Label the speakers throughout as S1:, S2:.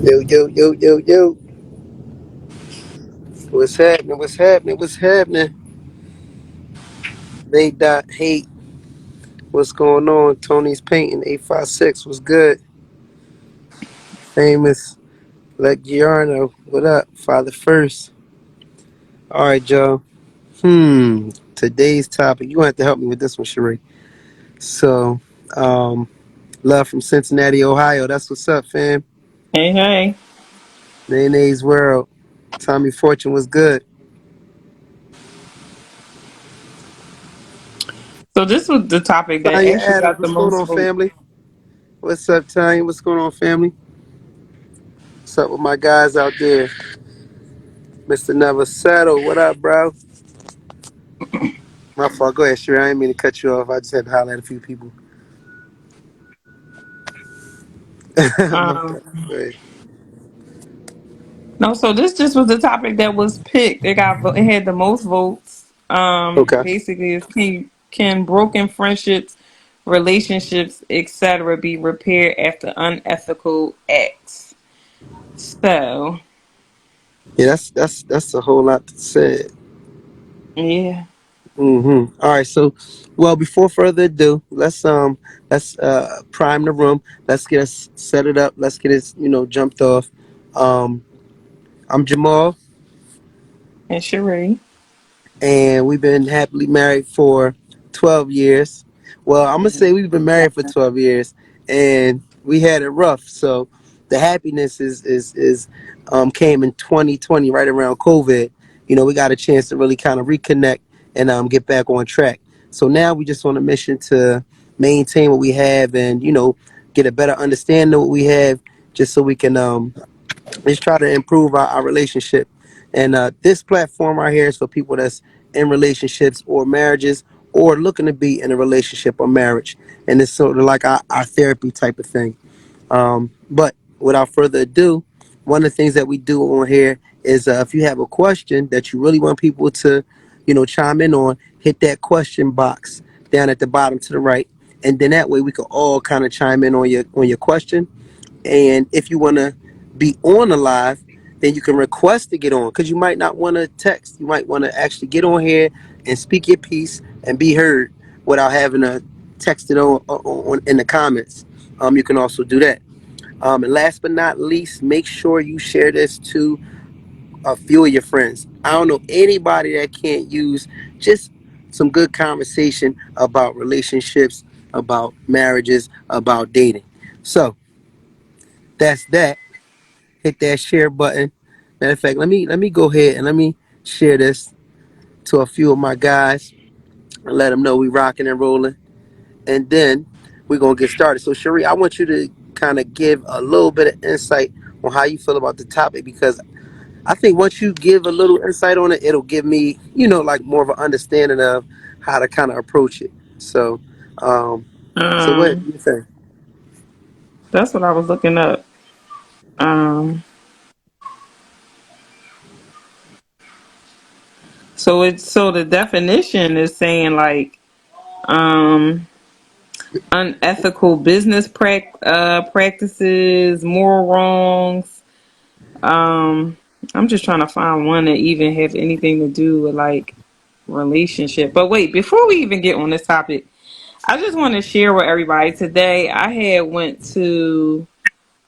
S1: Yo, yo, yo, yo, yo. What's happening? What's happening? What's happening? They dot hate. What's going on? Tony's painting 856. What's good? Famous Legiarno. What up? Father first. All right, y'all. Today's topic. You gonna have to help me with this one, Sheree. So, um, love from Cincinnati, Ohio. That's what's up, fam.
S2: Hey, hey.
S1: Nene's World. Tommy Fortune was good.
S2: So this was the topic that
S1: Tanya
S2: actually
S1: Adams.
S2: got the
S1: What's going
S2: most
S1: on,
S2: votes.
S1: family? What's up, Tanya? What's going on, family? What's up with my guys out there? Mr. Never Settle, what up, bro? My fault. Go ahead, Sheree. I didn't mean to cut you off. I just had to holler at a few people. My bad.
S2: Um,
S1: Go ahead.
S2: no, so this just was the topic that was picked. It had the most votes.
S1: Okay.
S2: Basically, is can broken friendships, relationships, etc., be repaired after unethical acts? So
S1: Yeah, that's a whole lot to say.
S2: yeah,
S1: All right. So, well, before further ado, let's prime the room. Let's get us set it up. Let's get us jumped off. Um, I'm Jamal.
S2: and Sheree.
S1: And we've been happily married for 12 years. Well, I'm gonna say we've been married for 12 years, and we had it rough. So the happiness is came in 2020, right around COVID. We got a chance to really kind of reconnect and get back on track. So now we just on a mission to maintain what we have and get a better understanding of what we have, just so we can just try to improve our relationship. And this platform right here is for people that's in relationships or marriages or looking to be in a relationship or marriage. And it's sort of like our therapy type of thing. But without further ado, one of the things that we do on here is if you have a question that you really want people to, chime in on, hit that question box down at the bottom to the right. And then that way we can all kind of chime in on your question, and if you want to be on the live, then you can request to get on because you might not want to text. You might want to actually get on here and speak your piece and be heard without having to text it on in the comments. You can also do that. And last but not least, make sure you share this to a few of your friends. I don't know anybody that can't use just some good conversation about relationships, about marriages, about dating. So that's that. Hit that share button. Matter of fact, let me go ahead and let me share this to a few of my guys and let them know we rocking and rolling. And then we're gonna get started. So Cherie, I want you to kind of give a little bit of insight on how you feel about the topic because I think once you give a little insight on it, it'll give me, like more of an understanding of how to kind of approach it. So, um, so what do
S2: Um,
S1: you think?
S2: that's what I was looking up. Um, so the definition is saying like um unethical business practices, moral wrongs. Um, I'm just trying to find one that even have anything to do with like relationship. But wait, before we even get on this topic, I just want to share with everybody today. I had went to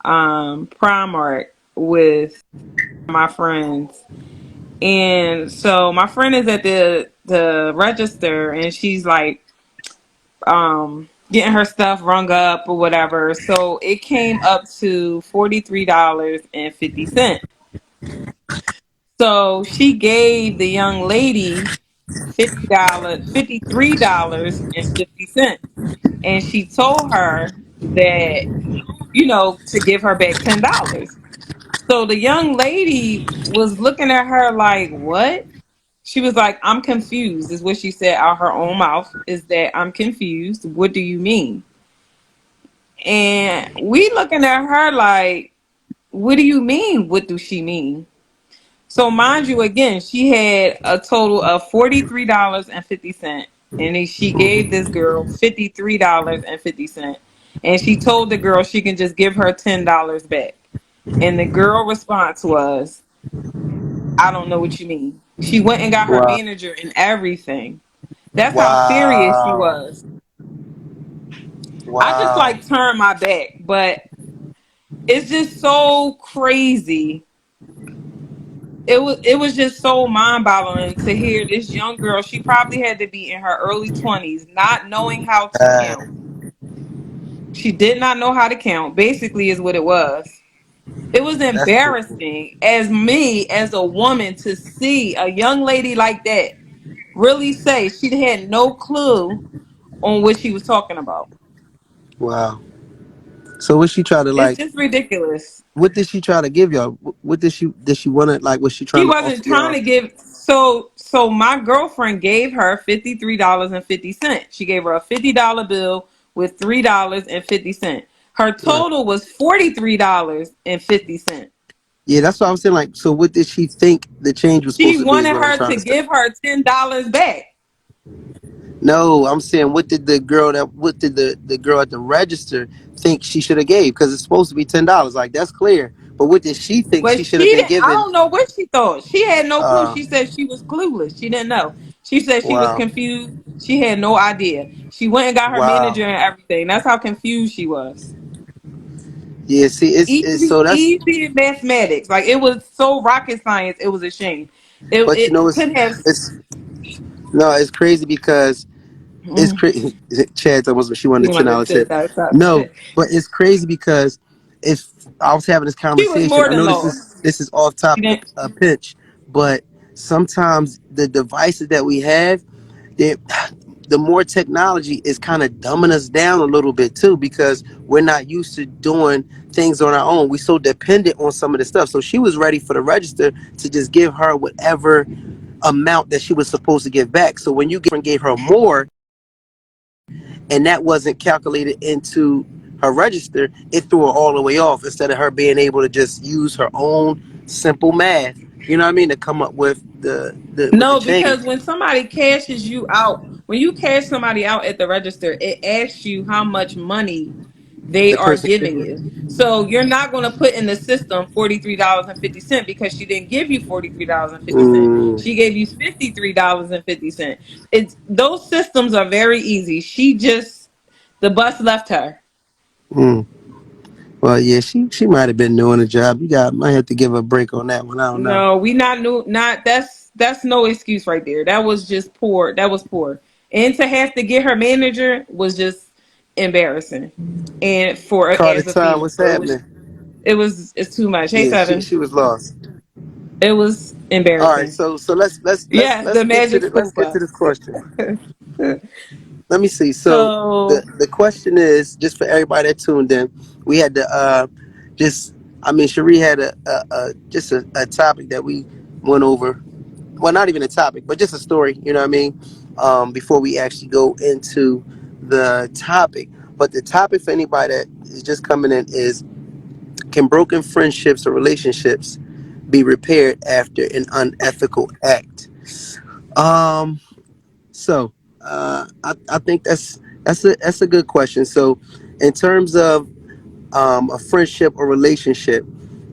S2: Primark with my friends, and so my friend is at the register, and she's like getting her stuff rung up or whatever. So it came up to $43.50. So she gave the young lady $53.50, and she told her that to give her back $10. So the young lady was looking at her like, what? She was like, I'm confused, is what she said out her own mouth, is that I'm confused. What do you mean? And we looking at her like, what do you mean? What do she mean? So mind you, again, she had a total of $43.50, and she gave this girl $53.50, and she told the girl she can just give her $10 back. And the girl response was, I don't know what you mean. She went and got her
S1: Wow.
S2: manager and everything. That's how serious she
S1: Wow.
S2: was. I just
S1: Wow.
S2: like turned my back, but it's just so crazy. It was just so mind boggling to hear this young girl. She probably had to be in her early 20s, not knowing how to count.
S1: Uh,
S2: She did not know how to count, basically, is what it was. It was
S1: that's cool.
S2: embarrassing as me, as a woman, to see a young lady like that really say she had no clue on what she was talking about.
S1: Wow. So what she try to
S2: It's
S1: like?
S2: just ridiculous.
S1: What did she try to give y'all? What did she want to like? Was she
S2: She
S1: trying to offer
S2: wasn't trying
S1: y'all
S2: to give, so my girlfriend gave her $53.50. She gave her a $50 bill with $3.50. Her
S1: right?
S2: total was $43.50.
S1: Yeah, that's what I was saying. Like, so what did she think the change was
S2: She
S1: supposed to be? Is
S2: wanted
S1: what I'm
S2: her
S1: trying
S2: to
S1: to say.
S2: give her $10 back.
S1: No, I'm saying what did the girl at the register think she should have gave? Because it's supposed to be $10. Like that's clear. But what did she think
S2: But
S1: she should
S2: she
S1: have been
S2: didn't, I
S1: given?
S2: don't know what she thought. She had no clue.
S1: Uh,
S2: She said she was clueless. She didn't know. She said she was
S1: wow,
S2: confused. She had no idea. She went and got her
S1: wow.
S2: manager and everything. That's how confused she was.
S1: Yeah, see, it's
S2: Easy,
S1: so that's.
S2: easy in mathematics. Like it was so rocket science. It was a shame. It
S1: But you know,
S2: it couldn't have.
S1: it's no, it's crazy because it's
S2: Mm,
S1: crazy. Chad's almost she wanted
S2: you
S1: a
S2: want to
S1: $10
S2: sit
S1: tip.
S2: that up.
S1: No, but it's crazy because if I was having this
S2: She was
S1: conversation,
S2: more
S1: I
S2: than
S1: know
S2: lost.
S1: this is off
S2: She
S1: topic
S2: didn't.
S1: a pinch, but sometimes the devices that we have, they the more technology is kind of dumbing us down a little bit too because we're not used to doing things on our own. We're so dependent on some of the stuff. So she was ready for the register to just give her whatever amount that she was supposed to give back. So when you gave her more and that wasn't calculated into her register, it threw her all the way off instead of her being able to just use her own simple math. You know what I mean? To come up with the
S2: No,
S1: change.
S2: because when somebody cashes you out, when you cash somebody out at the register, it asks you how much money they
S1: The
S2: are
S1: person.
S2: giving you. So you're not going to put in the system $43.50 because she didn't give you $43.50.
S1: Mm,
S2: She gave you $53.50. It's those systems are very easy. She just the bus left her.
S1: mm. Well, yeah, she might have been doing a job. You got might have to give her a break on that one. I don't know.
S2: No, we not new. Not that's no excuse right there. That was just poor. That was poor. And to have to get her manager was just embarrassing. And for
S1: Carter
S2: as a
S1: time,
S2: female,
S1: what's
S2: so
S1: happening?
S2: it's too much. Hey
S1: Yeah,
S2: Seven,
S1: she was lost.
S2: it was
S1: All right,
S2: embarrassing.
S1: so
S2: Yeah, the magic
S1: let's
S2: school
S1: get to
S2: bus.
S1: this question. Let me see. So
S2: So
S1: the question is just for everybody that tuned in. We had to just I mean Cherie had a just a topic that we went over. Well, not even a topic, but just a story. You know what I mean? Before we actually go into the topic. But the topic for anybody that is just coming in is: can broken friendships or relationships be repaired after an unethical act? Um, so I think that's a good question. So in terms of a friendship or relationship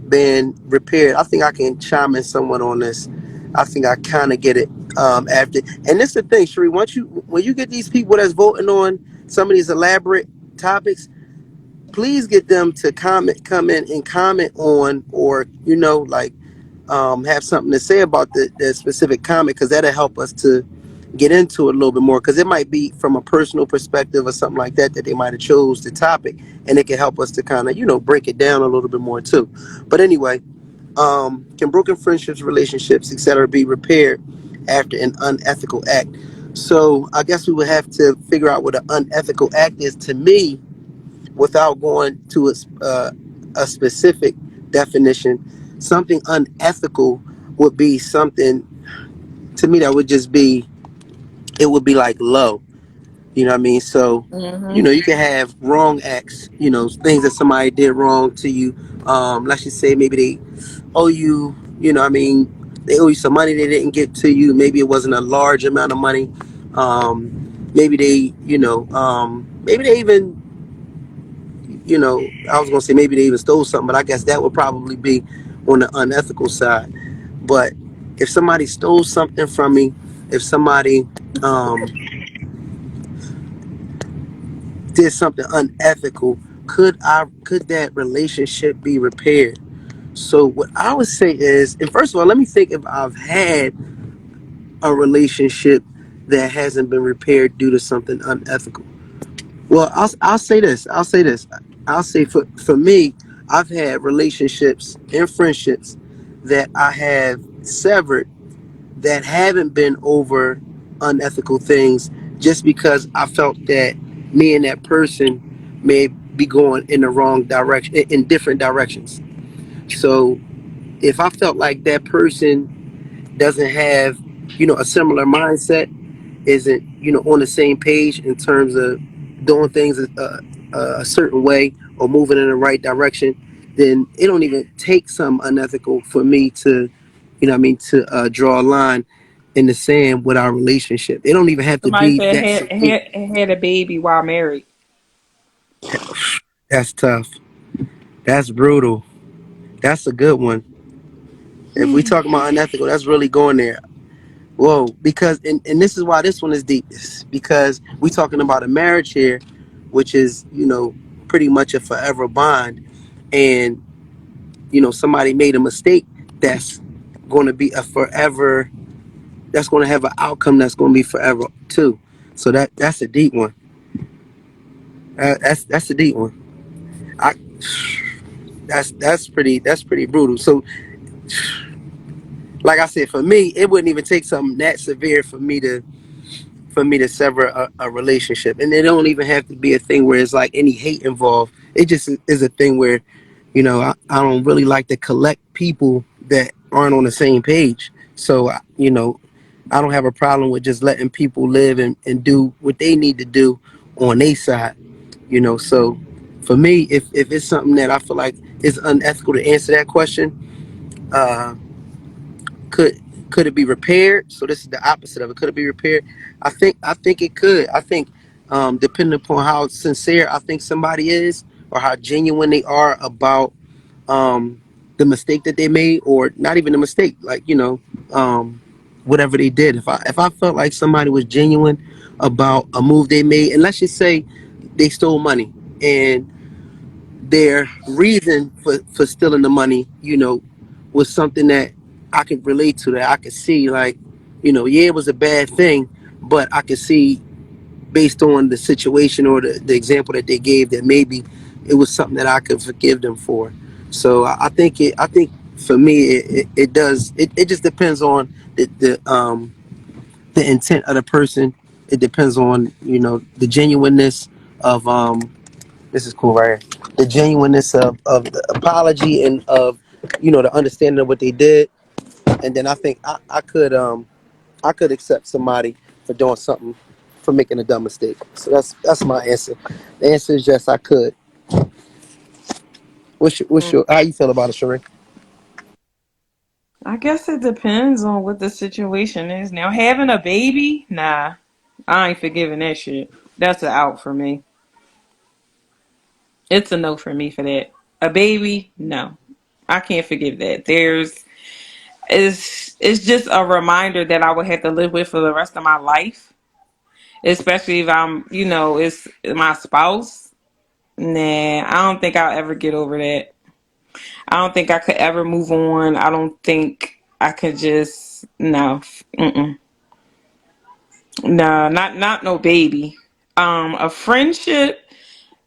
S1: being repaired, I think I can chime in somewhat on this. I think I kind of get it after. And this is the thing, Sheree. Once you when you get these people that's voting on some of these elaborate topics, please get them to come in and comment on, or like have something to say about the specific comment, because that'll help us to get into it a little bit more, because it might be from a personal perspective or something like that they might have chose the topic, and it can help us to kind of break it down a little bit more too. But anyway, can broken friendships, relationships, etc., be repaired after an unethical act? So I guess we would have to figure out what an unethical act is. To me, without going to a specific definition, something unethical would be something, to me, that would just be, it would be like low. You know what I mean? So,
S2: hmm
S1: you can have wrong acts, things that somebody did wrong to you. Let's just say maybe they owe you, what I mean, they owe you some money they didn't get to you. Maybe it wasn't a large amount of money. Maybe they, maybe they even I was gonna say maybe they even stole something, but I guess that would probably be on the unethical side. But if somebody stole something from me, if somebody um, did something unethical, could that relationship be repaired? So what I would say is, and first of all, let me think if I've had a relationship that hasn't been repaired due to something unethical. Well, I'll say this. I'll say for me, I've had relationships and friendships that I have severed that haven't been over unethical things, just because I felt that me and that person may be going in the wrong direction, in different directions. So if I felt like that person doesn't have, a similar mindset, isn't, on the same page in terms of doing things a certain way or moving in the right direction, then it don't even take some unethical for me to, to draw a line in the sand with our relationship. It don't even have to
S2: Somebody
S1: be
S2: said
S1: that severe.
S2: had a baby while married.
S1: That's tough. That's brutal. That's a good one. If we talk about unethical, that's really going there. Whoa, because and this is why this one is deepest, because we talking about a marriage here, which is, pretty much a forever bond, and somebody made a mistake that's going to be a forever, that's going to have an outcome that's going to be forever too. So that's a deep one. That's a deep one. I that's pretty brutal. So like I said, for me, it wouldn't even take something that severe for me to sever a relationship. And it don't even have to be a thing where it's like any hate involved. It just is a thing where, I don't really like to collect people that aren't on the same page. So, I don't have a problem with just letting people live and do what they need to do on their side. So for me, if it's something that I feel like is unethical to answer that question, uh, could could it be repaired? So this is the opposite of it. Could it be repaired? I think it could. I think, depending upon how sincere I think somebody is, or how genuine they are about, um, the mistake that they made, or not even the mistake, like, um, whatever they did. If I felt like somebody was genuine about a move they made, and let's just say they stole money, and their reason for stealing the money, was something that I could relate to, that I could see, like, yeah, it was a bad thing, but I could see, based on the situation or the example that they gave, that maybe it was something that I could forgive them for. So I think for me, it does, it just depends on the intent of the person. It depends on, the genuineness of, this is cool right here. The genuineness of the apology, and of, the understanding of what they did. And then I think I could accept somebody for doing something, for making a dumb mistake. So that's my answer. The answer is yes, I could. What's your how you feel about it, Sheree?
S2: I guess it depends on what the situation is. Now, having a baby, nah, I ain't forgiving that shit. That's a out for me. It's a no for me for that. A baby, no, I can't forgive that. It's just a reminder that I would have to live with for the rest of my life, especially if it's my spouse. Nah, I don't think I'll ever get over that. I don't think I could ever move on. I don't think I could just no. Mm-mm. No, not no baby. A friendship.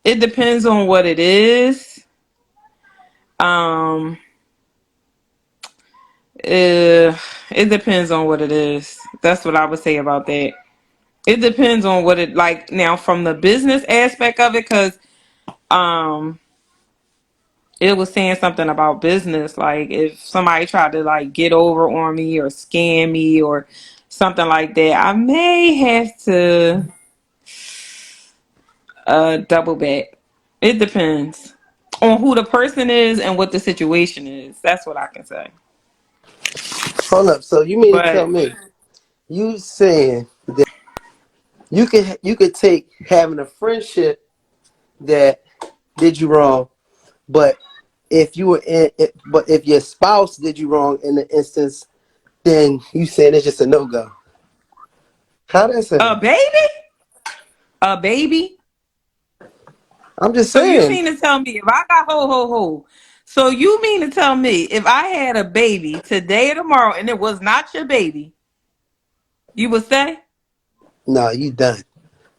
S2: It depends on what it is. Um, it depends on what it is. That's what I would say about that. It depends on what it like now from the business aspect of it, because um, it was saying something about business. Like if somebody tried to like get over on me or scam me or something like that, I may have to double back. It depends on who the person is and what the situation is. That's what I can say.
S1: Hold up. So you mean to tell
S2: But
S1: me you saying that you could take having a friendship that did you wrong, but if you were but if your spouse did you wrong in the instance, then you saying it's just a no go. How that
S2: A
S1: sound?
S2: baby? A baby?
S1: I'm just
S2: So you
S1: saying.
S2: mean to tell me if I got ho ho ho? So you mean to tell me if I had a baby today or tomorrow and it was not your baby, you would say?
S1: No, you done.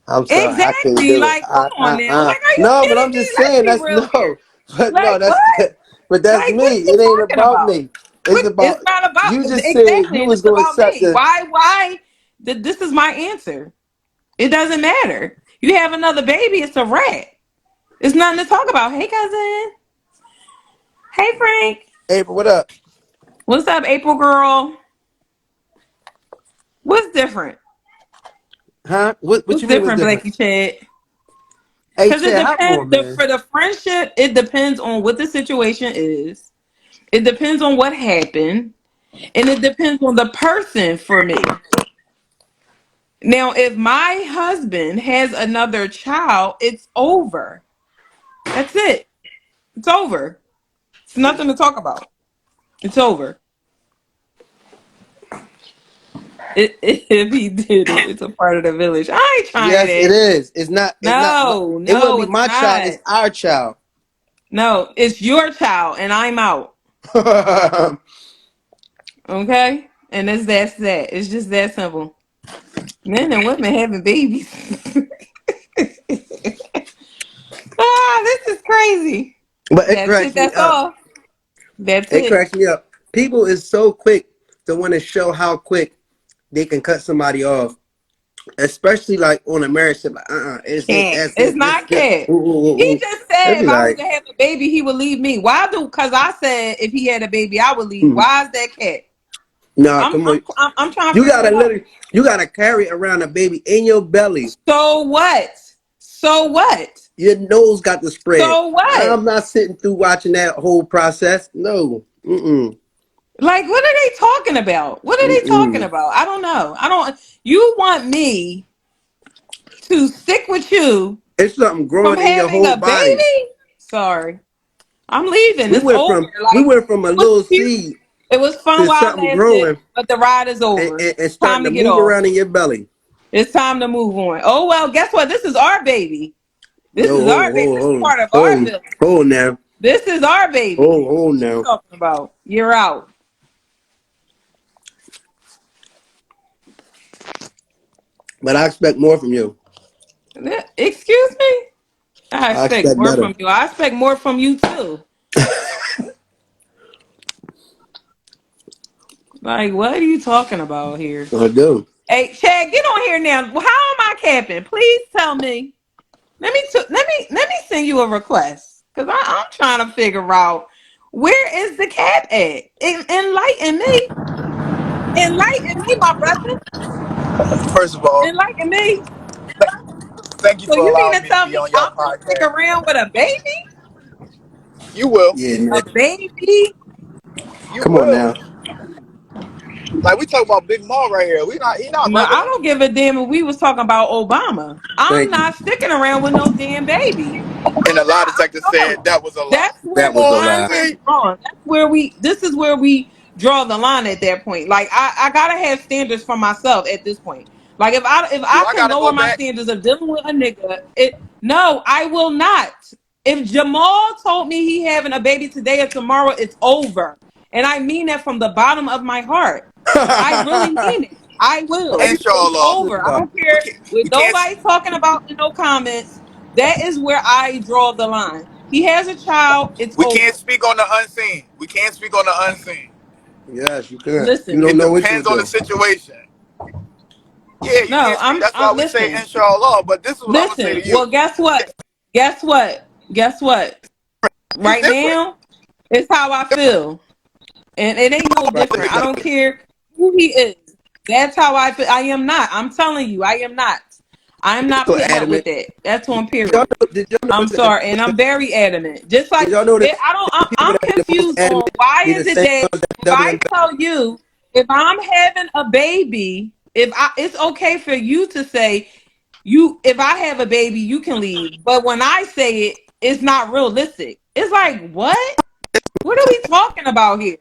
S1: I'm sorry, I couldn't
S2: Exactly.
S1: do it.
S2: Like, come on now. Like, are you
S1: No, but
S2: kidding
S1: I'm
S2: me?
S1: just
S2: Let's
S1: saying
S2: be
S1: that's
S2: real
S1: no.
S2: here.
S1: But no,
S2: Like, what?
S1: but that's
S2: Like,
S1: me.
S2: what are you
S1: It ain't
S2: talking
S1: about
S2: about?
S1: me. It's
S2: What?
S1: about
S2: It's not about
S1: you. Just said
S2: exactly,
S1: you
S2: and
S1: was
S2: it's
S1: gonna
S2: about
S1: accept
S2: me.
S1: the.
S2: Why? This is my answer. It doesn't matter. You have another baby, it's a rat. It's nothing to talk about. Hey, cousin. Hey, Frank.
S1: April, what up?
S2: What's up, April girl? What's different?
S1: Huh? What
S2: What's
S1: you mean was
S2: different,
S1: different?
S2: Blakey Chad?
S1: Hey,
S2: Because it
S1: Chad, hop
S2: depends.
S1: on, man.
S2: For the friendship, it depends on what the situation is. It depends on what happened, and it depends on the person. For me, now, if my husband has another child, it's over. That's it. It's over. It's nothing to talk about. It's over. If he did it, it's a part of the village. I ain't trying
S1: Yes, it
S2: that.
S1: is. It's not. It's not.
S2: No,
S1: It wouldn't
S2: no,
S1: be
S2: it's
S1: my child.
S2: not.
S1: It's our child.
S2: No, it's your child, and I'm out. Okay, and that's that. It's just that simple. Men and women having babies. This is crazy.
S1: But it
S2: That's
S1: cracks
S2: it.
S1: me
S2: That's
S1: up.
S2: all. That's
S1: It
S2: it.
S1: cracks me up. People is so quick to want to show how quick they can cut somebody off, especially like on a marriage. Like, it's it.
S2: Cat.
S1: That's
S2: It's
S1: it. This
S2: not
S1: good.
S2: cat.
S1: Ooh, ooh, ooh,
S2: He
S1: ooh.
S2: just
S1: It'd
S2: said
S1: be
S2: if I was
S1: like,
S2: to have a baby, he would leave me. Why do? Because I said if he had a baby, I would leave.
S1: hmm.
S2: Why is that cat?
S1: Nah,
S2: I'm
S1: come
S2: I'm
S1: on.
S2: I'm, I'm trying to
S1: You
S2: figure
S1: gotta
S2: it out.
S1: literally, you gotta carry around a baby in your belly.
S2: So what? So what?
S1: Your nose got to spread.
S2: So what?
S1: I'm not sitting through watching that whole process. No. Mm-mm.
S2: Like, what are they talking about? What are they talking
S1: Mm-mm.
S2: about? I don't know. I don't. You want me to stick with you
S1: It's something
S2: from
S1: growing in your
S2: having
S1: whole
S2: a
S1: body.
S2: baby? Sorry, I'm leaving.
S1: We
S2: It's
S1: went
S2: over.
S1: from we
S2: Like,
S1: went from a
S2: it was
S1: little
S2: cute.
S1: seed
S2: It was fun
S1: to
S2: while
S1: something
S2: it lasted,
S1: growing
S2: but the ride is
S1: and,
S2: over.
S1: and
S2: Time
S1: starting
S2: to
S1: to
S2: get
S1: move
S2: off.
S1: around in your belly.
S2: It's time to move on. Oh well, guess what? This is our baby. This
S1: No,
S2: is our baby. This is part of our village.
S1: hold now.
S2: This is our baby.
S1: Hold
S2: What you
S1: now.
S2: talking about? You're out.
S1: But I expect more from you.
S2: Excuse me? I
S1: I
S2: expect
S1: expect
S2: more
S1: better.
S2: from you. I expect more from you too. Like, what are you talking about here?
S1: I do.
S2: Hey, Chad, get on here now. How am I capping? Please tell me. Let me send you a request because I'm trying to figure out where is the cap at. Enlighten me. Enlighten me, my brother.
S3: First of all,
S2: Enlighten me.
S3: thank you
S2: So
S3: for
S2: you mean
S3: allowing
S2: to
S3: me to
S2: tell
S3: be
S2: me
S3: on your
S2: I'm gonna stick
S3: podcast.
S2: around with a baby?
S3: You will.
S1: Yeah, man.
S2: A baby?
S3: You
S1: Come on
S3: will.
S1: now.
S3: Like we talk about Big Mom right here. We not. He not
S2: No, I
S3: regular.
S2: don't give a damn if we was talking about Obama. I'm
S1: Thank you.
S2: not sticking around with no damn baby.
S3: And a
S2: I'm
S3: lie
S2: not.
S3: detector
S2: I'm sorry.
S3: said that was a lie.
S2: That's where
S1: That
S2: the
S1: was a
S3: Oh,
S2: line
S1: lie.
S2: is
S3: see,
S2: drawn. That's where we. This is where we draw the line at that point. Like I gotta have standards for myself at this point. Like if
S3: do
S2: I
S3: I
S2: can
S3: gotta
S2: lower
S3: go
S2: my
S3: back?
S2: standards of dealing with a nigga, it no, I will not. If Jamal told me he having a baby today or tomorrow, it's over, and I mean that from the bottom of my heart. I really mean it. I will. It's
S3: Inshallah,
S2: over. I don't
S3: we
S2: care
S3: can't.
S2: what
S3: We can't.
S2: nobody talking about in no comments. That is where I draw the line. He has a child. It's
S3: We can't
S2: over.
S3: speak on the unseen. We can't speak on the unseen.
S1: Yes, you can. You
S2: Listen,
S1: don't
S3: It
S1: know what you
S3: depends
S1: would
S3: on the
S1: do.
S3: situation. Yeah, you
S2: no,
S3: can't speak. That's why
S2: I'm
S3: we say
S2: listen,
S3: inshallah. But this is what I'm gonna say
S2: listen.
S3: to
S2: Well,
S3: you.
S2: guess what? Guess what? Guess what?
S3: It's
S2: Right
S3: different.
S2: now, it's how I feel, and it ain't no
S1: Right,
S2: different. I don't
S1: exactly.
S2: care who he is. That's how I feel. I am not. I'm telling you, I am not. I'm not
S1: So
S2: putting up with
S1: adamant.
S2: that. That's on
S1: Y'all
S2: period.
S1: know, did y'all
S2: I'm
S1: notice that?
S2: sorry, and I'm very adamant. Just
S1: Did
S2: like
S1: y'all notice
S2: it, I don't.
S1: the people
S2: I'm
S1: that be the most
S2: confused
S1: adamant
S2: on why
S1: be
S2: is
S1: the
S2: it
S1: same
S2: that
S1: ones that
S2: if I
S1: doubling back?
S2: tell you if I'm having a baby, if I it's okay for you to say you if I have a baby, you can leave. But when I say it, it's not realistic. It's like, what? What are we talking about here?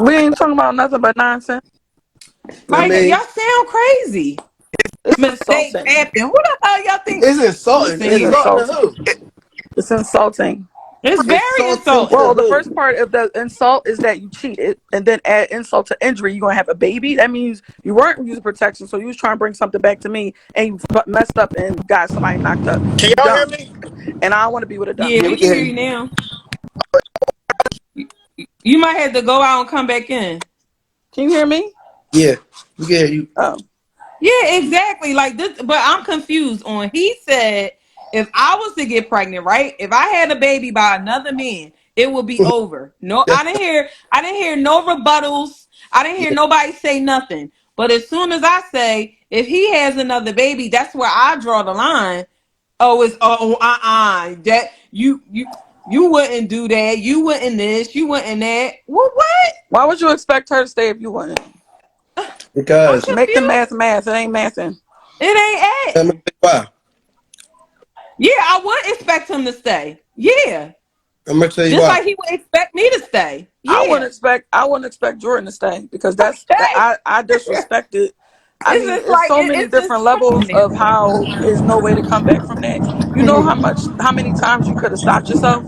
S4: We ain't talking about nothing but nonsense.
S1: I
S2: Like,
S1: mean,
S2: y'all sound crazy.
S4: It's
S2: Mistakes
S4: insulting.
S2: happen. Who the hell y'all think?
S1: it's insulting.
S2: Listen
S4: It's
S2: here.
S1: Insulting to
S4: insulting.
S1: who?
S4: It's insulting.
S2: It's very
S1: Insulting
S2: insulting.
S1: to
S4: Well, the
S1: who?
S4: first part of the insult is that you cheated, and then add insult to injury, you're gonna have a baby. That means you weren't using protection, so you was trying to bring something back to me, and you messed up and got somebody knocked up.
S3: Can
S4: You
S3: y'all hear
S4: dumb,
S3: me?
S4: and I don't want to be with a
S2: Yeah,
S4: dummy.
S1: Yeah,
S2: we
S1: we
S2: can
S1: can hear
S2: hear you
S1: you.
S2: now. You might have to go out and come back in.
S4: Can you hear me?
S1: Yeah, we can hear you.
S4: Oh,
S2: Yeah, exactly. Like this, but I'm confused on. He said if I was to get pregnant, right? If I had a baby by another man, it would be over. No,
S1: Yeah,
S2: I didn't hear no rebuttals. I didn't hear
S1: yeah.
S2: nobody say nothing. But as soon as I say if he has another baby, that's where I draw the line. Oh, it's that you wouldn't do that. You wouldn't this. You wouldn't that. What?
S4: why would you expect her to stay if you wouldn't?
S2: I'm
S1: Because
S4: Make the math
S2: confused.
S4: math. It ain't mathing.
S2: It ain't
S1: I'm
S2: adding.
S1: gonna tell you why.
S2: Yeah, I would expect him to stay. Yeah.
S1: I'm gonna tell you
S2: Just
S1: why.
S2: like he would expect me to stay. Yeah.
S4: I wouldn't expect Jordan to stay because
S2: Okay.
S4: I disrespected. I
S2: It's
S4: mean,
S2: just
S4: it's
S2: like
S4: so many
S2: it's just
S4: different
S2: something
S4: levels
S2: there.
S4: of how there's no way to come back from that. You know
S2: Mhm.
S4: how many times you could have stopped yourself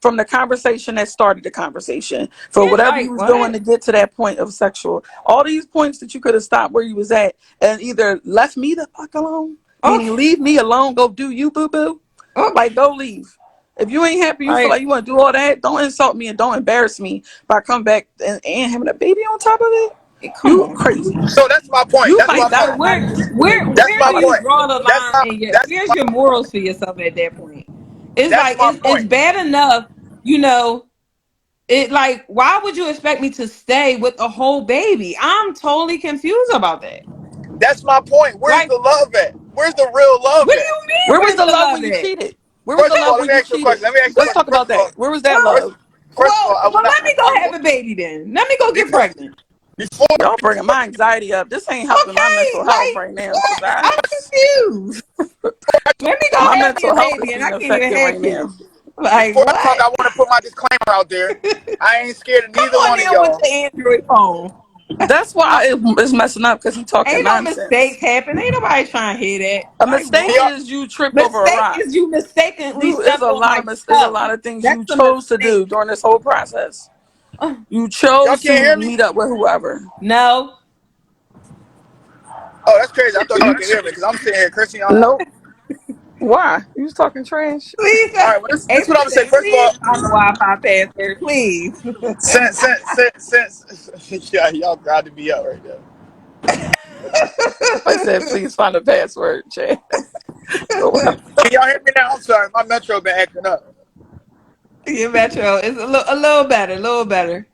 S4: from the conversation that started the conversation for
S2: It's
S4: whatever you
S2: like
S4: was doing
S2: what?
S4: to get to that point of sexual. All these points that you could have stopped where you was at and either left me the fuck alone,
S2: Okay.
S4: meaning leave me alone, go do you boo boo, like
S2: Okay.
S4: go leave. If you ain't happy, you feel
S2: Like
S4: like you want to do all that, don't insult me and don't embarrass me by coming back and having a baby on top of it.
S2: come
S4: You
S2: on.
S4: crazy.
S3: So that's my point.
S4: You
S3: That's
S4: might
S3: my
S2: Like so
S4: die
S3: point.
S4: not
S2: where
S4: even seeing the
S2: where
S4: baby.
S3: That's
S2: where
S3: my
S2: do you
S3: point.
S2: draw the
S3: That's
S2: line
S3: my
S2: in your
S3: that's
S2: where's
S3: my
S2: your morals for yourself at that point? It's
S3: that's
S2: like
S3: my
S2: it's
S3: point.
S2: bad enough, you know, it like why would you expect me to stay with a whole baby? I'm totally confused about that.
S3: That's my point. Where's
S2: Like,
S3: the love at? Where's the real love
S2: what do
S3: at?
S2: you mean?
S4: Where was
S2: Where's
S4: the
S2: the
S4: love
S2: love
S4: when you
S2: at?
S4: cheated? Where was the
S3: First of all,
S4: love
S3: let
S4: when
S3: me
S4: you
S3: ask you a
S4: cheated?
S3: question. Let me ask you a
S4: Let's
S3: question.
S4: talk about that. Where was that
S2: Well,
S4: love?
S3: First of all, when
S2: let me go have a baby then. Let me go get
S3: before
S2: pregnant.
S3: before
S4: Y'all bringing my anxiety up. This ain't helping my mental
S2: Okay,
S4: health
S2: like
S4: right now because
S2: what? I'm confused. Let me go
S4: my
S2: have me a
S4: mental health is
S2: baby, and I
S4: being
S2: can't even
S4: affected
S2: have
S4: right now.
S2: kids. Like
S3: before I talk,
S2: what?
S3: I want to put my disclaimer out there. I ain't scared of
S2: Come
S3: neither
S2: on
S3: one of
S2: now with
S3: y'all.
S2: your Android phone.
S4: That's why it's messing up because he talking
S2: Ain't no
S4: nonsense.
S2: mistakes happen. Ain't nobody trying to hear that.
S4: A
S2: Like
S4: mistake
S3: Can y'all,
S2: what?
S4: is you tripped over a
S2: Mistake
S4: rock.
S2: is you mistakenly
S4: You is
S2: stepped
S4: a
S2: on
S4: lot
S2: my
S4: of is a lot
S2: toe.
S4: of things
S2: That's
S4: you
S2: a
S4: chose to do
S2: mistake.
S4: during this whole process.
S2: Uh,
S4: You
S3: y'all
S4: chose
S3: can't
S4: to
S3: hear me?
S4: meet up with whoever.
S2: no,
S3: Oh, that's crazy. I thought you could hear me because I'm sitting here cursing y'all out.
S4: Nope. Why? You was talking trash.
S2: please.
S3: All right, well, this is what
S2: April
S3: I'm gonna say.
S2: said,
S3: First of
S2: please
S3: all,
S2: find the Wi-Fi password, please.
S3: since yeah, y'all got to be up right now.
S4: Somebody said, please find a password, Chad. Well,
S3: Can y'all hear me now? I'm sorry, my Metro been acting up.
S2: Your Metro is a little better, a little better.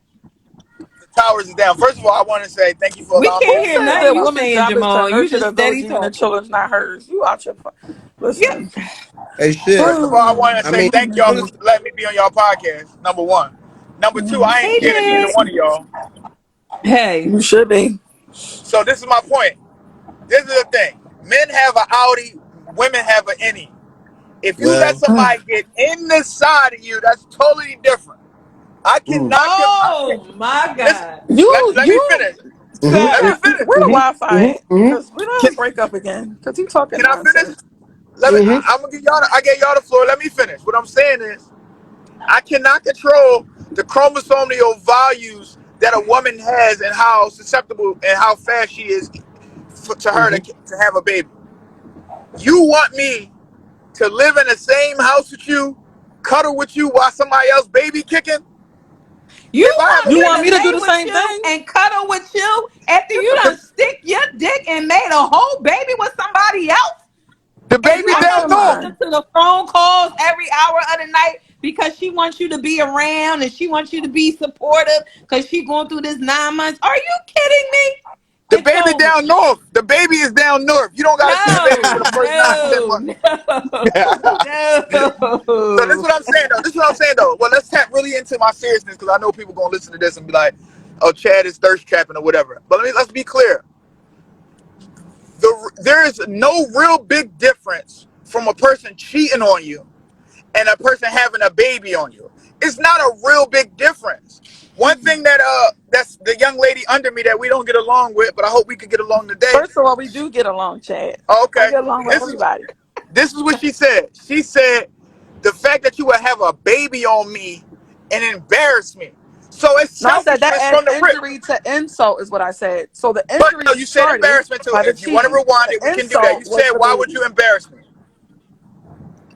S3: The towers is down. First of all, I want to say thank you for
S2: We
S3: allowing me
S4: who
S2: can't
S3: to
S2: hear
S3: speak
S4: says
S3: on
S2: nothing
S4: that
S2: you
S3: my.
S4: woman's
S2: saying,
S4: job is to
S2: Jamal. You
S4: nurture
S2: just
S4: the village,
S2: steady
S4: even the
S2: talking.
S4: children's not hers? You out your listen.
S2: Yep.
S1: Hey, shit.
S3: First of all, I want to
S1: I
S3: say
S1: mean,
S3: thank y'all for letting me be on y'all podcast. Number one. Number two, I ain't
S2: Hey,
S3: scared of neither
S2: Dad.
S3: one of y'all.
S2: Hey.
S4: You should be.
S3: So this is my point. This is the thing. Men have an Audi, women have an innie. If you let
S1: well,
S3: somebody get in the side of you, that's totally different. I
S1: mm,
S3: cannot. I can,
S2: Oh my
S3: listen.
S2: God.
S3: Let me finish.
S1: mm-hmm,
S3: Let me
S2: Sir.
S3: finish.
S4: Where the
S1: mm-hmm,
S4: Wi-Fi at?
S1: mm-hmm, mm-hmm,
S4: Because we don't
S3: Can,
S4: have to break up again. Because he talking
S3: can I finish?
S4: nonsense.
S3: Let me.
S1: mm-hmm.
S3: I'm gonna give y'all. I gave y'all the floor. Let me finish. What I'm saying is, I cannot control the chromosomal values that a woman has and how susceptible and how fast she is to her
S1: Mm-hmm.
S3: to have a baby. You want me to live in the same house with you, cuddle with you while somebody else baby kicking?
S2: You
S3: If I have
S2: want
S3: a
S4: You
S2: me
S4: want
S3: baby,
S2: to
S4: me to do
S2: lay
S4: the
S2: with
S4: same
S2: you
S4: thing?
S2: and cuddle with you after you
S3: the,
S2: done stick your dick and made a whole baby with somebody else?
S3: the
S2: And
S3: baby
S2: I'm
S4: Ask
S3: down
S4: your
S2: supposed to
S3: north.
S2: listen
S4: mind.
S2: to the phone calls every hour of the night because she wants you to be around and she wants you to be supportive because she going through this 9 months. Are you kidding me?
S3: The
S2: Get
S3: baby
S2: your
S3: down north. The baby is down north. You don't got to see the baby for
S2: no,
S3: the first 9 to 10
S2: no,
S3: months.
S2: no,
S3: So this is
S2: no.
S3: what I'm saying though. This is what I'm saying though. Well, let's tap really into my seriousness because I know people gonna listen to this and be like, "Oh, Chad is thirst trapping or whatever." But let's be clear. There is no real big difference from a person cheating on you and a person having a baby on you. It's not a real big difference. One thing that that's the young lady under me that we don't get along with, but I hope we could get along today.
S4: First of all, we do get along, Chad.
S3: Oh,
S4: I
S3: okay,
S4: get along with
S3: this is
S4: everybody.
S3: this is what she said. She said the fact that you would have a baby on me and embarrass me. So it's
S4: No, I said that
S3: selfishness
S4: adds
S3: from the rip.
S4: injury to insult, is what I said. So the
S3: But
S4: injury
S3: no, you said
S4: started
S3: embarrassment too.
S4: by the
S3: If you want to
S4: cheating.
S3: rewind
S4: The
S3: it, we can do that. You
S4: insult was
S3: said,
S4: the
S3: why would you
S4: baby.
S3: embarrass me?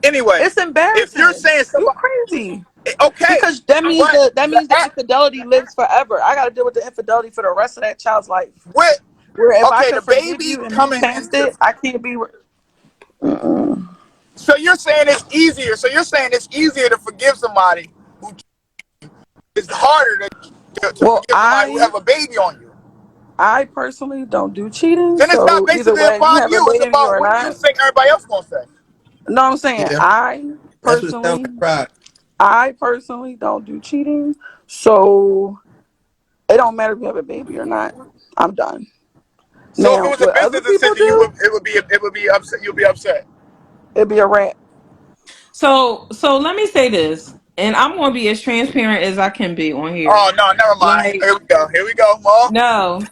S3: Anyway,
S4: It's
S3: if you're
S4: embarrassing.
S3: saying
S4: You
S3: somebody,
S4: crazy.
S3: okay,
S4: Because that means
S3: but
S4: the infidelity lives forever. I got to deal with the infidelity for the rest of that child's life.
S3: with
S4: Where if I
S3: okay,
S4: can
S3: the
S4: forgive
S3: baby
S4: you and move
S3: coming
S4: past
S3: into.
S4: it, I can't be.
S3: So you're saying it's easier. So you're saying it's easier to forgive somebody who is harder to
S4: Well,
S3: forgive somebody who have a baby on you.
S4: I personally don't do cheating.
S3: Then it's not
S4: So either
S3: basically
S4: way, you
S3: upon
S4: have a
S3: you. It's
S4: baby
S3: about
S4: or
S3: what you
S4: not.
S3: think everybody else gonna say.
S4: No, I'm saying
S1: Yeah, that's what it sounds like. Pride.
S4: I personally don't do cheating. So it don't matter if you have a baby or not. I'm done.
S3: So if it
S4: Now,
S3: was a
S4: what other
S3: business
S4: people
S3: decision,
S4: do,
S3: it would be upset. You'll be upset.
S4: it'd be a wrap.
S2: So let me say this, and I'm going to be as transparent as I can be on here.
S3: Oh no, never mind.
S2: Like,
S3: Here we go. Here we go, Mo.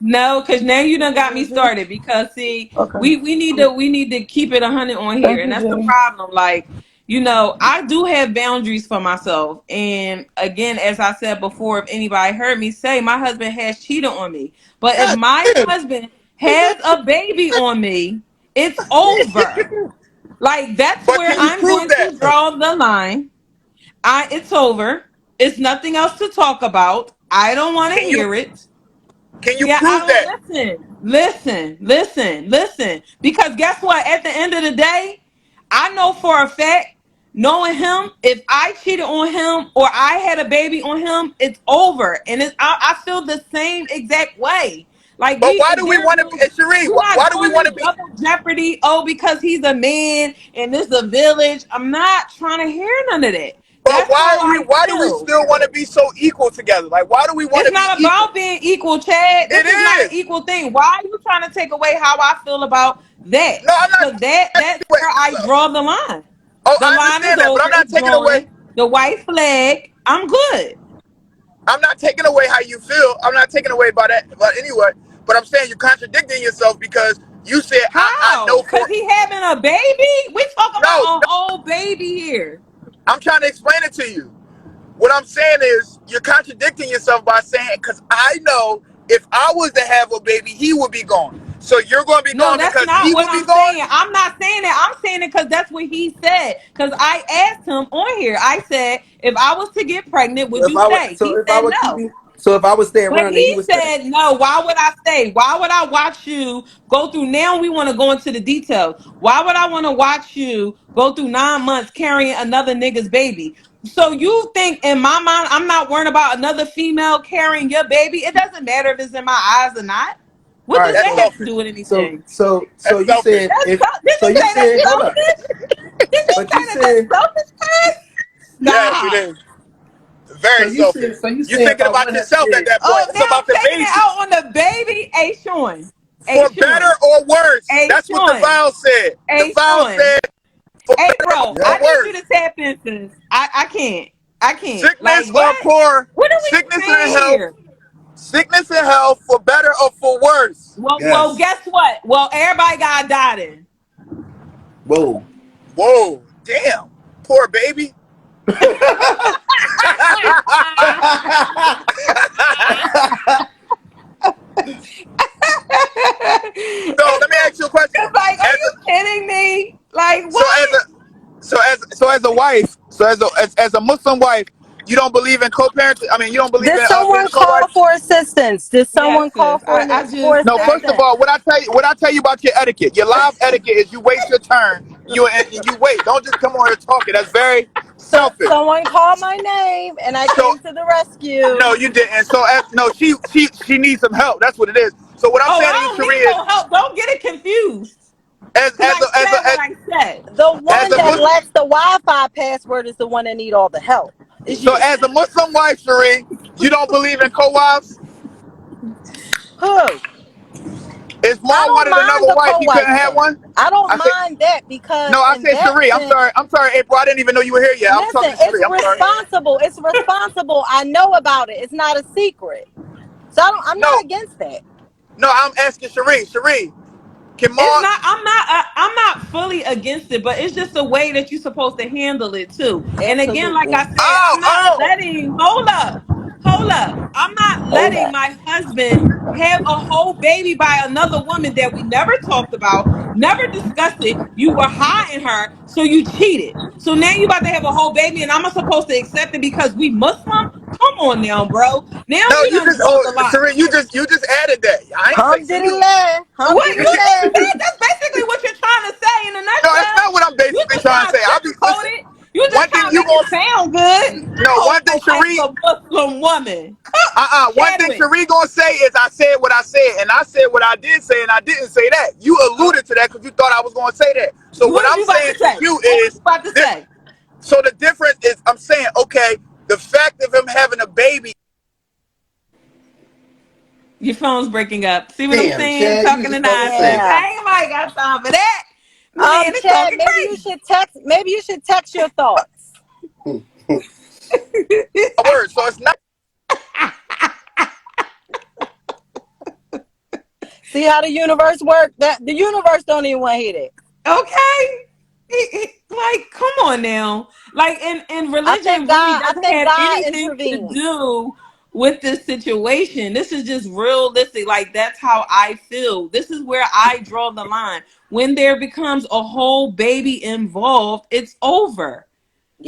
S2: no, because now you done got me started. Because see,
S4: Okay.
S2: we need to keep it 100 on here,
S4: Thank
S2: and
S4: you,
S2: that's the
S4: Jenny.
S2: problem. Like, I do have boundaries for myself, and again, as I said before, if anybody heard me say, my husband has cheated on me, but if
S1: God
S2: my
S1: damn.
S2: husband has a baby on me, it's over. Like that's
S3: But
S2: where
S3: can you
S2: I'm
S3: prove
S2: going
S3: that?
S2: to draw the line. It's over. It's nothing else to talk about. I don't want to
S3: Can you
S2: hear it.
S3: can you
S2: Yeah, I
S3: prove
S2: don't
S3: that?
S2: listen. Because guess what? At the end of the day, I know for a fact, knowing him, if I cheated on him or I had a baby on him, it's over. And I feel the same exact way. Like
S3: But why do we
S2: there's
S3: want to
S2: no,
S3: be, Cherie?
S2: we're not
S3: Why do we
S2: doing
S3: want
S2: this
S3: to be?
S2: double jeopardy. Oh, because he's a man and this is a village. I'm not trying to hear none of that.
S3: But
S2: That's how I
S3: why do we
S2: feel.
S3: still want to be so equal together? Like why do we want
S2: It's
S3: to be
S2: not
S3: equal?
S2: about being equal, Chad. This
S3: It
S2: is not an
S3: is.
S2: equal thing. Why are you trying to take away how I feel about that?
S3: No, I'm not
S2: Because that's
S3: wait.
S2: where I draw the line.
S3: Oh,
S2: The
S3: I
S2: line is
S3: understand that, but
S2: over.
S3: I'm not
S2: It's
S3: taking away.
S2: drawn. The white flag. I'm good.
S3: I'm not taking away how you feel. I'm not taking away by that. But anyway, but I'm saying you're contradicting yourself because you said I
S2: How?
S3: know
S2: Because
S3: for
S2: he having a baby? We talking about
S3: no,
S2: a
S3: no.
S2: whole baby here.
S3: I'm trying to explain it to you. What I'm saying is you're contradicting yourself by saying because I know if I was to have a baby, he would be gone. So you're going to be
S2: No,
S3: gone
S2: that's
S3: because
S2: not
S3: he
S2: what
S3: will be
S2: I'm
S3: gone.
S2: saying. I'm not saying that. I'm saying it because that's what he said. Because I asked him on here. I said, if I was to get pregnant, would you stay? He
S1: If I
S2: said
S1: would keep
S2: no.
S1: you, so if I would stay
S2: But
S1: around, then he
S2: he
S1: would stay.
S2: said, no, why would I stay? Why would I watch you go through? Now we want to go into the details. Why would I want to watch you go through 9 months carrying another nigga's baby? So you think in my mind, I'm not worrying about another female carrying your baby? It doesn't matter if it's in my eyes or not.
S1: All
S2: What does
S1: right,
S3: That's
S2: that have to
S3: selfish.
S2: do with anything?
S1: so
S3: That's
S1: you
S3: selfish.
S1: saying if
S2: Did
S1: so
S2: you
S1: you
S2: say that's
S1: saying hold up,
S2: selfish? Did you
S1: but you
S2: say that that's
S1: saying
S2: selfish?
S3: Yes, it
S2: Stop.
S3: is. Very selfish.
S1: so you
S3: You're
S1: saying if
S3: thinking
S1: I
S3: about
S1: would have
S3: yourself at
S1: stayed.
S3: that point.
S2: Oh,
S3: It's
S2: now
S3: about the
S2: taking it
S3: baby.
S2: out on the baby. Hey, Sean. Hey,
S3: For better
S2: Sean.
S3: or worse.
S2: Hey,
S3: That's what the
S2: Sean.
S3: file said. The
S2: Hey,
S3: file
S2: Sean.
S3: said for
S2: Hey,
S3: better
S2: bro,
S3: or
S2: I
S1: Yep.
S2: need you to
S3: worse.
S2: tap into this. I can't. I can't. Like,
S3: Sickness or
S2: what?
S3: poor.
S2: What are we
S3: Sickness and
S2: saying
S3: health.
S2: here?
S3: Sickness and health for better or for worse.
S2: Well,
S1: Yes.
S2: guess what? Well, everybody got died in.
S1: Whoa.
S3: Whoa. Damn. Poor baby. So let me ask you a question.
S2: It's like, are
S3: As
S2: you
S3: a,
S2: kidding me? Like,
S3: so
S2: what?
S3: as a so as a wife, as a Muslim wife, you don't believe in co-parenting. I mean, you don't believe
S5: Did
S3: in being
S5: someone
S3: a
S5: call
S3: co-wife.
S5: for assistance? Did
S2: Yes,
S5: someone call
S2: sis.
S5: for
S2: I
S5: for
S2: just,
S3: No, first of
S5: assistance?
S3: all, what I tell you about your etiquette, your live etiquette is you wait your turn. You wait. Don't just come on here talking. That's very
S5: So
S3: selfish.
S5: someone called my name, and I
S3: So
S5: came to the rescue.
S3: no, you didn't. So no, she needs some help. That's what it is. So what I'm
S2: oh,
S3: saying to you,
S2: I don't need
S3: Sharia, is
S2: no help. Don't get it confused. Because I said what I said.
S5: The
S3: as
S5: one
S3: a
S5: that
S3: Muslim,
S5: lets the Wi-Fi password is the one that need all the help. Is
S3: so
S5: you?
S3: as a Muslim wife, Sharia, you don't believe in co-wives.
S5: Who?
S3: If
S5: I
S3: Maul
S5: don't
S3: wanted
S5: mind
S3: another
S5: the
S3: wife, he couldn't
S5: co-wife
S3: have
S5: thing.
S3: one.
S5: I don't
S3: I said,
S5: mind that because
S3: no, I
S5: in
S3: said
S5: that
S3: Cherie. I'm
S5: sense,
S3: sorry. I'm sorry, April. I didn't even know you were here yet. I was
S5: listen,
S3: talking to
S5: it's
S3: Cherie. I'm sorry.
S5: responsible. It's responsible. I know about it. It's not a secret. So I'm not
S3: No,
S5: against that.
S3: no, I'm asking Cherie. Cherie, can
S2: It's
S3: Maul?
S2: not. I'm not fully against it, but it's just the way that you're supposed to handle it too. And again, like
S5: Absolutely.
S2: I said,
S3: Oh,
S2: I'm not
S3: oh.
S2: letting. Hold up. I'm not
S4: Hold
S2: letting
S4: up.
S2: my husband have a whole baby by another woman that we never talked about, never discussed it. You were hiding her, so you cheated. So now you about to have a whole baby, and I'm supposed to accept it because we Muslim? Come on now, bro. Now
S3: No,
S2: you
S3: you
S2: done
S3: just
S2: draw
S3: oh
S2: the line.
S3: Cherie, you just added that. I ain't say so you.
S5: Alhamdulillah.
S2: What you just
S5: Alhamdulillah.
S2: said? That's basically what you're trying to say in a
S3: No, it's
S2: nutshell.
S3: not what I'm
S2: You
S3: basically
S2: just
S3: trying to
S2: trying
S3: say.
S2: to
S3: I'll be
S2: sugarcoat
S3: listen.
S2: it. You just
S3: One
S2: trying
S3: thing
S2: to
S3: you
S2: make it
S3: gonna
S2: sound good.
S3: no
S2: I
S3: one
S2: don't
S3: thing
S2: know type
S3: Cherie
S2: of Muslim woman.
S3: one thing
S2: Chadwick,
S3: Cherie gonna say is I said what I said, and I said what I did say, and I didn't say that. You alluded to that because you thought I was gonna say that. So what
S2: what was
S3: I'm
S2: you about
S3: saying
S2: to
S3: to
S2: say?
S3: you
S2: What was
S3: is
S2: you about to
S3: this.
S2: say?
S3: So the difference is I'm saying, okay, the fact of him having a baby.
S2: Your phone's breaking up. See what I'm
S1: Damn,
S2: saying?
S1: Chad, you was
S2: Talking to
S1: just about to
S2: nonsense.
S1: say.
S5: Yeah.
S2: Ain't nobody got time for that. The man is
S5: Chad,
S2: talking
S5: maybe you should text. Maybe you should text your thoughts.
S2: crazy.
S3: Word. So it's not.
S5: See how the universe works? That the universe don't even want to hear that.
S2: Okay. Like, come on now. Like, and religion really
S5: I
S2: doesn't
S5: think
S2: have
S5: God
S2: anything to
S5: intervened.
S2: do with this situation. This is just realistic. Like, that's how I feel. This is where I draw the line. When there becomes a whole baby involved, it's over.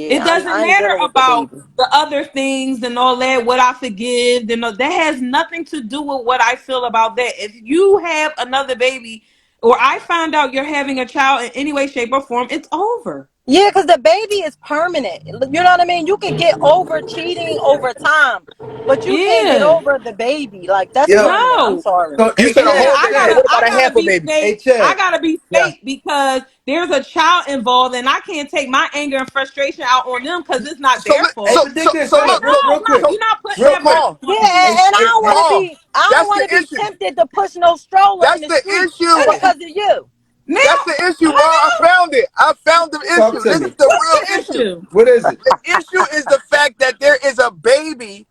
S2: It
S5: Yeah,
S2: doesn't
S5: I ain't
S2: matter
S5: dealing with the
S2: about
S5: baby.
S2: the other things and all that, what I forgive, and that has nothing to do with what I feel about that. If you have another baby, or I find out you're having a child in any way, shape, or form, it's over.
S5: Yeah, because the baby is permanent. You know what I mean? You could get over cheating over time, but you can't get
S2: Yeah.
S5: over the baby. Like that's
S1: Yo,
S5: permanent. I'm
S2: No.
S5: sorry.
S1: so
S3: You
S1: hey
S3: said a
S2: Yeah,
S1: Chad,
S3: whole baby, but
S1: Chad,
S3: what about
S2: I
S3: a
S2: gotta
S3: half a
S2: be
S3: baby?
S1: hey
S2: fake. I
S1: Chad.
S2: gotta be
S3: Yeah.
S2: fake because there's a child involved, and I can't take my anger and frustration out on them because it's not
S3: So
S2: their
S1: Hey,
S2: fault.
S1: but dig this,
S3: so
S2: Like,
S1: right?
S3: look.
S1: Real
S2: no,
S1: quick,
S3: So
S2: you're not putting
S1: real
S2: that
S1: quick.
S2: burden
S5: Yeah,
S2: on me.
S1: Hey,
S5: and I
S1: hey,
S5: don't want
S1: hey,
S5: to
S3: Mom,
S5: be. I don't
S3: that's
S5: want
S3: the
S5: to be
S3: issue.
S5: tempted to push no stroller in
S3: That's
S5: the
S3: the
S5: street
S3: issue.
S5: because of you.
S2: Now,
S3: That's the issue, bro. I
S2: hello?
S3: found it. I found the
S1: talk
S3: issue.
S1: to
S3: This is
S1: me.
S3: the
S2: What's
S3: real
S2: the
S3: issue.
S2: issue?
S1: What is it?
S3: The issue is the fact that there is a baby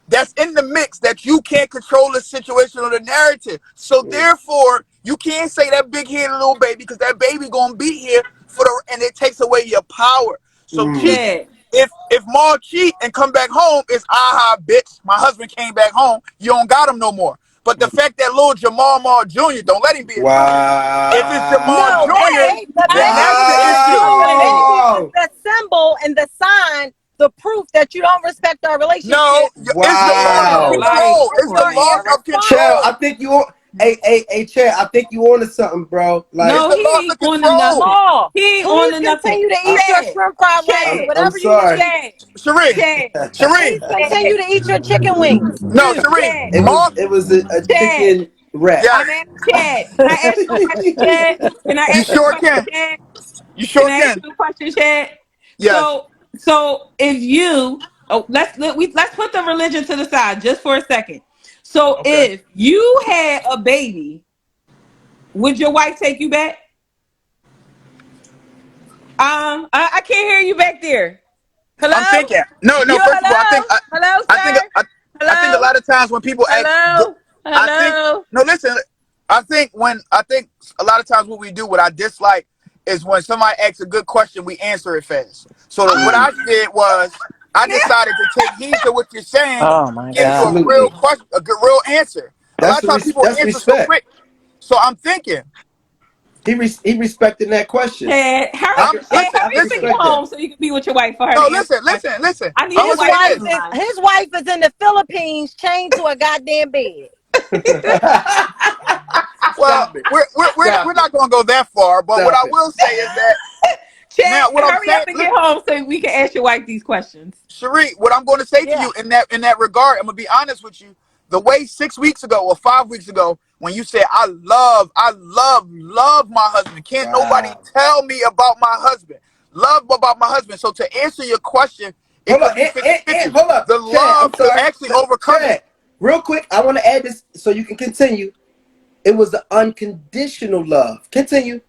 S3: that's in the mix that you can't control the situation or the narrative. So therefore, you can't say that big headed little baby because that baby gonna be here for the and it takes away your power. So
S1: Mm.
S3: cheating,
S2: Chad,
S3: if Maul cheat and come back home, it's aha bitch. My husband came back home. You don't got him no more. But the fact that little Jamal Maul Jr. don't let him be a junior. If it's Jamal
S5: No,
S3: Jr.,
S2: hey,
S5: the
S3: then
S2: I ain't
S3: that's
S5: baby
S3: the
S2: gonna
S5: is
S3: issue.
S5: the
S2: do it.
S5: baby is
S1: Wow!
S5: the symbol and the sign, the proof that you don't respect our
S3: No,
S5: relationship.
S3: it's the loss of
S2: Yeah,
S1: Wow!
S2: like,
S3: control.
S2: come
S3: It's the
S2: on
S5: You're
S3: loss
S2: now.
S3: of
S1: Chad,
S3: control.
S1: I
S5: irresponsible.
S1: think you on. Hey, Chad, I think you on to something, bro.
S3: It's
S1: Like,
S2: No,
S3: the
S2: he
S3: loss
S2: ain't
S3: of
S2: on to
S3: control.
S2: nothing.
S5: Maul,
S2: He ain't on
S5: please
S2: to nothing.
S5: continue to
S1: I'm,
S5: eat your
S2: Chad,
S5: shrimp fried rice,
S2: Chad,
S1: I'm
S5: whatever you want to
S1: sorry.
S5: eat.
S2: Chad,
S3: Cherie,
S2: Chad,
S3: Cherie,
S5: Please continue
S2: Chad,
S5: to eat your chicken wings.
S3: no, Cherie,
S2: Chad,
S3: Mark,
S1: It was a
S2: Chad.
S1: chicken wrap.
S3: yes,
S2: I'm at Chad. Can I ask you a question, Chad? Can I
S3: you
S2: ask you a
S3: sure
S2: question,
S3: can.
S2: Chad?
S3: You
S2: Can
S3: sure
S2: I ask
S3: can.
S2: you a question, Chad?
S3: Yes.
S2: So if you let's put the religion to the side just for a second. So
S3: Okay.
S2: if you had a baby, would your wife take you back? I can't hear you back there.
S3: I'm
S2: Hello?
S3: thinking. No, no.
S2: You
S3: First of all,
S2: hello? Hello,
S3: I think,
S2: sir?
S3: I think a
S2: Hello?
S3: lot of times when people ask,
S2: Hello?
S3: I think,
S2: Hello?
S3: no, listen. I think a lot of times what we do, what I dislike, is when somebody asks a good question, we answer it fast. So what
S2: Oh,
S3: I did was, I
S2: yeah.
S3: decided to take heed to what you're saying,
S5: Oh my
S3: give you a
S5: God.
S3: real
S1: Absolutely.
S3: question, a good real answer. A lot of times people
S1: That's
S3: answer so
S1: respect.
S3: quick. So I'm thinking,
S1: He respected that question.
S2: Chad, Chad,
S3: listen,
S2: hurry
S1: I can
S2: up and
S3: listen.
S2: get
S1: respect that.
S2: home so you can be with your wife for her
S3: No,
S2: to answer
S3: listen,
S2: the question.
S3: listen, listen.
S2: I need
S3: I'm
S2: your
S3: gonna
S5: His
S3: say
S2: wife on
S5: wife
S2: the
S3: this.
S5: is
S2: line.
S5: his wife is in the Philippines chained to a goddamn bed.
S3: Well,
S1: Stop it.
S3: we're
S1: Stop it.
S3: not gonna go that far, but what
S1: Stop
S3: I
S1: it.
S3: will say is that
S2: Chad,
S3: now what I'm
S2: hurry
S3: saying,
S2: up and get home so we can ask your wife these questions.
S3: Cherie, what I'm going to say to
S5: Yeah.
S3: you in that regard, I'm gonna be honest with you. The way 6 weeks ago or 5 weeks ago, when you said love my husband. Can't nobody
S1: Wow.
S3: tell me about my husband. Love about my husband. So to answer your question, it
S1: Hold
S3: could
S1: up,
S3: be 50-50.
S1: hold up,
S3: The
S1: Chad. I'm
S3: love could
S1: sorry,
S3: actually overcome it.
S1: Chad. Real quick, I want to add this so you can continue. It was the unconditional love. Continue.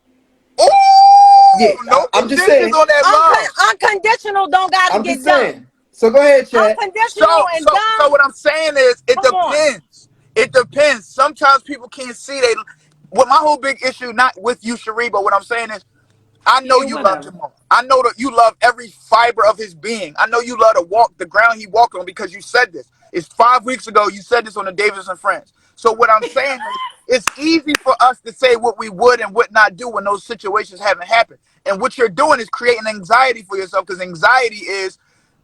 S1: Yeah,
S3: Oh, no
S1: I'm just
S3: conditions
S1: saying.
S3: on that love.
S5: Unconditional don't got to
S1: I'm just
S5: get done.
S1: saying. So go ahead, Chad.
S3: So,
S5: Unconditional and
S3: so
S5: done.
S3: what I'm saying is, it
S5: Come on.
S3: depends. It depends. Sometimes people can't see they. What my whole big issue, not with you, Cherie, but what I'm saying is, I know
S2: Yeah,
S3: you love
S2: whatever.
S3: Jamal. I know that you love every fiber of his being. I know you love to walk the ground he walked on because you said this. It's 5 weeks ago you said this on the Davis and Friends. So what I'm saying is, it's easy for us to say what we would and would not do when those situations haven't happened. And what you're doing is creating anxiety for yourself, because anxiety is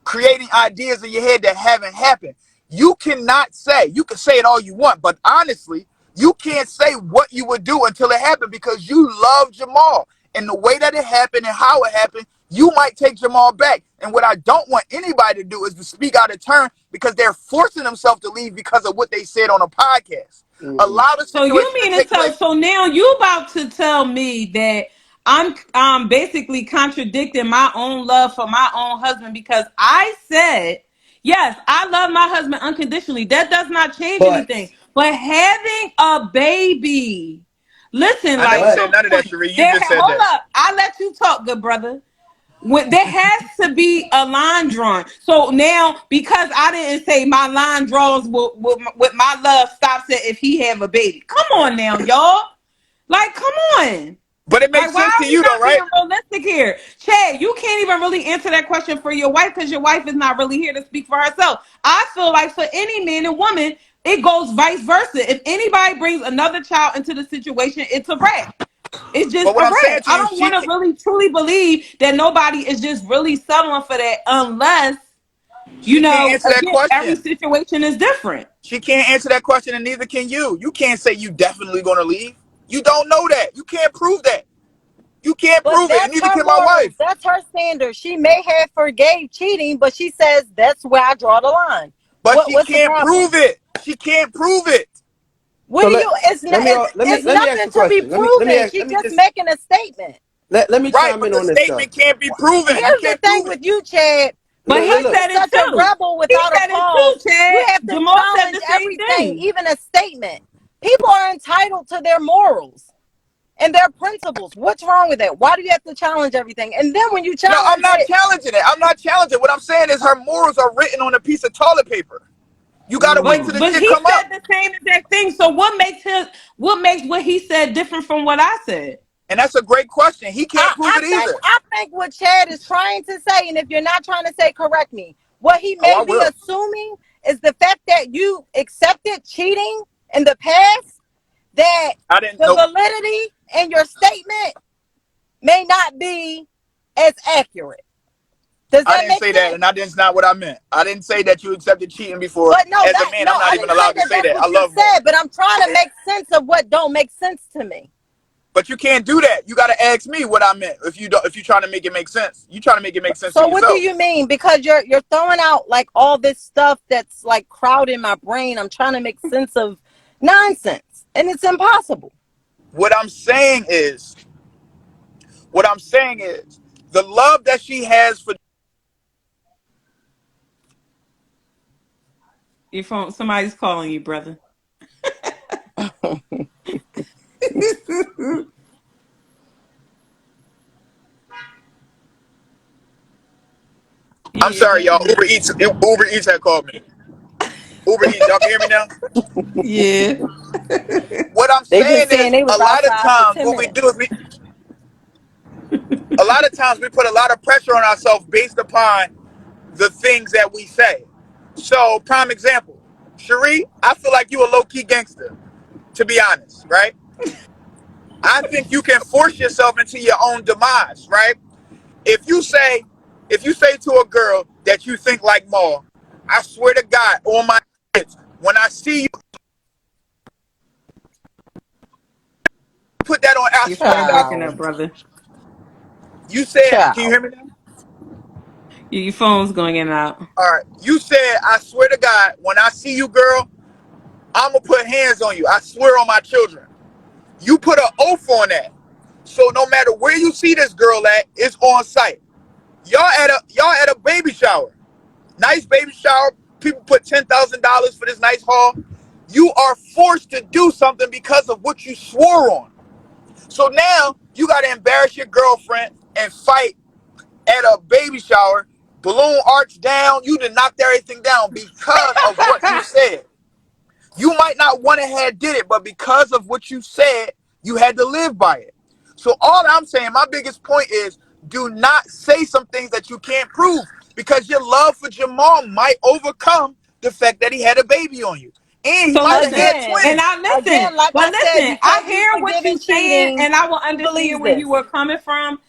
S3: creating ideas in your head that haven't happened. You cannot say, you can say it all you want, but honestly, you can't say what you would do until it happened, because you love Jamal. And the way that it happened and how it happened, you might take Jamal back. And what I don't want anybody to do is to speak out of turn, because they're forcing themselves to leave because of what they said on a podcast.
S1: Mm-mm.
S3: Allow the
S2: So you
S3: situation to
S2: mean to
S3: take
S2: tell?
S3: place.
S2: So now you about to tell me that I'm basically contradicting my own love for my own husband, because I said yes, I love my husband unconditionally. That does not change anything.
S1: But
S2: But having a baby, listen,
S3: I never
S2: like
S3: said
S2: come
S1: but
S3: none of that,
S2: on,
S3: Cherie. You just said
S2: hold
S3: that.
S2: up. I let you talk, good brother. When there has to be a line drawn. So now, because I didn't say my line draws with my love stops it if he have a baby. Come on now, y'all. Like, come on.
S3: But it makes
S2: Like, why
S3: sense to
S2: are we
S3: you, though,
S2: not being
S3: right?
S2: realistic here? Chad, you can't even really answer that question for your wife because your wife is not really here to speak for herself. I feel like for any man and woman, it goes vice versa. If anybody brings another child into the situation, it's a wrap. It's just
S3: But
S2: a
S3: what I'm
S2: wrap.
S3: saying to
S2: I
S3: you,
S2: don't want to really truly believe that nobody is just really settling for that unless,
S3: she can't answer that
S2: again, every
S3: question.
S2: situation is different.
S3: She can't answer that question, and neither can you. You can't say you definitely going to leave. You don't know that. You can't prove that. You can't
S5: But
S3: prove it, and
S5: that's
S3: neither
S5: her
S3: can my
S5: morals.
S3: wife.
S5: That's her standard. She may have forgave cheating, but she says that's where I draw the line.
S3: But she
S5: What's the
S3: can't prove
S5: problem?
S3: it. She can't prove it.
S5: What
S1: so
S5: do you? It's not. It's
S1: let me ask
S5: nothing
S1: a
S5: to be
S1: question.
S5: proven. She's just making a statement.
S1: Let me
S3: Right,
S1: chime
S3: but
S1: in
S3: the
S1: on this though.
S3: statement can't be proven. You
S5: Here's the
S3: can't
S5: thing
S3: prove it.
S5: with you, Chad.
S2: But he
S5: Because
S1: Look.
S5: you're
S2: said it
S5: such a
S2: too.
S5: rebel
S2: He
S5: without a
S2: said it too,
S5: cause, you
S2: Chad.
S5: have to
S2: Jamal said
S5: challenge
S2: the same
S5: everything,
S2: thing.
S5: even a statement. People are entitled to their morals and their principles. What's wrong with that? Why do you have to challenge everything? And then when you
S3: No, I'm
S5: challenge
S3: not
S5: it,
S3: challenging it. I'm not challenging. What I'm saying is her morals are written on a piece of toilet paper. You gotta wait till
S2: But
S3: the
S1: Mm.
S2: but
S3: shit
S2: he
S3: come
S2: said
S3: up.
S2: the same exact thing. So what makes what he said different from what I said?
S3: And that's a great question. He can't prove
S5: I
S3: it
S5: think
S3: either.
S5: I think what Chad is trying to say, and if you're not trying to say, correct me. What he
S3: Oh,
S5: may
S3: I
S5: be
S3: will.
S5: assuming is the fact that you accepted cheating in the past, that
S3: I didn't
S5: the
S3: know.
S5: validity in your statement may not be as accurate. Does
S3: I
S5: that
S3: didn't
S5: make
S3: say that,
S5: sense?
S3: and that's not what I meant. I didn't say that you accepted cheating before.
S5: But no,
S3: As a
S5: that
S3: man,
S5: no,
S3: I'm not
S5: I
S3: even
S5: didn't say
S3: allowed to
S5: that
S3: say
S5: that's
S3: that. I
S5: what you
S3: love more.
S5: said, but I'm trying to make sense of what don't make sense to me.
S3: But you can't do that. You got to ask me what I meant. If you don't, if you're trying to make it make sense, you trying to make it make sense to
S5: So what do
S3: yourself.
S5: you mean? Because you're throwing out like all this stuff that's like crowding my brain. I'm trying to make sense of nonsense, and it's impossible.
S3: What I'm saying is, what I'm saying is, the love that she has for.
S2: Your phone, somebody's calling you, brother.
S3: I'm
S2: Yeah,
S3: sorry, y'all. Uber Eats had called me. Uber Eats. Y'all can hear me now.
S2: yeah,
S3: What I'm
S5: They just
S3: saying
S5: saying
S3: is,
S5: they was
S3: a lot of
S5: outside for
S3: times,
S5: 10
S3: what we
S5: minutes.
S3: do is a lot of times we put a lot of pressure on ourselves based upon the things that we say. So, prime example, Cherie, I feel like you a low key gangster, to be honest, right? I think you can force yourself into your own demise, right? If you say, if you say to a girl that you think like Maul, I swear to God, on my kids, when I see you put that on, I
S2: your
S3: swear to
S2: phone
S3: God,
S2: breaking
S5: Child,
S2: up, brother.
S3: you said, can you
S5: child.
S3: hear me now?
S2: Your phone's going in and out.
S3: All right, you said, I swear to God, when I see you, girl, I'm gonna put hands on you. I swear on my children. You put an oath on that. So no matter where you see this girl at, it's on site. Y'all at a baby shower. Nice baby shower. People put $10,000 for this nice hall. You are forced to do something because of what you swore on. So now you got to embarrass your girlfriend and fight at a baby shower, balloon arch down. You did knock everything down because of what you said. You might not want to have did it, but because of what you said, you had to live by it. So all I'm saying, my biggest point is, do not say some things that you can't prove, because your love for Jamal might overcome the fact that he had a baby on you, and he
S2: So
S3: might have
S2: listen,
S3: had
S5: Again,
S2: and
S3: twins.
S2: I listen,
S5: again, like
S2: but
S5: I said,
S2: listen, I
S5: because he's
S2: hear what you're
S5: forgiven
S2: saying,
S5: cheating,
S2: and I will
S5: he believes
S2: understand where you
S5: this.
S2: were coming from.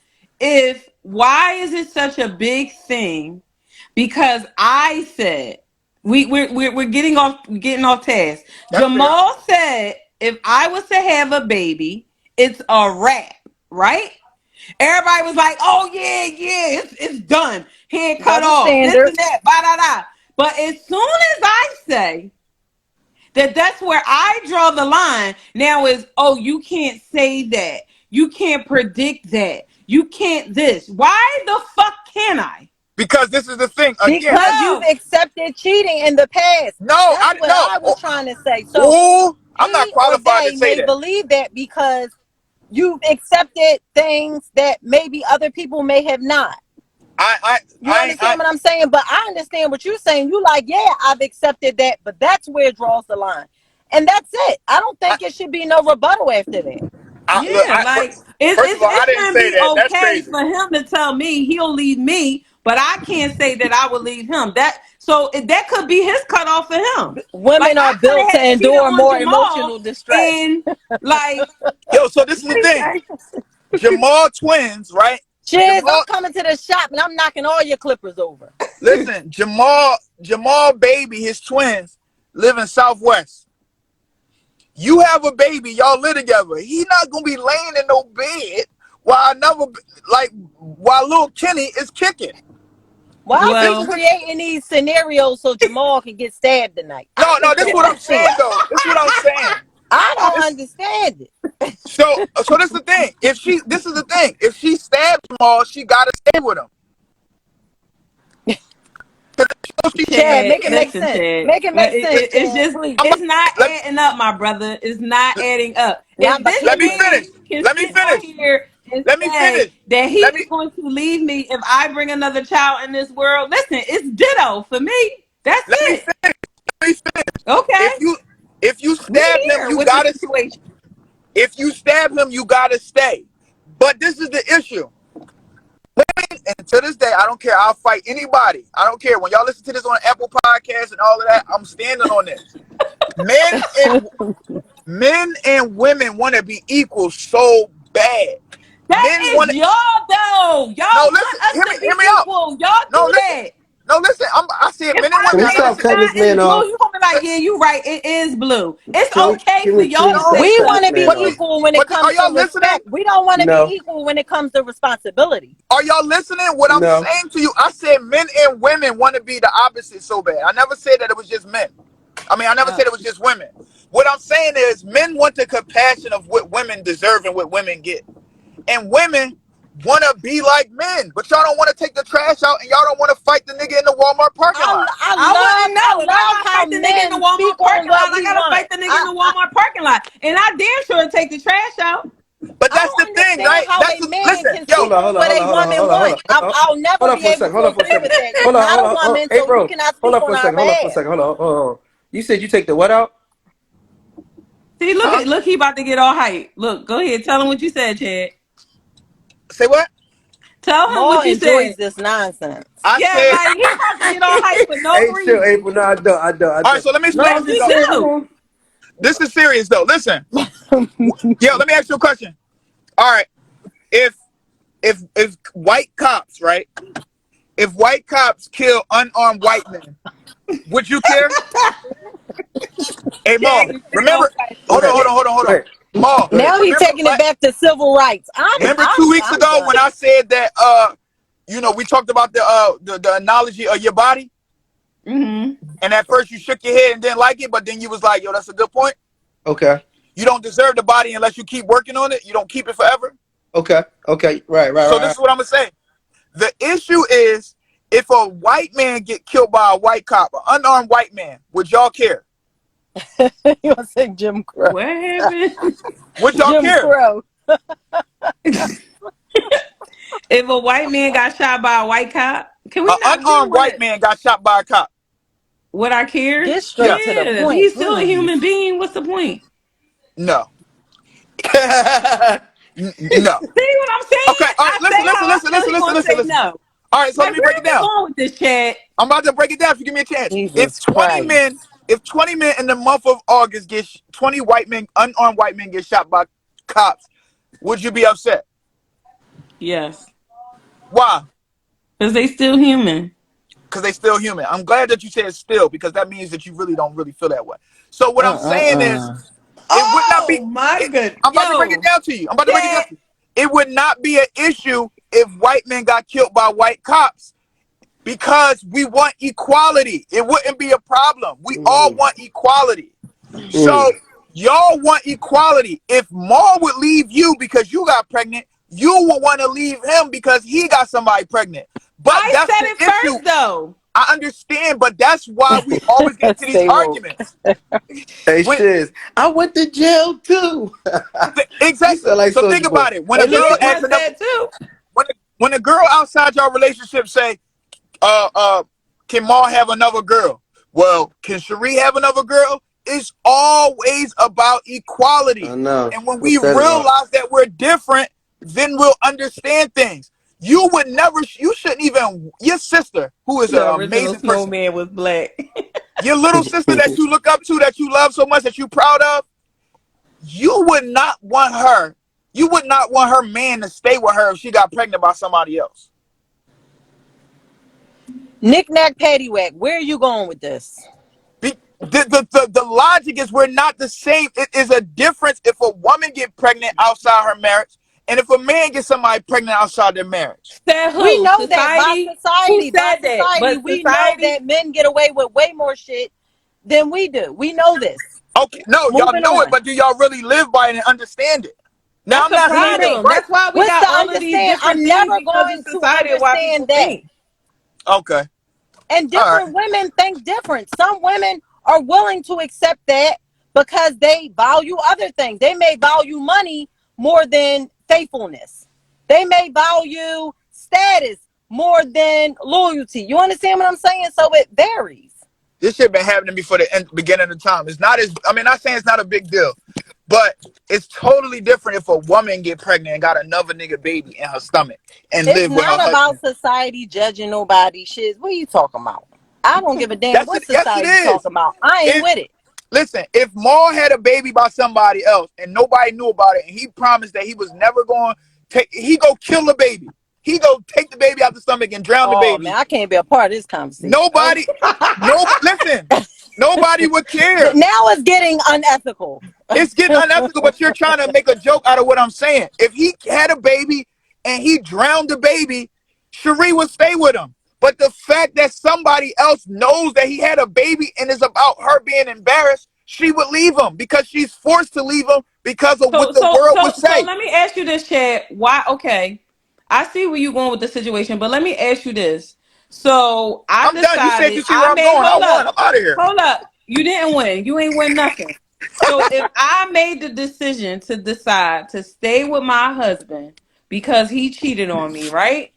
S2: If why is it such a big thing? Because I said we're getting off task.
S3: That's fair.
S2: Jamal said if I was to have a baby, it's a wrap, right? Everybody was like, "Oh yeah, yeah, it's done. Hand cut
S5: Double
S2: off. This
S5: standard.
S2: and that, ba da da." But as soon as I say that's where I draw the line. Now is, oh, you can't say that. You can't predict that. You can't this. Why the fuck can I?
S3: Because this is the thing. Again,
S5: Because you've
S2: No.
S5: accepted cheating in the past.
S3: no,
S5: That's
S3: I
S5: what
S3: no.
S5: I was trying to say. So
S3: Oh, I'm not
S5: he or
S3: qualified to
S5: they
S3: say
S5: may
S3: that.
S5: believe that because you've accepted things that maybe other people may have not.
S3: I, I,
S5: You
S3: I,
S5: understand what I'm saying? But I understand what you're saying. You like, yeah, I've accepted that, but that's where it draws the line. And that's it. I don't
S3: I,
S5: think it should be no rebuttal after that.
S3: look.
S2: Yeah, like
S3: First of all, I
S2: it
S3: didn't
S2: shouldn't
S3: say
S2: be
S3: that. That's
S2: okay
S3: crazy.
S2: for him to tell me he'll leave me, but I can't say that I will leave him. That could be his cutoff for him. Like
S5: Women are
S2: I could
S5: built
S2: have
S5: to
S2: had cheated
S5: endure
S2: on
S5: more
S2: Jamal
S5: emotional distress.
S2: and like
S3: Yo, so this is
S2: what
S3: the
S2: he
S3: thing.
S2: say?
S3: Jamal twins, right?
S5: Shiz, I'm
S3: Jamal,
S5: coming to the shop and I'm knocking all your clippers over.
S3: listen, Jamal baby, his twins live in Southwest. You have a baby, y'all live together. He not gonna be laying in no bed while another, like, while little Kenny is kicking.
S5: Why is
S3: This
S5: he
S3: is
S2: Well,
S3: the
S5: creating these scenarios so Jamal can get stabbed tonight? I
S3: no, no.
S5: just
S3: This is
S5: don't
S3: what I'm saying
S5: understand.
S3: though. This is what I'm saying.
S5: I don't
S3: This
S5: understand it.
S3: so this is the thing. This is the thing. If she stabs Jamal, she gotta stay with him. She,
S5: Chad,
S2: Chad,
S5: make it make
S2: listen,
S5: sense.
S2: Chad.
S5: Make it make sense,
S2: It's
S5: Chad,
S2: just
S5: please.
S3: I'm
S2: it's not
S3: let,
S2: adding up, my brother. It's not adding up.
S5: Now I'm
S2: If
S5: about to
S2: this
S3: let
S5: hit
S3: me
S5: you.
S3: finish.
S2: man can
S3: Let me
S2: sit on
S3: finish.
S2: here and
S3: Let me
S2: say
S3: finish.
S2: that he
S3: Let me
S2: is going to leave me if I bring another child in this world, listen, it's ditto for me. That's
S3: let me
S2: it.
S3: finish. Let me finish.
S2: Okay,
S3: If you
S2: we
S3: stab him,
S2: here
S3: you
S2: with the
S3: gotta.
S2: situation.
S3: If you stab him, you gotta stay. But this is the issue. And to this day, I don't care. I'll fight anybody. I don't care. When y'all listen to this on Apple Podcasts and all of that, I'm standing on this. Men and women want to be equal so bad.
S2: That
S3: Men
S2: is
S3: want to.
S2: y'all though.
S3: No,
S2: Y'all
S3: listen.
S2: want us to
S3: Hear
S2: be
S3: me out.
S2: equal. Y'all
S3: No,
S2: do
S3: listen.
S2: that.
S3: No, listen. I said
S2: If
S3: men and
S2: I
S1: Can
S3: women.
S1: we
S3: Now,
S2: say
S3: now
S2: the
S1: stop
S3: listen.
S1: cutting this
S2: sky is
S1: man
S2: blue,
S1: off?
S2: you gonna be like, yeah, you right, it is blue. It's okay
S1: Can
S2: for
S1: we
S2: y'all to
S1: please
S3: No,
S1: stop
S2: say
S5: We
S1: cutting
S5: want
S2: something.
S1: this
S5: to be
S1: man off?
S5: equal when it
S3: but are
S5: comes to
S3: y'all listening?
S5: respect. We don't want to be
S1: No,
S5: equal when it comes to responsibility.
S3: Are y'all listening? What I'm
S1: no.
S3: saying to you, I said men and women want to be the opposite so bad. I never said that it was just men. I mean, I never
S2: Oh.
S3: said it was just women. What I'm saying is men want the compassion of what women deserve and what women get. And women want to be like men, but y'all don't want to take the trash out and y'all don't want to fight the nigga in the Walmart parking lot.
S2: I wouldn't know. If I gotta
S5: how
S2: fight the nigga in the
S5: men speak
S2: Walmart
S5: on
S2: parking
S5: what
S2: lot, I
S5: we
S2: gotta
S5: want.
S2: fight the nigga in the Walmart parking lot. And I damn sure take the trash out.
S3: But
S5: I
S3: that's the
S5: don't
S3: thing,
S5: understand
S3: right?
S5: how
S3: That's
S5: a
S3: the,
S5: man
S3: listen,
S5: can
S3: yo.
S1: Hold
S5: speak
S1: on,
S5: on
S1: hold on,
S5: what
S1: hold on,
S5: a
S1: hold on,
S5: woman
S1: hold on, hold
S5: wants.
S1: on.
S5: I'll never
S1: Hold on
S5: be
S1: for a
S5: able
S1: second.
S5: to
S1: Hold on for a
S5: agree
S1: second.
S5: with that because
S1: Hold
S5: I'm
S1: on, hold
S5: not a
S1: on.
S5: woman,
S1: Hey,
S5: so you
S1: bro.
S5: cannot
S1: Hold
S5: speak
S1: on
S5: on
S1: for a
S5: our
S1: second. Hold on for a
S5: behalf.
S1: second. Hold on. Hold on. You said you take the what out?
S2: See,
S3: Huh?
S2: look, he about to get all hype. Look, go ahead, tell him what you said, Chad.
S3: Say what?
S2: Tell him
S5: Maul
S2: what you said.
S5: enjoys this nonsense.
S3: I
S2: Yeah,
S3: said,
S2: like he about to get all hype for no
S1: Hey, chill,
S2: reason.
S1: April. No, I don't. I don't. I
S3: all right,
S1: don't.
S3: so let me
S1: No,
S3: explain
S2: Yes,
S1: I'm
S3: to you
S2: he
S1: just
S3: though.
S1: saying, you
S2: do.
S1: know.
S3: This is serious though. Listen, yo, let me ask you a question. All right, if if white cops, right? If white cops kill unarmed white men, would you care? Hey,
S2: Chad,
S3: Maul,
S2: you getting all
S3: remember?
S2: hype.
S3: Hold
S1: Go
S3: on,
S1: ahead.
S3: hold on,
S2: Okay.
S3: hold on, hold
S1: Go
S3: on.
S1: ahead.
S3: Maul,
S1: Go ahead.
S5: Now he's
S3: remember?
S5: taking it back to civil rights.
S3: Remember 2 weeks
S5: I'm
S3: ago when
S5: done.
S3: I said that? We talked about the analogy of your body,
S2: Mm-hmm.
S3: and at first you shook your head and didn't like it, but then you was like, "Yo, that's a good point."
S1: Okay.
S3: You don't deserve the body unless you keep working on it. You don't keep it forever.
S1: Okay. Okay. Right. Right.
S3: So
S1: Right.
S3: this
S1: Right.
S3: is what I'm gonna say. The issue is if a white man get killed by a white cop, an unarmed white man, would y'all care?
S5: You want to say Jim Crow?
S2: What happened?
S3: Would y'all
S5: Jim
S3: care?
S5: Crow.
S2: If a white man got shot by a white cop, can
S3: An
S2: we not? We don't
S3: unarmed
S2: want
S3: white
S2: to.
S3: man got shot by a cop.
S2: What I care?
S5: Get straight to
S3: Yes.
S5: the
S2: Yeah,
S5: point,
S2: he's still a
S5: please.
S2: human being. What's the point?
S3: No.
S2: See
S3: No.
S2: what I'm
S3: Okay.
S2: saying?
S3: All right.
S2: I say
S3: Listen. Listen.
S2: how I
S3: Listen.
S2: feel.
S3: Listen.
S2: He
S3: Listen.
S2: gonna
S3: Listen.
S2: say
S3: Listen.
S2: no.
S3: All right. So let
S2: Like,
S3: me
S2: where
S3: break
S2: are
S3: it
S2: we
S3: down.
S2: going with this, Chad?
S3: I'm about to break it down. If you give me a chance.
S5: Jesus Christ.
S3: If 20 men in the month of August 20 white men, unarmed white men, get shot by cops, would you be upset?
S2: Yes,
S3: Why?
S2: because they still human.
S3: Because they still human. I'm glad that you said still, because that means that you really don't really feel that way. So what I'm saying is,
S5: Uh-uh-uh.
S3: it would not be.
S2: Oh my good,
S3: I'm about to break it
S2: yo,
S3: down to you. I'm about to break it down
S2: Chad.
S3: to you. It would not be an issue if white men got killed by white cops because we want equality. It wouldn't be a problem. We all
S1: Mm,
S3: want equality.
S1: mm,
S3: So y'all want equality. If Maul would leave you because you got pregnant, you will want to leave him because he got somebody pregnant. But
S2: I
S3: that's
S2: said
S3: the
S2: it
S3: issue.
S2: first, though.
S3: I understand, but that's why we always get into these
S5: Stay woke.
S3: arguments.
S1: Hey,
S3: When
S1: Shiz, I went to jail too. You
S3: exactly.
S1: sound like
S3: So think
S1: Soldier Boy.
S3: about it. When
S1: Hey,
S3: a girl
S1: listen,
S2: Big
S3: asks
S2: Pun
S3: another,
S2: said too.
S3: when a girl outside your relationship say, uh, uh, can Maul have another girl? Well, can Cherie have another girl? It's always about
S1: I
S3: equality.
S1: know.
S3: And when
S1: I
S3: we
S1: said it all.
S3: realize that we're different, then we'll understand things. You would never, you shouldn't even, your sister, who is an
S2: The original
S3: amazing person,
S2: snowman was black.
S3: your little sister that you look up to, that you love so much, that you proud of, you would not want her, you would not want her man to stay with her if she got pregnant by somebody else.
S5: Knick knack paddywhack. Where are you going with this?
S3: The logic is we're not the same. It is a difference if a woman get pregnant outside her marriage and if a man gets somebody pregnant outside their marriage.
S2: Said
S5: We
S2: who?
S5: know that
S2: Society? Who
S5: by
S2: said that?
S5: society,
S2: But
S5: we know
S2: society?
S5: that men get away with way more shit than we do. We know this.
S3: Okay, no, y'all
S5: Moving
S3: know it,
S5: on.
S3: but do y'all really live by it and understand it? Now
S2: That's
S3: I'm
S2: a
S3: not saying it's
S5: Women,
S2: problem.
S3: right.
S2: That's why we
S5: what's the
S2: got all of these
S5: understand?
S2: different
S5: I'm
S2: things
S5: never
S2: because of
S5: going to
S2: society and why
S5: understand
S2: people
S5: that.
S2: think.
S3: Okay,
S5: And
S3: all right.
S5: different women think different. Some women are willing to accept that because they value other things. They may value money more than faithfulness. They may value status more than loyalty. You understand what I'm saying? So it varies.
S3: This shit been happening before the beginning of time. It's not as, I mean, not saying it's not a big deal, but it's totally different if a woman get pregnant and got another nigga baby in her stomach and
S5: It's
S3: live with her
S5: not about
S3: husband.
S5: society judging nobody shit. What are you talking about? I don't give a damn
S3: That's
S5: what
S3: it. Yes, it
S5: society
S3: is.
S5: talking about. I ain't
S3: If
S5: with it.
S3: listen, if Maul had a baby by somebody else and nobody knew about it, and he promised that he was never going to take, he go kill the baby. He go take the baby out the stomach and drown the
S5: Oh man,
S3: baby.
S5: I can't be a part of this conversation.
S3: Nobody, no, listen, nobody would care.
S5: Now it's getting unethical.
S3: It's getting unethical, but you're trying to make a joke out of what I'm saying. If he had a baby and he drowned the baby, Cherie would stay with him. But the fact that somebody else knows that he had a baby and is about her being embarrassed, she would leave him because she's forced to leave him because of what
S2: So
S3: the
S2: so
S3: world would
S2: so so
S3: say.
S2: let me ask you this, Chad. Why okay. I see where you're going with the situation, but let me ask you this. So I
S3: I'm done. You said
S2: decided
S3: you see where
S2: I
S3: I'm
S2: made
S3: going. I won. I'm out of here.
S2: hold up. You didn't win. You ain't win nothing. So if I made the decision to decide to stay with my husband because he cheated on me, right?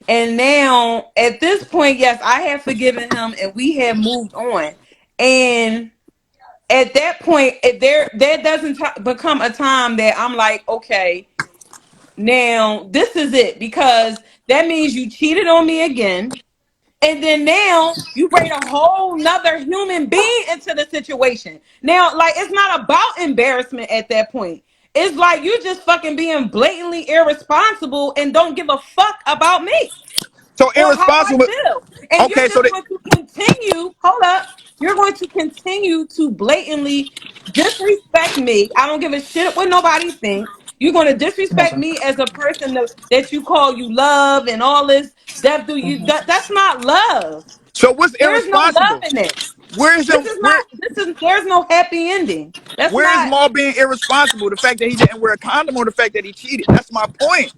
S2: And now at this point, yes, I have forgiven him and we have moved on. And at that point, if there doesn't become a time that I'm like, okay, now this is it because that means you cheated on me again, and then now you bring a whole nother human being into the situation. Now, like it's not about embarrassment at that point. It's like you just fucking being blatantly irresponsible and don't give a fuck about me
S3: So
S2: or how I
S3: irresponsible.
S2: feel. And you're
S3: Okay, so
S2: just
S3: that,
S2: going to continue, hold up, you're going to continue to blatantly disrespect me. I don't give a shit what nobody thinks. You're going to
S3: come on,
S2: disrespect
S3: son.
S2: me as a person that you call you love and all this depth. Do you that's not love.
S3: So what's
S2: There's no love
S3: irresponsible?
S2: in it.
S3: Where's
S2: This
S3: him?
S2: is not this is there's no happy ending. That's
S3: Where's
S2: not
S3: Maul being irresponsible? The fact that he didn't wear a condom or the fact that he cheated? That's my point.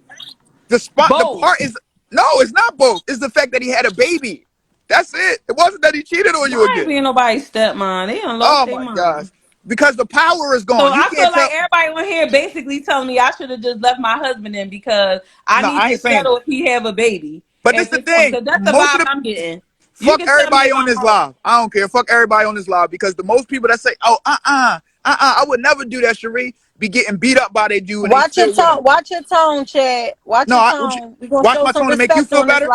S3: The
S2: both.
S3: part is no, it's not both. It's the fact that he had a baby. That's it. It wasn't that he cheated on you
S2: I ain't
S3: again.
S2: being nobody's stepmom. They done lost
S3: Oh
S2: their
S3: my gosh.
S2: mind.
S3: Because the power is
S2: So
S3: gone. You
S2: I
S3: can't
S2: feel like
S3: tell.
S2: everybody on here basically telling me I should have just left my husband in because I
S3: No,
S2: need
S3: I
S2: to
S3: ain't saying
S2: settle
S3: that.
S2: if he have a baby
S3: But this
S2: at
S3: the
S2: this point.
S3: thing.
S2: Because that's the
S3: Most of
S2: vibe
S3: the
S2: I'm getting. You
S3: fuck
S2: can tell me
S3: everybody
S2: if
S3: on
S2: I'm
S3: this
S2: wrong.
S3: live. I don't care. Fuck everybody on this live because the most people that say, "Oh, I would never do that," Cherie, be getting beat up by they dude and they
S5: Watch your
S3: still with him.
S5: tone. Watch your tone, Chad. Watch
S3: No,
S5: your tone. We're gonna
S3: watch
S5: show
S3: my
S5: some
S3: tone to make you
S5: respect
S3: feel
S5: on this
S3: better.
S5: live.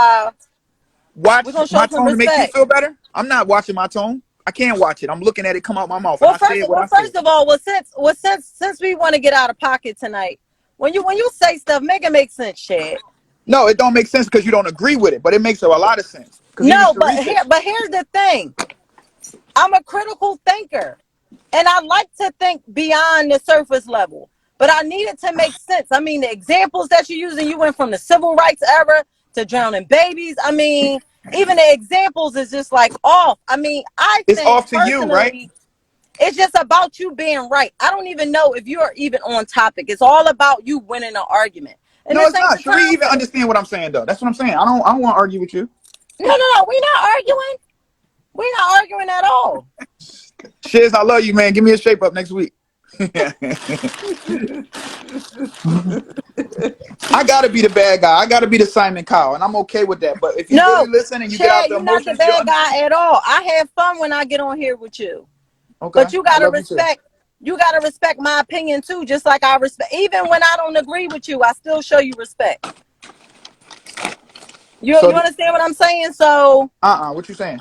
S5: We're
S3: Watch
S5: gonna
S3: my
S5: show some
S3: tone to make you
S5: respect.
S3: feel better. I'm not watching my tone. I can't watch it. I'm looking at it come out my mouth, and
S5: Well,
S3: I said what I
S5: first
S3: said.
S5: of all, since we want to get out of pocket tonight, when you say stuff, make it make sense, Chad.
S3: No, it don't make sense because you don't agree with it, but it makes a lot of sense because even
S5: No,
S3: Cherie said.
S5: but here's the thing. I'm a critical thinker, and I like to think beyond the surface level. But I need it to make sense. I mean, the examples that you're using, you went from the civil rights era to drowning babies. I mean, even the examples is just like off. I mean, I
S3: It's
S5: think
S3: off to you, right?
S5: personally, it's just about you being right. I don't even know if you're even on topic. It's all about you winning an argument. And
S3: No,
S5: this
S3: it's
S5: ain't
S3: not.
S5: the
S3: Cherie
S5: time
S3: even
S5: for that.
S3: understand what I'm saying though. That's what I'm saying. I don't want to argue with you.
S5: No, no, no. We're not arguing. We're not arguing at all.
S3: Shiz, I love you, man. Give me a shape up next week. I gotta be the bad guy. I gotta be the Simon Cowell, and I'm okay with that. But if you really
S5: No,
S3: listen and you get out
S5: Chad,
S3: the
S5: you're not the
S3: emotions, you'll
S5: bad
S3: understand.
S5: guy at all. I have fun when I get on here with you.
S3: Okay,
S5: But you
S3: I
S5: gotta
S3: love you too.
S5: respect my opinion too, just like I respect even when I don't agree with you, I still show you respect. You
S3: So,
S5: you understand what I'm saying? So
S3: what you saying?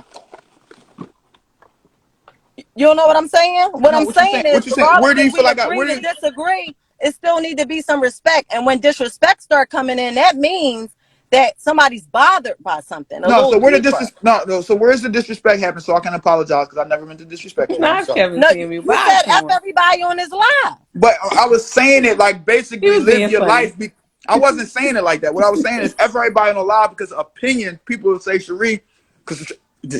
S5: you don't know what I'm saying? What
S3: No,
S5: I'm
S3: what you saying?
S5: saying is
S3: What you saying?
S5: regardless
S3: Where do
S5: if
S3: you feel
S5: we
S3: like I?
S5: agree
S3: Where
S5: to
S3: do you?
S5: disagree, it still need to be some respect. And when disrespect start coming in, that means that somebody's bothered by something a
S3: No,
S5: little
S3: so where the
S5: deeper.
S3: disres? No, no. So where's the disrespect happen? So I can apologize because I never meant to disrespect you. I'm
S2: Not
S3: sorry.
S2: Kevin
S5: No,
S2: seeing me.
S5: you
S2: Bye,
S5: said F
S2: Kevin.
S5: everybody on this live.
S3: But I was saying it like
S2: He
S3: basically
S2: was
S3: live
S2: being
S3: your
S2: funny.
S3: life. I wasn't saying it like that. What I was saying is everybody on the live because opinion. People would say Cherie, because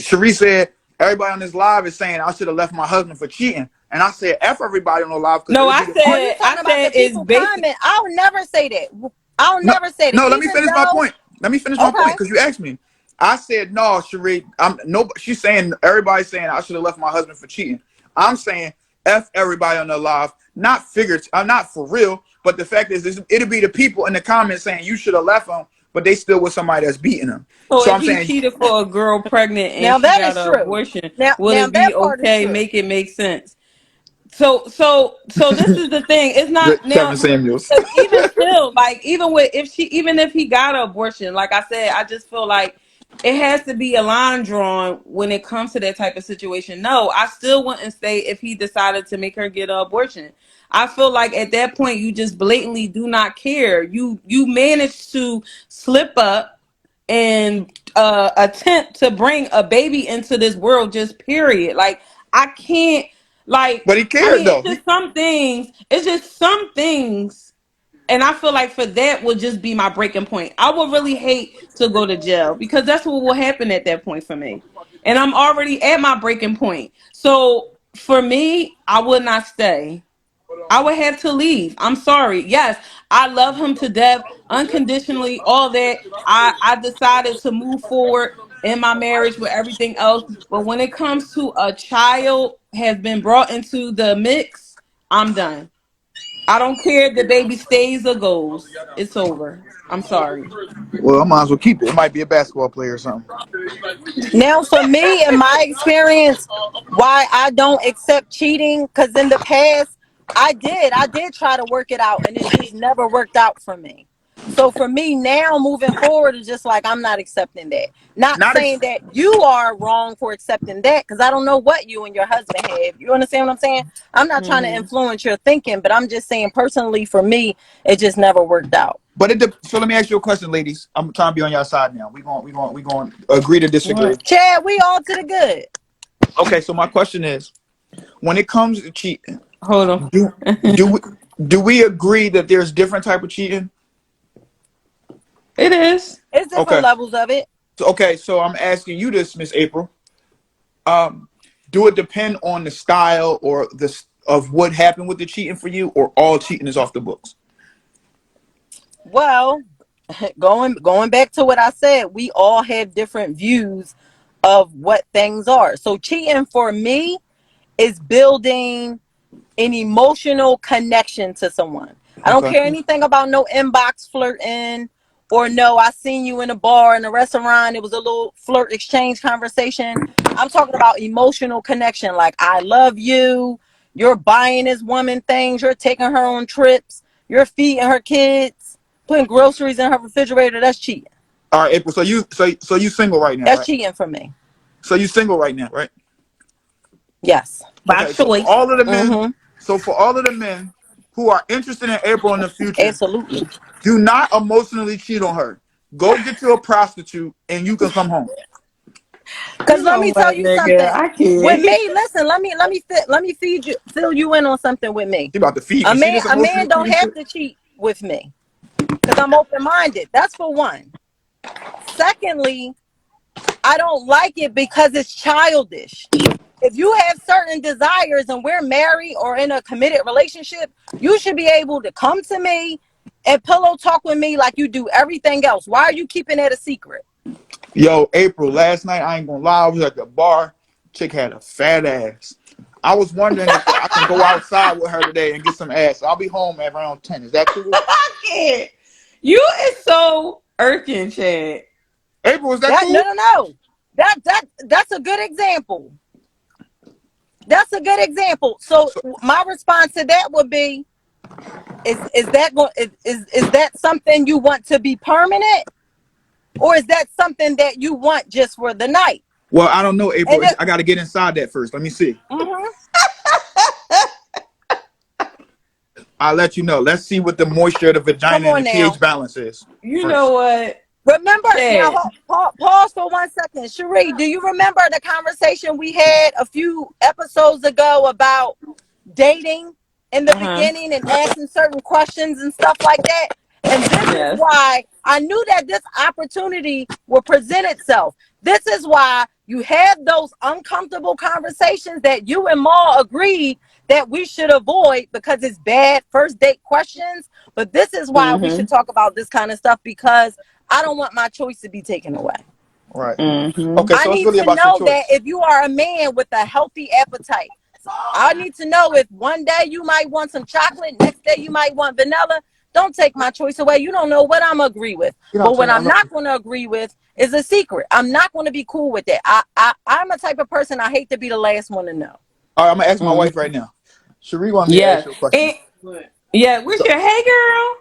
S3: Cherie said everybody on this live is saying I should have left my husband for cheating, and I said F everybody on the live because
S2: No,
S3: it'll be
S2: I
S3: the
S5: Oh,
S3: people.
S5: you
S2: said, I
S5: talking about
S2: said
S5: the
S2: it's
S5: people
S2: basic.
S5: comment? I'll never say that. I'll
S3: No,
S5: never say that.
S3: no. Let me
S5: Even
S3: finish my
S5: though,
S3: point. Let me finish my point
S5: okay,
S3: because you asked me. I said no, Cherie. I'm no. She's saying everybody's saying I should have left my husband for cheating. I'm saying F everybody on the live, not figures. I'm not for real. But the fact is, it'll be the people in the comments saying you should have left him, but they still with somebody that's beating them.
S2: So
S3: So
S2: if
S3: I'm
S2: he
S3: saying
S2: cheated for a girl pregnant and
S5: now
S2: she
S5: that
S2: got
S5: is
S2: an
S5: true.
S2: abortion,
S5: Now,
S2: would
S5: now
S2: it be
S5: that part is
S2: okay?
S5: true.
S2: Make it make sense. So this is the thing. It's not now
S3: Kevin Samuels.
S2: because even still, like even if he got an abortion, like I said, I just feel like it has to be a line drawn when it comes to that type of situation. No, I still wouldn't stay if he decided to make her get an abortion. I feel like at that point you just blatantly do not care. You managed to slip up and attempt to bring a baby into this world, just period. Like I can't, like,
S3: But he
S2: I
S3: cared
S2: mean,
S3: though. He
S2: it's just some things, and I feel like for that would just be my breaking point. I would really hate to go to jail because that's what will happen at that point for me, and I'm already at my breaking point. So for me, I would not stay. I would have to leave. I'm sorry. Yes, I love him to death, unconditionally, all that. I decided to move forward in my marriage with everything else. But when it comes to a child has been brought into the mix, I'm done. I don't care if the baby stays or goes. It's over. I'm sorry.
S3: well, I might as well keep it. It might be a basketball player or something.
S5: Now, for me, in my experience, why I don't accept cheating, because in the past, I did try to work it out, and it just never worked out for me. So for me now, moving forward, is just like I'm not accepting that. Not
S3: Not
S5: saying
S3: ex-
S5: that you are wrong for accepting that, because I don't know what you and your husband have. You understand what I'm saying? I'm not trying to
S2: Hmm.
S5: influence your thinking, but I'm just saying personally, for me, it just never worked out.
S3: but so let me ask you a question, ladies. I'm trying to be on your side now. We going to agree to disagree.
S2: What?
S5: Chad, we all to the good.
S3: Okay, so my question is, when it comes to cheating,
S2: Hold on.
S3: do do we do we agree that there's different type of cheating?
S2: It is.
S5: It's different
S3: Okay.
S5: levels of it.
S3: So I'm asking you this, Miss April. Um, do it depend on the style or of what happened with the cheating for you, or all cheating is off the books?
S5: Well, going back to what I said, we all have different views of what things are. So cheating for me is building an emotional connection to someone. I don't
S3: Okay.
S5: care anything about no inbox flirting or no, I seen you in a bar in a restaurant. It was a little flirt exchange conversation. I'm talking about emotional connection. Like, I love you. You're buying this woman things. You're taking her on trips. You're feeding her kids, putting groceries in her refrigerator. That's cheating.
S3: All right, April. So you single right now,
S5: That's
S3: right?
S5: cheating for me.
S3: So you single right now, right?
S5: Yes.
S2: By
S3: Okay. So for
S2: choice.
S3: all of the men,
S5: Mm-hmm.
S3: who are interested in April in the future,
S5: Absolutely.
S3: do not emotionally cheat on her. Go get you a prostitute, and you can come home.
S5: Cause
S2: You
S5: let
S2: know
S5: me tell
S2: what,
S5: you
S2: nigga?
S5: something.
S2: I
S5: With
S2: can't.
S5: me, listen. Let me feed you, fill you in on something with me.
S3: She about to feed
S5: A
S3: me. See
S5: man,
S3: this
S5: a
S3: emotional
S5: man don't
S3: cheating
S5: have
S3: shit?
S5: to cheat with me because I'm open minded. That's for one. Secondly, I don't like it because it's childish. If you have certain desires and we're married or in a committed relationship, you should be able to come to me and pillow talk with me like you do everything else. Why are you keeping that a secret?
S3: Yo, April. Last night, I ain't gonna lie. I was at the bar. Chick had a fat ass. I was wondering if I can go outside with her today and get some ass. I'll be home at around 10. Is that cool?
S2: I can't. You is so irking, Chad.
S3: April, is that
S5: That, no,
S3: cool?
S5: no, no. That's a good example. That's a good example. So
S3: So,
S5: my response to that would be: is that going is that something you want to be permanent, or is that something that you want just for the night?
S3: well, I don't know, April.
S5: And it,
S3: I got to get inside that first. Let me see.
S5: mhm.
S3: I'll let you know. Let's see what the moisture of the
S5: Come
S3: vagina and the
S5: on
S3: pH
S5: now.
S3: balance is
S2: You know
S3: first.
S2: what,
S5: Remember now.
S2: Chad?
S5: Pause for 1 second, Cherie. Do you remember the conversation we had a few episodes ago about dating in the
S2: Uh huh.
S5: beginning and asking certain questions and stuff like that? And this is
S2: Yes.
S5: why I knew that this opportunity would present itself. This is why you have those uncomfortable conversations that you and Ma agreed that we should avoid because it's bad first date questions. But this is why we should
S2: Mm-hmm.
S5: talk about this kind of stuff because I don't want my choice to be taken away.
S3: Right.
S2: Mm-hmm.
S3: Okay,
S5: I
S3: so it's
S5: need
S3: really
S5: to
S3: about your
S5: know that
S3: choice.
S5: if you are a man with a healthy appetite, I need to know if one day you might want some chocolate, next day you might want vanilla. Don't take my choice away. You don't know what I'm gonna agree with.
S3: You know what I'm
S5: But what
S3: saying? I
S5: I'm
S3: love
S5: not
S3: you.
S5: gonna agree with is a secret. I'm not gonna be cool with that. I'm a type of person I hate to be the last one to know.
S3: All right, I'm gonna ask my wife
S2: Mm-hmm.
S3: right now. Cherie wanted me to ask
S2: Yes.
S3: you a question.
S2: And yeah, where's
S3: So
S2: your hey girl?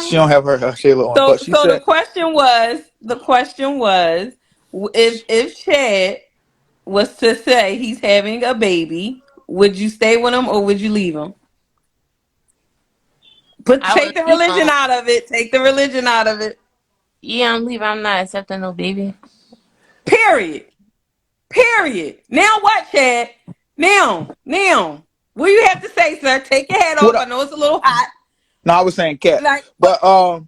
S3: she don't have her Shayla on,
S2: So
S3: but she
S2: so
S3: said,
S2: the question was if Chad was to say he's having a baby, would you stay with him or would you leave him? But
S6: I
S2: take
S6: would
S2: the
S6: leave
S2: religion
S6: him.
S2: out of it. Take the religion out of it.
S6: Yeah, I'm leaving. I'm not accepting no baby.
S2: Period. Period. Now what, Chad? Now. What do you have to say, sir? Take your hat
S3: "What?"
S2: off. I know it's a little hot.
S3: No, I was saying cat,
S2: Like what?
S3: but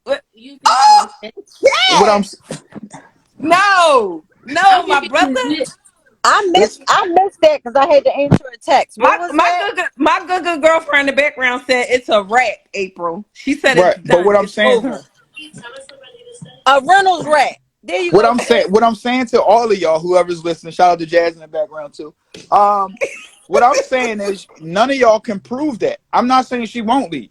S2: What?
S6: You think I
S2: Oh,
S6: would stay?
S3: what I'm
S2: Chad! No,
S6: I'm
S2: no, my
S6: giving
S2: brother.
S6: you legit.
S3: this
S5: I missed that because I had to answer a text. What
S2: My
S5: was
S2: my
S5: that?
S2: good girlfriend in the background said it's a wrap. April. She said it's
S3: right, but
S2: done. It's over.
S5: A Reynolds rat. There you
S3: what
S5: go,
S3: I'm saying,
S5: sis.
S3: what I'm saying to all of y'all, whoever's listening, shout out to Jazz in the background too. Um, what I'm saying is, none of y'all can prove that. I'm not saying she won't leave.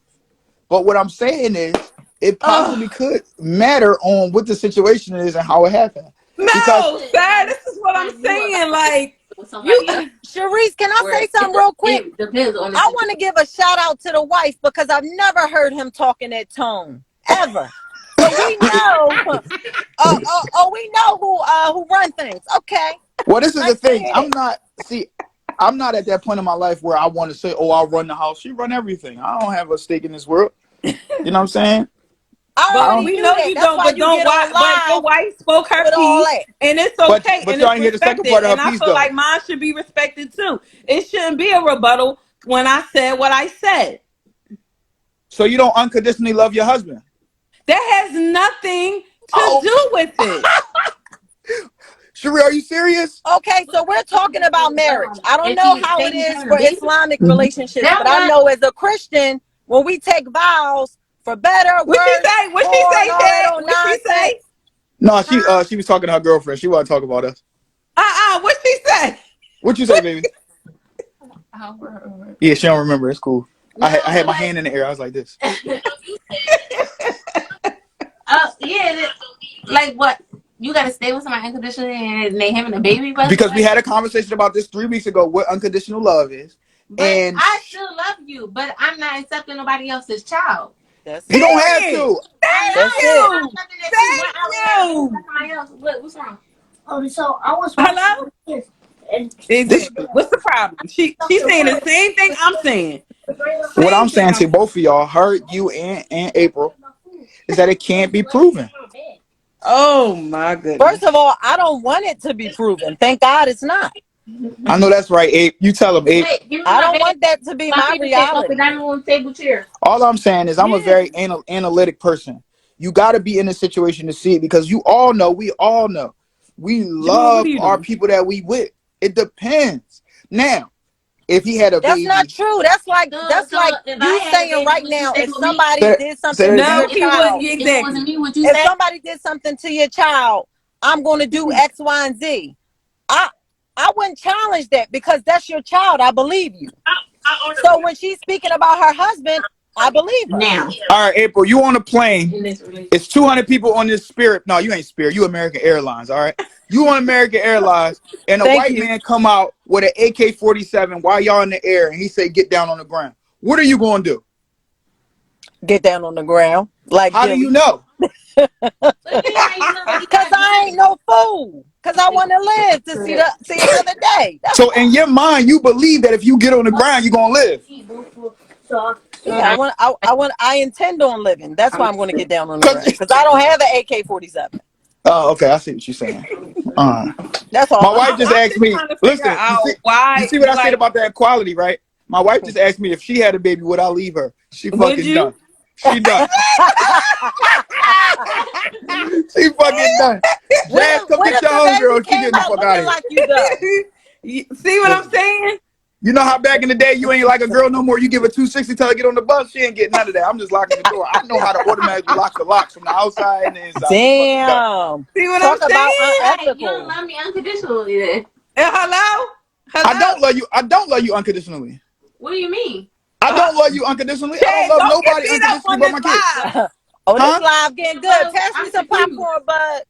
S3: But what I'm saying is, it possibly
S2: Oh
S3: could matter on what the situation is and how it happened. Because
S2: no, sir. This is what I'm
S6: You would
S2: saying.
S6: rather
S2: Like
S6: with
S2: you.
S6: somebody else,
S5: Sharice, can I
S6: or
S5: say something real quick?
S6: it depends on the
S5: I want
S6: situation.
S5: to give a shout out to the wife because I've never heard him talk in that tone ever. So we know, we know who run things. Okay,
S3: well, this is the
S5: nice to
S3: thing.
S5: hear that.
S3: I'm not at that point in my life where I want to say, "Oh, I'll run the house." She run everything. I don't have a stake in this world. You know what I'm saying?
S5: I
S3: I
S2: But
S3: don't.
S5: already
S2: we
S5: knew
S2: know
S5: that.
S2: you
S5: That's
S2: don't.
S5: why
S2: But
S5: you
S2: don't.
S5: get
S2: Why?
S5: on
S2: But your
S5: live
S2: wife spoke her
S5: with all
S2: piece,
S5: that.
S2: and it's
S3: But
S2: okay,
S3: but
S2: and
S3: y'all
S2: it's
S3: ain't hear the second
S2: respected.
S3: part of her
S2: And I
S3: piece
S2: feel
S3: though.
S2: like mine should be respected too. It shouldn't be a rebuttal when I said what I said.
S3: So you don't unconditionally love your husband.
S2: That has nothing to
S3: Oh,
S2: do with it.
S3: Cherie, are you serious?
S5: Okay, so we're talking about marriage. I don't
S6: If
S5: know
S6: he
S5: how
S6: say
S5: it
S6: he's
S5: is
S6: having a
S5: for
S6: baby,
S5: Islamic relationships, but
S6: that
S5: I
S6: one,
S5: know as a Christian, when we take vows for better,
S2: What she
S5: worse,
S2: say? What she
S5: poor, and
S2: say,
S5: all that
S2: Chad?
S5: old
S2: What she say?
S5: nonsense,
S3: No,
S5: huh?
S3: she was talking to her girlfriend. She wasn't talking about us.
S2: What she say?
S3: What you say, baby? Yeah, she don't remember. It's cool. I had my hand in the air. I was like this.
S6: Yeah, like what? You gotta stay with somebody unconditionally and they having a baby,
S3: because we had a conversation about this 3 weeks ago. What unconditional love is,
S6: but
S3: and
S6: I still love you, but I'm not accepting nobody else's child.
S5: That's
S3: you
S5: it.
S3: don't have
S2: Period.
S3: to.
S6: I
S2: Thank
S5: That's
S6: know,
S5: it.
S6: but I'm
S2: you.
S6: accepting that you went
S2: Thank
S6: out and had a baby with
S2: you.
S6: somebody else. What's wrong?
S2: Hello?
S3: This
S2: Exactly. What's the problem? She's saying the same thing I'm saying.
S3: what I'm
S2: Same thing
S3: saying
S2: I'm
S3: to
S2: saying.
S3: both of y'all, her, you, and April, is that it can't be proven.
S2: Oh my
S5: First
S2: goodness.
S5: of all, I don't want it to be proven. Thank God it's not.
S3: I know that's right, Abe. You tell him, Abe.
S6: Wait, give me
S5: I
S6: my
S5: don't
S6: baby.
S5: want that to be
S6: My
S5: my
S6: baby came off the
S5: reality.
S6: dining room table chair.
S3: All I'm saying is I'm a
S2: Yeah.
S3: very analytic person. You got to be in a situation to see it because you all know, we all know, we
S2: Jamal, what are
S3: love
S2: you
S3: our
S2: doing?
S3: people that we with. It depends. Now, if he had a
S5: That's not
S3: baby,
S5: true. That's like
S6: So,
S5: that's
S6: so
S5: like
S6: if I
S5: you
S6: had a
S5: saying
S6: baby,
S5: right
S6: would you
S5: now,
S6: stay
S5: if
S6: with me?
S5: somebody did
S3: say
S5: something
S3: that
S5: to
S3: again.
S5: your
S2: No, he wouldn't.
S5: child,
S6: If it
S2: Exactly.
S6: wasn't me, would you
S5: if
S6: stay?
S5: somebody did something to your child, I'm going to do X, Y, and Z. I I wouldn't challenge that because that's your child. I believe you. So when she's speaking about her husband, I believe her.
S6: Now
S3: All right, April, you on a plane.
S6: in this relationship.
S3: It's 200 people on this Spirit. No, you ain't Spirit. You American Airlines. All right. You on American Airlines, and a
S5: Thank
S3: white
S5: you.
S3: man come out with an AK-47 while y'all in the air, and he say, "Get down on the ground." What are you going to do?
S5: Get down on the ground like
S3: How do you
S5: Billy.
S3: know?
S6: What do you mean? How you know that he
S5: Cause
S6: not
S5: I ain't
S6: Billy?
S5: no fool. Cause I want to live to see another day. That's
S3: So in
S5: why.
S3: your mind, you believe that if you get on the ground, you're gonna live.
S5: Yeah, I intend on living. That's why I'm going to get down on the ground.
S3: Cause
S5: Cause I don't have an AK-47.
S3: oh, okay, I see what you're saying. Uh,
S5: That's all
S3: my
S5: I'm
S3: wife just
S2: I'm
S5: saying.
S3: asked
S2: just
S3: me.
S2: trying to figure
S3: Listen,
S2: out
S3: you
S2: why,
S3: see what I said
S2: like,
S3: about that equality, right? My wife just asked me if she had a baby, would I leave her? She
S2: would
S3: fucking done.
S2: you?
S3: She done. She fucking done. Jazz, come
S5: What
S3: get
S5: if
S3: your
S5: the baby
S3: homegirl. She
S5: came
S3: getting the
S5: out
S3: fuck out
S5: looking
S3: of here.
S5: like you though?
S2: See what I'm saying?
S3: You know how back in the day you ain't like a girl no more. You give her 260 till I get on the bus. She ain't getting none of that. I'm just locking the door. I know how to automatically lock the locks from the outside and the inside. You fucking done.
S5: Damn.
S2: See what I'm
S5: Talk about
S2: saying?
S6: Right, you don't
S5: unethical.
S6: love me unconditionally. Then
S2: Hello?
S3: I
S2: Hello?
S3: don't love you. I don't love you unconditionally.
S6: what do you mean?
S3: I
S2: Uh,
S3: don't love you unconditionally. I don't
S2: Chad,
S3: love
S2: don't get
S3: nobody
S2: beat up
S3: unconditionally
S2: on
S3: but
S2: this
S3: my kids.
S2: live.
S6: What?
S5: Oh, this
S3: Huh?
S5: live getting good.
S6: Well,
S5: Pass me
S6: I'm
S5: some
S6: confused.
S5: popcorn, bud.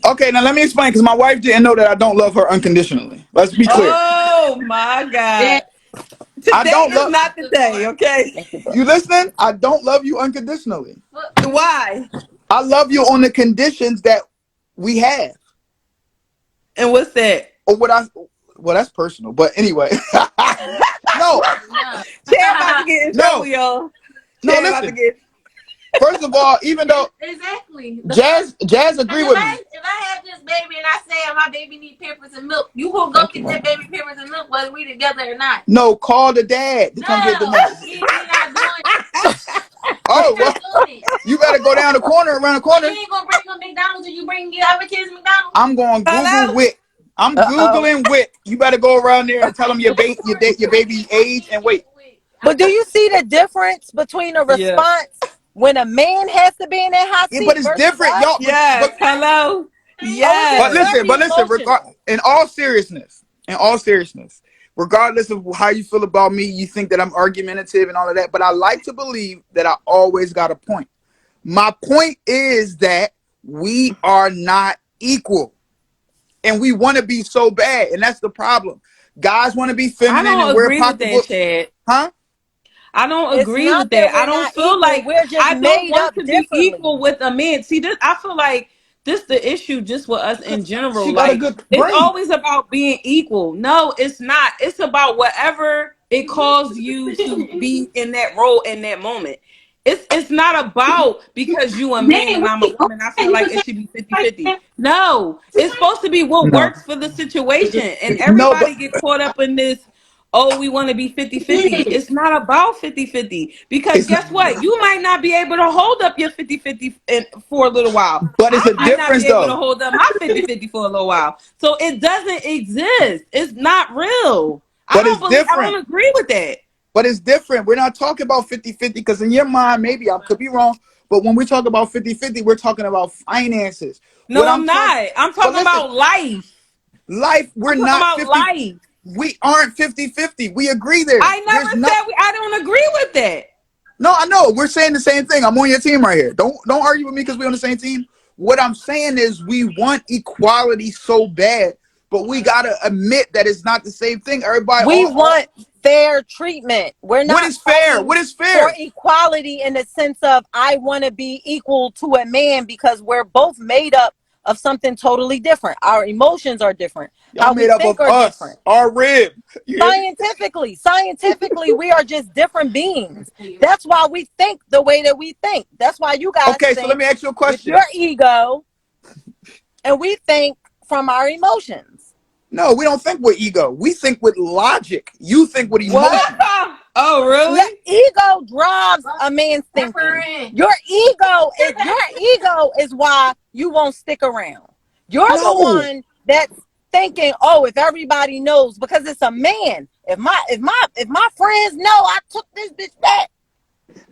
S3: Okay, now let me explain because my wife didn't know that I don't love her unconditionally. Let's be clear.
S2: Oh my
S6: Then
S2: God.
S3: I
S2: Today
S3: don't
S2: is
S3: love
S2: not the day, okay?
S5: Thank you, bro.
S3: you listening? I don't love you unconditionally.
S6: what?
S2: Why?
S3: I love you on the conditions that we have.
S2: And what's that?
S3: Or what I well, that's personal. But anyway. No,
S6: No.
S2: Chad about to get in trouble,
S3: no,
S2: y'all.
S3: no,
S2: Chad about to
S3: listen.
S2: get.
S3: First of all, even though
S6: Exactly. The fuck.
S3: Jazz agree
S6: If
S3: with me.
S6: I have this baby and I say my baby need pampers and milk, you gonna go
S5: Thank you,
S6: get
S5: bro.
S6: that baby pampers and milk whether we together or not.
S3: No, call the dad to come get the
S6: No,
S3: milk.
S6: we not doing it. We
S3: Oh, well,
S6: not doing it.
S3: you better go down the corner, around the
S6: So you
S3: corner.
S6: ain't gonna bring them McDonald's or you bring your other kids McDonald's?
S3: I'm going Google
S2: Hello?
S3: Wit. I'm
S5: Uh-oh.
S3: Googling Wit. You better go around there and tell them your baby age and wait.
S5: But do you see the difference between a
S2: Yeah.
S5: response when a man has to be in that hot
S3: Yeah, but
S5: seat
S3: it's
S5: versus
S3: different,
S5: us?
S3: y'all.
S2: Yes. Hello?
S5: Oh, it
S3: But
S5: gets
S2: Yes.
S3: listen,
S5: very
S3: regard
S5: emotional.
S3: in all seriousness, regardless of how you feel about me, you think that I'm argumentative and all of that. But I like to believe that I always got a point. My point is that we are not equal, and we want to be so bad, and that's the problem. Guys want to be
S2: I
S3: feminine
S2: don't
S3: and wear
S2: agree with that,
S3: pocketbooks,
S2: Chad.
S3: huh?
S2: I don't
S5: It's
S2: agree
S5: not
S2: with
S5: that
S2: that. I
S5: we're
S2: don't
S5: not
S2: feel
S5: equal.
S2: like
S5: We're just
S2: I don't
S5: made
S2: want
S5: up
S2: to be
S5: differently.
S2: equal with a man. See, this I feel like this the issue just with us in general.
S3: She got a
S2: Like
S3: good
S2: it's
S3: brain.
S2: always about being equal. No, it's not. It's about whatever it calls you to be in that role in that moment. It's not about because you a man
S6: Dang,
S2: and I'm a
S6: wait,
S2: woman. I feel
S6: you
S2: like
S6: can
S2: it
S6: say
S2: should be fifty
S6: like
S2: fifty.
S6: that?
S2: No, it's supposed to be what
S3: No,
S2: works for the situation. And
S3: no, but
S2: everybody get caught up in this, oh, we want to be 50-50.
S6: Yeah.
S2: It's not about 50-50 because
S3: it's not.
S2: guess what? You might not be able to hold up your 50-50 for a little while.
S3: But it's
S2: I
S3: a
S2: might not
S3: difference
S2: be able to
S3: though.
S2: hold up my 50-50 for a little while. So it doesn't exist. It's not real.
S3: But it's
S2: I
S3: different.
S2: don't agree with that.
S3: But it's different. We're not talking about 50-50 because in your mind, maybe I could be wrong, But when we talk about 50-50, we're talking about finances. What
S2: No,
S3: I'm
S2: I'm
S3: talking,
S2: not. I'm
S3: but
S2: talking
S3: listen,
S2: about life.
S3: life, we're
S2: I'm talking
S3: not
S2: about
S3: 50.
S2: life.
S3: We aren't 50-50. We agree there.
S2: I never
S3: There's not.
S2: said I don't agree with that.
S3: No, I know. We're saying the same thing. I'm on your team right here. Don't argue with me because we're on the same team. What I'm saying is we want equality so bad, but we gotta admit that it's not the same thing. Everybody,
S5: We want fair treatment. We're
S3: what
S5: not
S3: is fair?
S5: fighting
S3: What is
S5: for
S3: fair?
S5: equality in the sense of I want to be equal to a man because we're both made up of something totally different. Our emotions are different.
S3: Y'all
S5: How we
S3: made up
S5: think
S3: of
S5: are
S3: us,
S5: different.
S3: our rib. You hear me?
S5: Scientifically, we are just different beings. That's why we think the way that we think. That's why you guys
S3: Okay, so let
S5: think
S3: me ask you a
S5: with
S3: question.
S5: your ego and we think from our emotions.
S3: No, we don't think with ego. We think with logic. You think with
S5: What?
S3: emotion.
S2: Oh,
S5: Your
S2: really?
S5: ego drives a man's thinking. Your ego is why you won't stick around. You're the
S3: No,
S5: one that's thinking, oh, if everybody knows, because it's a man. If my friends know I took this bitch back,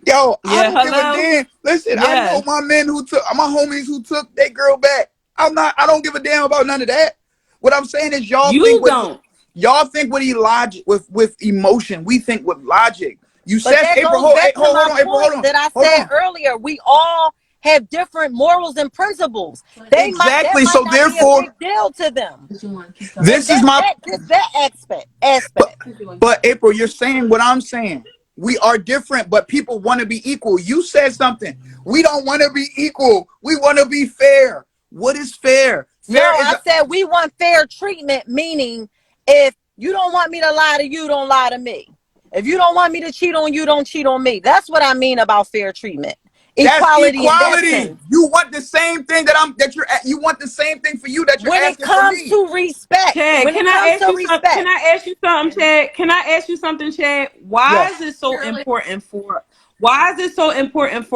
S3: yo, I
S2: Yeah,
S3: don't give a
S2: hello?
S3: damn. Listen, I know
S2: Yes.
S3: my men who took my homies who took their girl back. I'm not. I don't give a damn about none of that. What I'm saying is,
S2: You don't.
S3: y'all think with logic, with emotion. We think with logic. You
S5: but
S3: said
S5: that
S3: April.
S5: goes
S3: Hold,
S5: back to my
S3: hold on, April.
S5: point that I
S3: Hold
S5: said
S3: on.
S5: earlier. We all have different morals and principles. That
S3: Exactly.
S5: might
S3: So
S5: not be a
S3: therefore,
S5: big deal to them. And
S3: this is my.
S5: just that
S3: But
S5: aspect.
S3: April, you're saying what I'm saying. We are different, but people want to be equal. You said something. We don't want to be equal. We want to be fair. What is fair?
S5: No,
S3: Fair is
S5: I said we want fair treatment, meaning if you don't want me to lie to you, don't lie to me. If you don't want me to cheat on you, don't cheat on me. That's what I mean about fair treatment.
S3: that's
S5: Equality in that
S3: equality.
S5: sense.
S3: You want the same thing you want the same thing for you that you're
S5: When it
S3: asking for
S5: comes
S3: me.
S5: to respect,
S2: Chad,
S5: when
S2: can
S5: it
S2: I
S5: comes
S2: ask
S5: to
S2: you something? Can
S5: respect,
S2: I ask you something, Chad? Can I ask you something, Chad?
S3: Yes.
S2: Why is it so important for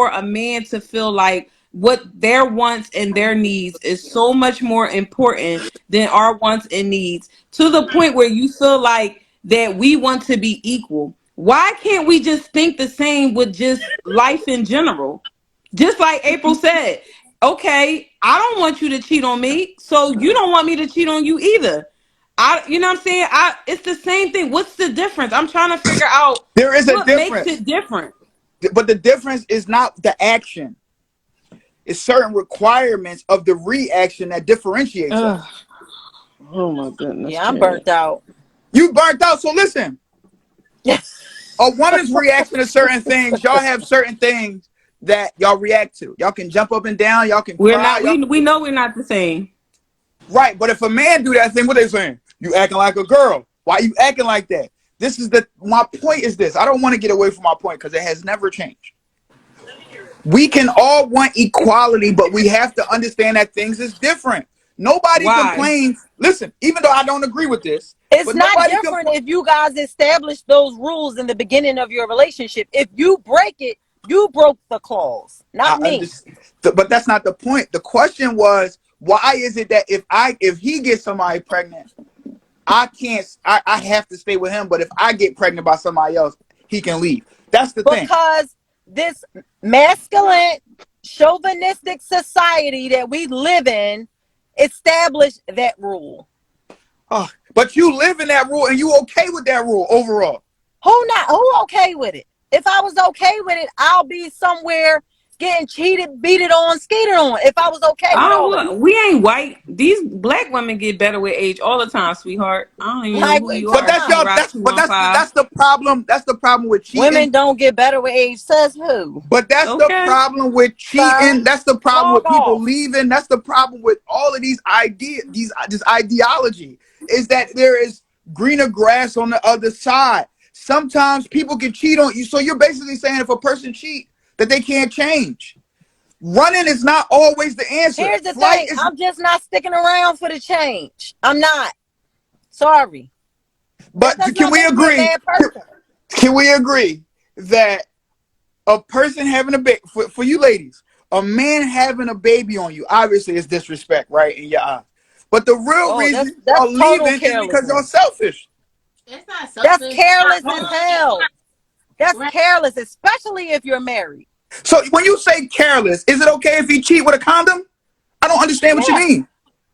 S2: a man to feel like what their wants and their needs is so much more important than our wants and needs to the point where you feel like that we want to be equal? Why can't we just think the same with just life in general? Just like April said, okay, I don't want you to cheat on me, so you don't want me to cheat on you either. You know what I'm saying? It's the same thing. What's the difference? I'm trying to figure out
S3: There is a
S2: what makes
S3: difference.
S2: it different.
S3: But the difference is not the action. It's certain requirements of the reaction that differentiates
S2: Ugh.
S3: us.
S2: Oh my goodness,
S5: yeah, I'm
S2: Chad.
S5: burnt out.
S3: You burnt out. So listen, a woman's reaction to certain things, y'all have certain things that y'all react to. Y'all can jump up and down, y'all can
S2: We're
S3: cry,
S2: not.
S3: y'all can
S2: We know we're not the same.
S3: right. But if a man do that thing, what they saying? You acting like a girl. Why you acting like that? This is my point is this. I don't want to get away from my point because it has never changed. We can all want equality, but we have to understand that things is different. Nobody
S2: Why?
S3: complains. Listen, even though I don't agree with this,
S5: It's
S3: but
S5: not
S3: nobody
S5: different
S3: complains.
S5: if you guys establish those rules in the beginning of your relationship. If you break it, you broke the clause,
S3: I
S5: not me.
S3: understand, but that's not the point. The question was, why is it that if he gets somebody pregnant, I can't, I have to stay with him, but if I get pregnant by somebody else, he can leave. That's the thing.
S5: Because this masculine, chauvinistic society that we live in established that rule.
S3: Oh, but you live in that rule and you okay with that rule overall.
S5: Who okay with it? If I was okay with it, I'll be somewhere getting cheated, beated on, skated on. If I was okay with all of
S2: Oh,
S5: that.
S2: we ain't white. These black women get better with age all the time, sweetheart. I don't even know
S5: Like
S2: who
S5: what you
S2: you
S3: But
S5: talking
S2: are.
S3: that's
S2: Two
S5: about?
S3: y'all.
S2: rock, two one five.
S3: That's the problem. That's the problem with cheating.
S5: Women don't get better with age, says who?
S3: But that's the
S2: Okay.
S3: problem with
S5: Sir,
S3: cheating. That's the problem
S5: log
S3: with people
S5: off.
S3: leaving. That's the problem with all of these ideas. This ideology is that there is greener grass on the other side. Sometimes people can cheat on you. So you're basically saying if a person cheat that they can't change. Running is not always the answer.
S5: Here's the
S3: Flight
S5: thing.
S3: is.
S5: I'm just not sticking around for the change. I'm not. Sorry. That
S3: But
S5: does
S3: can
S5: not
S3: we
S5: make me a
S3: agree?
S5: bad person.
S3: Can we agree that a person having a baby for you ladies, a man having a baby on you, obviously is disrespect, right, in your eyes. But the real
S5: Oh,
S3: reason
S5: that's
S3: y'all
S5: total
S3: leaving is because y'all
S5: carelessness.
S3: selfish.
S6: It's not
S5: That's
S6: selfish.
S5: careless as hell. That's careless, especially if you're married.
S3: So when you say careless, is it okay if he cheat with a condom? I don't understand what you
S5: Yeah.
S3: mean.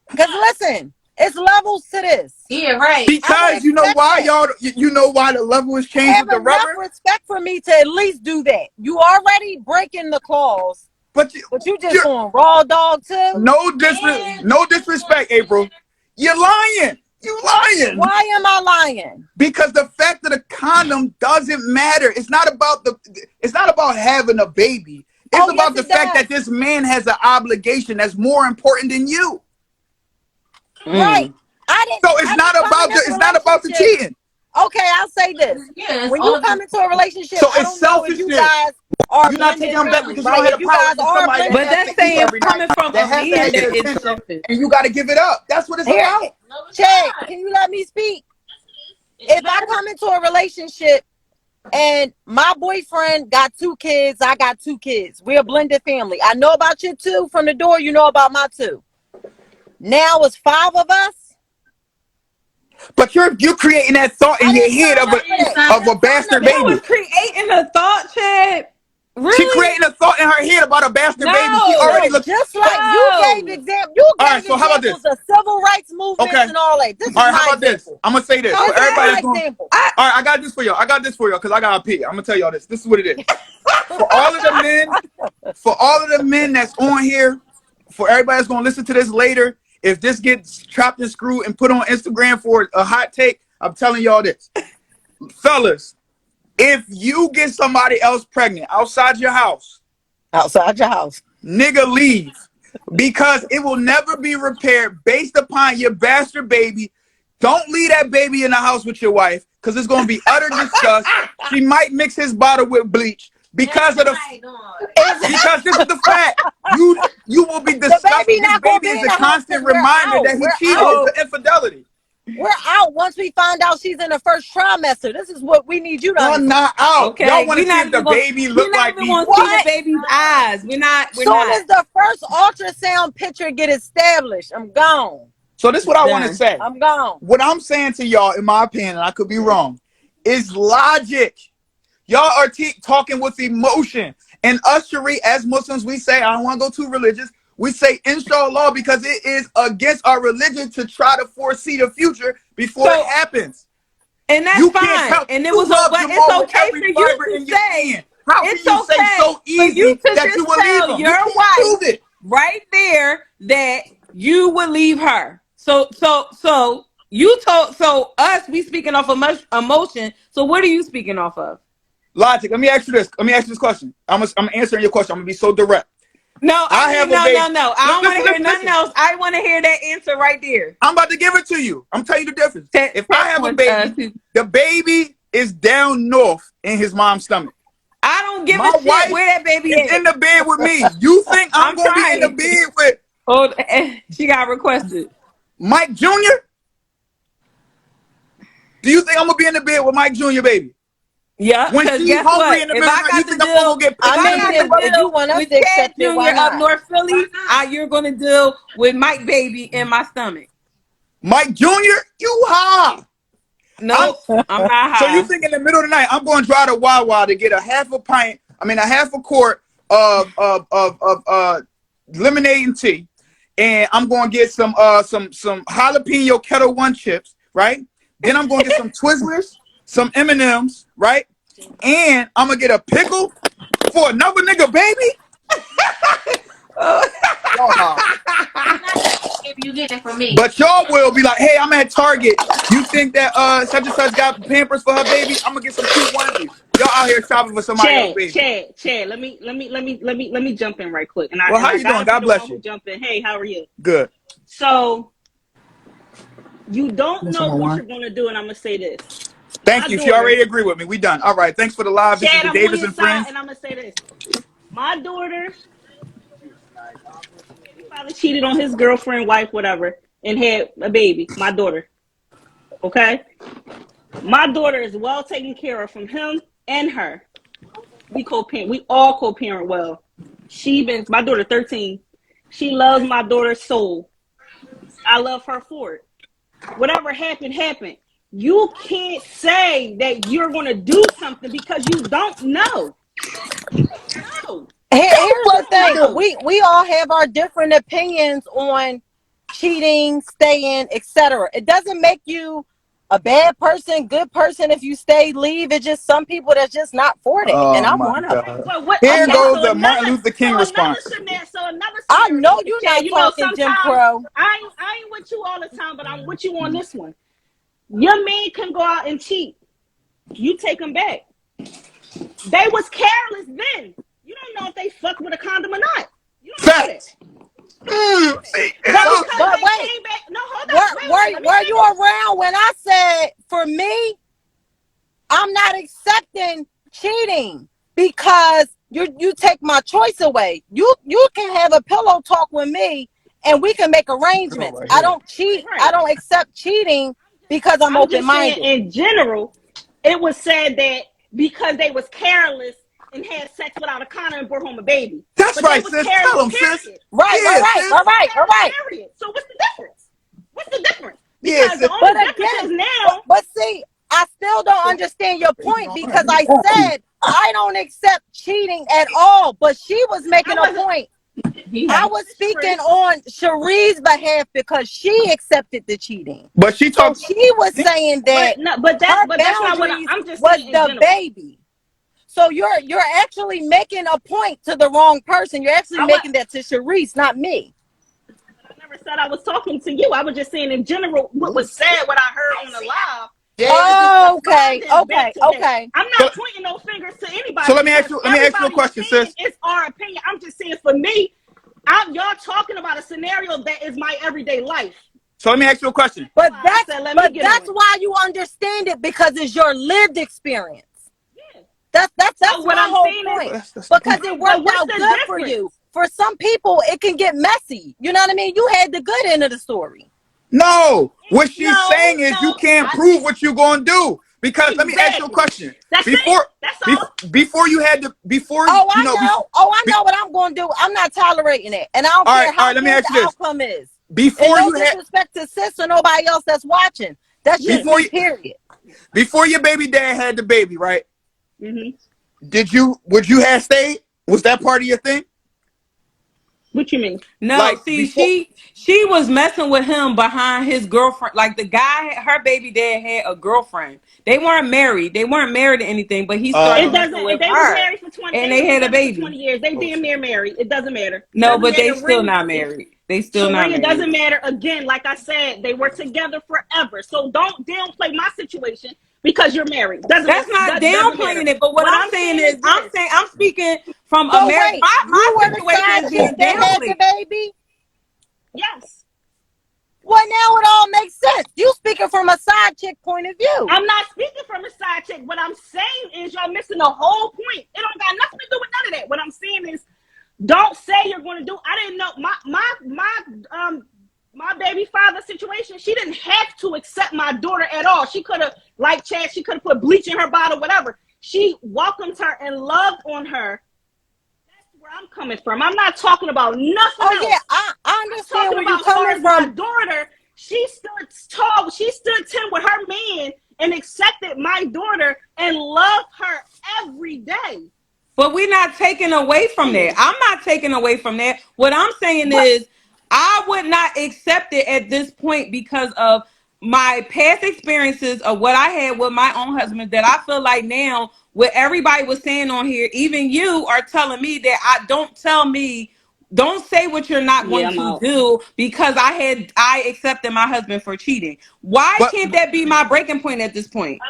S5: Because listen, it's levels to this.
S6: Yeah, right.
S5: I would
S3: Because you know
S5: expect
S3: why
S5: that.
S3: y'all, you know why the level is changed
S5: Have
S3: with the
S5: enough
S3: rubber.
S5: respect for me to at least do that. You already breaking the clause,
S3: But
S5: but you just
S3: you're
S5: going raw dog too.
S6: And
S3: no disrespect, April. You're lying. You lying.
S5: Why am I lying?
S3: Because the fact of the condom doesn't matter. It's not about having a baby. It's
S5: Oh, yes,
S3: about the
S5: it
S3: fact that
S5: does.
S3: this man has an obligation that's more important than you.
S5: Right.
S2: Mm.
S5: I didn't come in this
S3: It's not about the
S5: relationship.
S3: cheating.
S5: Okay, I'll say this.
S6: yeah, it's
S5: When
S6: all
S5: you
S6: about
S5: come into a relationship,
S3: So
S5: I
S3: it's
S5: don't know if you
S3: selfishness.
S5: guys are
S3: You're not taking
S5: blended
S3: them back
S5: families,
S3: because you
S5: right?
S3: don't have
S5: If
S3: the
S5: you
S3: power.
S5: guys
S3: It's just
S5: are a
S3: somebody that
S5: blended
S2: But
S3: has to
S2: that's
S3: eat
S5: family,
S2: saying
S3: every night,
S2: coming from
S3: that
S2: a
S3: has to
S2: man
S3: have your
S2: that is
S3: attention,
S2: selfish.
S3: and you got to give it up. That's what it's
S5: here,
S3: about.
S6: no, it's
S5: Chad,
S6: not.
S5: can you let me speak?
S6: It's
S5: If I
S6: better.
S5: come into a relationship and my boyfriend got 2 kids, I got 2 kids. We're a blended family. I know about your two from the door, you know about my two. Now it's 5 of us.
S3: But you're creating that thought in
S5: I
S3: your
S5: didn't
S3: head
S5: sign
S3: of
S5: up for that. I
S3: a
S5: didn't sign
S3: bastard
S5: up for
S2: That
S3: baby.
S2: was
S5: that.
S2: creating a thought, Chad.
S3: She
S2: Really?
S3: creating a thought in her head about a bastard baby. She already
S2: No.
S5: No,
S3: look.
S5: just
S3: So,
S5: like
S2: No.
S5: you
S3: all right.
S5: gave
S3: So how about
S5: examples
S3: this?
S5: of civil rights movements
S3: Okay.
S5: and all that. This
S3: All
S5: is
S3: right. How
S5: my
S3: about this?
S5: example.
S3: I'm gonna say this for
S5: This is
S3: everybody
S2: Okay.
S5: my
S3: that's going.
S5: example.
S2: I
S3: All right. I got this for y'all. I got this for y'all because I got to pee. I'm gonna tell y'all this. This is what it is. For all of the men, for all of the men that's on here, for everybody that's gonna listen to this later, if this gets chopped and screwed and put on Instagram for a hot take, I'm telling y'all this, fellas. If you get somebody else pregnant outside your house,
S5: Outside your house.
S3: nigga, leave. Because it will never be repaired based upon your bastard baby. Don't leave that baby in the house with your wife because it's going to be utter disgust. She might mix his bottle with bleach because of the
S6: Right, dog.
S3: because this is the fact. You will be
S5: The
S3: disgusted.
S5: baby
S3: This
S5: not gonna
S3: baby
S5: be
S3: is
S5: in
S3: a
S5: the house because
S3: constant reminder that he
S5: We're
S3: cheated.
S5: out.
S3: It's
S2: oh
S3: an infidelity.
S5: We're out once we find out she's in the first trimester. This is what we need you to
S3: Y'all
S5: understand.
S3: not out. Y'all
S2: okay.
S3: want to see if the baby
S2: We're
S3: look
S2: not
S3: like
S2: even
S3: me.
S2: gonna see the
S5: What?
S2: baby's eyes. We're
S5: Soon
S2: not.
S5: as the first ultrasound picture get established, I'm gone.
S3: So this is what I want to
S2: Done.
S3: say.
S5: I'm gone.
S3: What I'm saying to y'all, in my opinion, and I could be wrong, is logic. Y'all are talking with emotion. And us, Shari, as Muslims, we say, I don't want to go too religious. We say, inshallah, because it is against our religion to try to foresee the future before it
S2: So
S3: happens.
S2: and that's
S3: You can't
S2: fine.
S3: tell.
S2: And it
S3: You
S2: was a
S3: love
S2: but it's
S3: Jamal with
S2: okay
S3: every
S2: for you
S3: fiber
S2: to
S3: in your
S2: say,
S3: being. How can
S2: it's
S3: you say
S2: okay
S3: so
S2: for you
S3: easy
S2: to
S3: that you
S2: just
S3: will leave
S2: tell
S3: him? You
S2: your
S3: can't
S2: wife
S3: prove it.
S2: right there that you would leave her. So you told so us we speaking off of emotion. So what are you speaking off of?
S3: Logic. Let me ask you this. Let me ask you this question. I'm answering your question. I'm going to be so direct.
S2: No, I
S3: I
S2: need
S3: have a
S2: no,
S3: baby.
S2: no, no. I don't want to
S3: Listen,
S2: hear
S3: listen,
S2: nothing
S3: listen.
S2: else. I want to hear that answer right there.
S3: I'm about to give it to you. I'm telling you the difference. If I
S2: Text
S3: have a
S2: one
S3: baby, the baby is down north in his mom's stomach.
S2: I don't give
S3: My
S2: a shit
S3: wife
S2: where that baby
S3: is
S2: is.
S3: in the bed with me. You think I'm
S2: I'm
S3: going to be in the
S2: trying.
S3: bed with
S2: Oh, she got requested.
S3: Mike Jr.? Do you think I'm going to be in the bed with Mike Jr., baby?
S2: Yeah,
S3: When
S2: because
S3: she's
S2: guess
S3: hungry
S2: what?
S3: in the middle of the night, you think I'm going to go get
S2: If
S5: I
S3: pictures
S2: I
S3: and
S5: mean,
S2: got
S3: peanut
S2: to
S3: butter?
S5: if you
S2: deal
S5: want us
S2: with
S5: to
S2: Chad
S5: accept it, why
S2: Jr. of
S5: not?
S2: North
S6: Why
S2: Philly,
S6: not?
S2: you're gonna deal with Mike Baby in my stomach.
S3: Mike Jr., you high. I'm
S2: Nope, I'm not
S3: So you
S2: high.
S3: think in the middle of the night I'm going to drive to Wawa to get a half a quart of lemonade and tea, and I'm going to get some jalapeno Kettle One chips, right? Then I'm going to get some Twizzlers, some M&Ms, right? And I'm gonna get a pickle for another nigga baby. Y'all high.
S6: It's not your baby. You get it from me.
S3: But y'all will be like, hey, I'm at Target. You think that such and such got Pampers for her baby? I'm gonna get some cute onesies. Y'all out here shopping for somebody else's
S7: Chad,
S3: baby.
S7: Chad, Chad. Let me jump in right quick, and
S3: Well, how
S7: I
S3: you doing?
S7: gotta be
S3: God
S7: the one
S3: bless
S7: who
S3: you.
S7: jump in. Hey, how are you?
S3: Good.
S7: So you don't
S3: Want some
S7: know
S3: more
S7: what
S3: wine?
S7: you're gonna do, and I'm gonna say this.
S3: Thank
S7: My
S3: you. She
S7: daughter,
S3: already agreed with me. We done. All right. Thanks for the live. This is
S7: Chad,
S3: the
S7: I'm on
S3: Davis
S7: your
S3: and
S7: side,
S3: Friends.
S7: and I'm gonna say this. My daughter, he probably cheated on his girlfriend, wife, whatever, and had a baby. My daughter, okay. My daughter is well taken care of from him and her. We co-parent. We all co-parent well. My daughter 13. She loves my daughter's soul. I love her for it. Whatever happened, happened. You can't say that you're going to do something because you don't know. You don't know.
S5: here's the
S1: Bless you
S5: thing.
S1: do.
S5: We all have our different opinions on cheating, staying, etc. It doesn't make you a bad person, good person if you stay, leave. It's just some people that's just not for that. And
S3: Oh
S5: I'm
S3: my
S5: one of them.
S3: God.
S7: But what?
S5: I'm
S3: Here
S7: Okay,
S5: not.
S3: goes
S7: so
S3: the Martin
S7: another,
S3: Luther King response.
S7: so another
S5: I know
S7: scenario,
S5: you're
S7: Chad.
S5: not
S7: You know,
S5: talking Jim
S7: sometimes
S5: Crow.
S7: I ain't with you all the time, but I'm with you on this one. Your man can go out and cheat. You take him back. They was careless then. You don't know if they fucked with a condom or not. You don't know that.
S3: Facts. See,
S7: But
S5: So,
S7: because
S5: but
S7: they
S5: wait,
S7: came back, no, hold up, wait, let me
S5: were you
S7: finish.
S5: around when I said for me, I'm not accepting cheating because you take my choice away. You can have a pillow talk with me and we can make
S3: girl
S5: arrangements.
S3: right
S5: I
S3: here.
S5: don't cheat. I
S7: Right.
S5: don't accept cheating because I'm
S7: I'm
S5: open
S7: just saying
S5: minded.
S7: in general, it was said that because they was careless and had sex without a condom and brought home a baby.
S3: That's
S7: But they
S3: right,
S7: was
S3: sis. Tell
S7: careless,
S3: them, sis.
S7: period.
S5: Right, right,
S3: Yeah,
S5: right,
S3: sis.
S5: all
S7: They was
S5: right, all
S7: careless,
S5: right.
S7: period. So what's the difference? What's the difference?
S3: Yeah,
S7: Because the
S3: sis.
S7: only
S5: But
S7: difference is
S5: again,
S7: now,
S5: but see, I still don't understand your point because I said I don't accept cheating at all. But she was
S7: I
S5: making a
S7: wasn't,
S5: point.
S6: He
S5: I
S6: has.
S5: was
S7: Sheree,
S5: speaking on Cherie's behalf because she accepted the cheating.
S3: But she
S5: So
S3: talked.
S5: she was saying that
S7: but
S5: her
S7: that's not what
S5: boundaries
S7: I'm just
S5: was
S7: saying in
S5: the
S7: general.
S5: baby. So you're actually making a point to the wrong person. You're actually
S7: I was
S5: making that to Cherise, not me.
S7: But I never said I was talking to you. I was just saying in general what was said, what I heard on the live. And I was just
S5: Oh, okay,
S7: responding back
S5: okay,
S7: to that.
S5: okay.
S7: I'm
S3: So,
S7: not pointing no fingers to
S3: so
S7: anybody
S3: let me ask
S7: because
S3: you. Let me ask you a
S7: everybody's
S3: question,
S7: opinion
S3: sis.
S7: is our opinion. I'm just saying for me, y'all talking about a scenario that is my everyday life.
S3: So let me ask you a question.
S7: That's why I said let me
S5: But
S7: get
S5: that's
S7: on it.
S5: why you understand it because it's your lived experience.
S7: Yeah.
S5: That's
S7: So what
S5: my
S7: I'm
S5: whole
S7: saying is,
S3: Well,
S5: point.
S3: that's the
S5: Because
S3: point.
S5: it
S7: right, but
S5: worked
S7: what's
S5: out
S7: the
S5: good for
S7: difference?
S5: you. For some people, it can get messy. You know what I mean? You had the good end of the story.
S3: No, what she's
S7: No,
S3: saying is you
S7: no.
S3: can't prove what you're gonna do. Because let me ask you a
S7: Exactly.
S3: question.
S7: That's it.
S3: Before,
S7: That's all.
S3: before you had to, before
S5: Oh,
S3: you
S5: I
S3: know, before,
S5: know. Oh, I
S3: be,
S5: know what I'm going to do. I'm not tolerating it. And I don't
S3: all right,
S5: care
S3: all
S5: how
S3: right. Let me
S5: good the
S3: ask you this.
S5: outcome is. And
S3: Before
S5: no
S3: you had,
S5: disrespect to sis or nobody else that's watching. That's just
S7: Yeah.
S3: before
S5: me,
S3: you,
S5: period.
S3: before your baby dad had the baby, right?
S7: Mm-hmm.
S3: Would you have stayed? Was that part of your thing?
S7: What you mean?
S2: No,
S3: Like
S2: see,
S3: before?
S2: she was messing with him behind his girlfriend. Like the guy, her baby dad had a girlfriend. They weren't married. They weren't married or anything. But he started
S7: It
S3: Uh,
S7: doesn't.
S2: messing with
S7: They was
S2: her,
S7: married for 20.
S2: and
S7: They
S2: they
S7: was
S2: had a
S7: together for 20
S2: baby.
S7: years. They
S3: oh
S7: damn
S3: shit.
S7: near married. It doesn't matter.
S2: No,
S7: Whether
S2: but
S7: they
S2: they
S7: the
S2: still
S7: ring,
S2: not married. They still not
S7: Sheree, it
S2: married.
S7: doesn't matter. Again, like I said, they were together forever. So don't downplay my situation because you're married.
S2: That's not
S7: That doesn't matter.
S2: downplaying it. But what
S7: What
S2: I'm
S7: I'm
S2: saying
S7: saying
S2: is,
S7: is this.
S2: I'm speaking from
S5: So
S2: America.
S5: wait,
S2: My
S5: you were the
S2: situation
S5: side
S2: is
S5: chick
S2: being
S5: that had the
S2: downplayed.
S5: baby?
S7: Yes,
S5: Well, now it all makes sense. You speaking from a side chick point of view.
S7: I'm not speaking from a side chick. What I'm saying is y'all missing the whole point. It don't got nothing to do with none of that. What I'm saying is don't say you're going to do. I didn't know my baby father situation. She didn't have to accept my daughter at all. She could have, like Chad, she could have put bleach in her bottle, whatever. She welcomed her and loved on her. That's where I'm coming from. I'm not talking about nothing
S5: Oh yeah,
S7: else.
S5: I
S7: I'm
S5: understand
S7: talking
S5: where you
S7: about as far
S5: coming
S7: as my
S5: from.
S7: daughter. She stood tall. She stood 10 with her man and accepted my daughter and loved her every day.
S2: But we're not taking away from that.
S7: Saying,
S2: I'm not taking away from that. What I'm saying
S7: but
S2: is, I would not accept it at this point because of my past experiences of what I had with my own husband. That I feel like now, what everybody was saying on here, even you are telling me that I don't tell me. Don't say what you're not
S7: yeah,
S2: going
S7: I'm
S2: to
S7: out.
S2: do because I accepted my husband for cheating. Why
S3: But
S2: can't that be my breaking point at this point?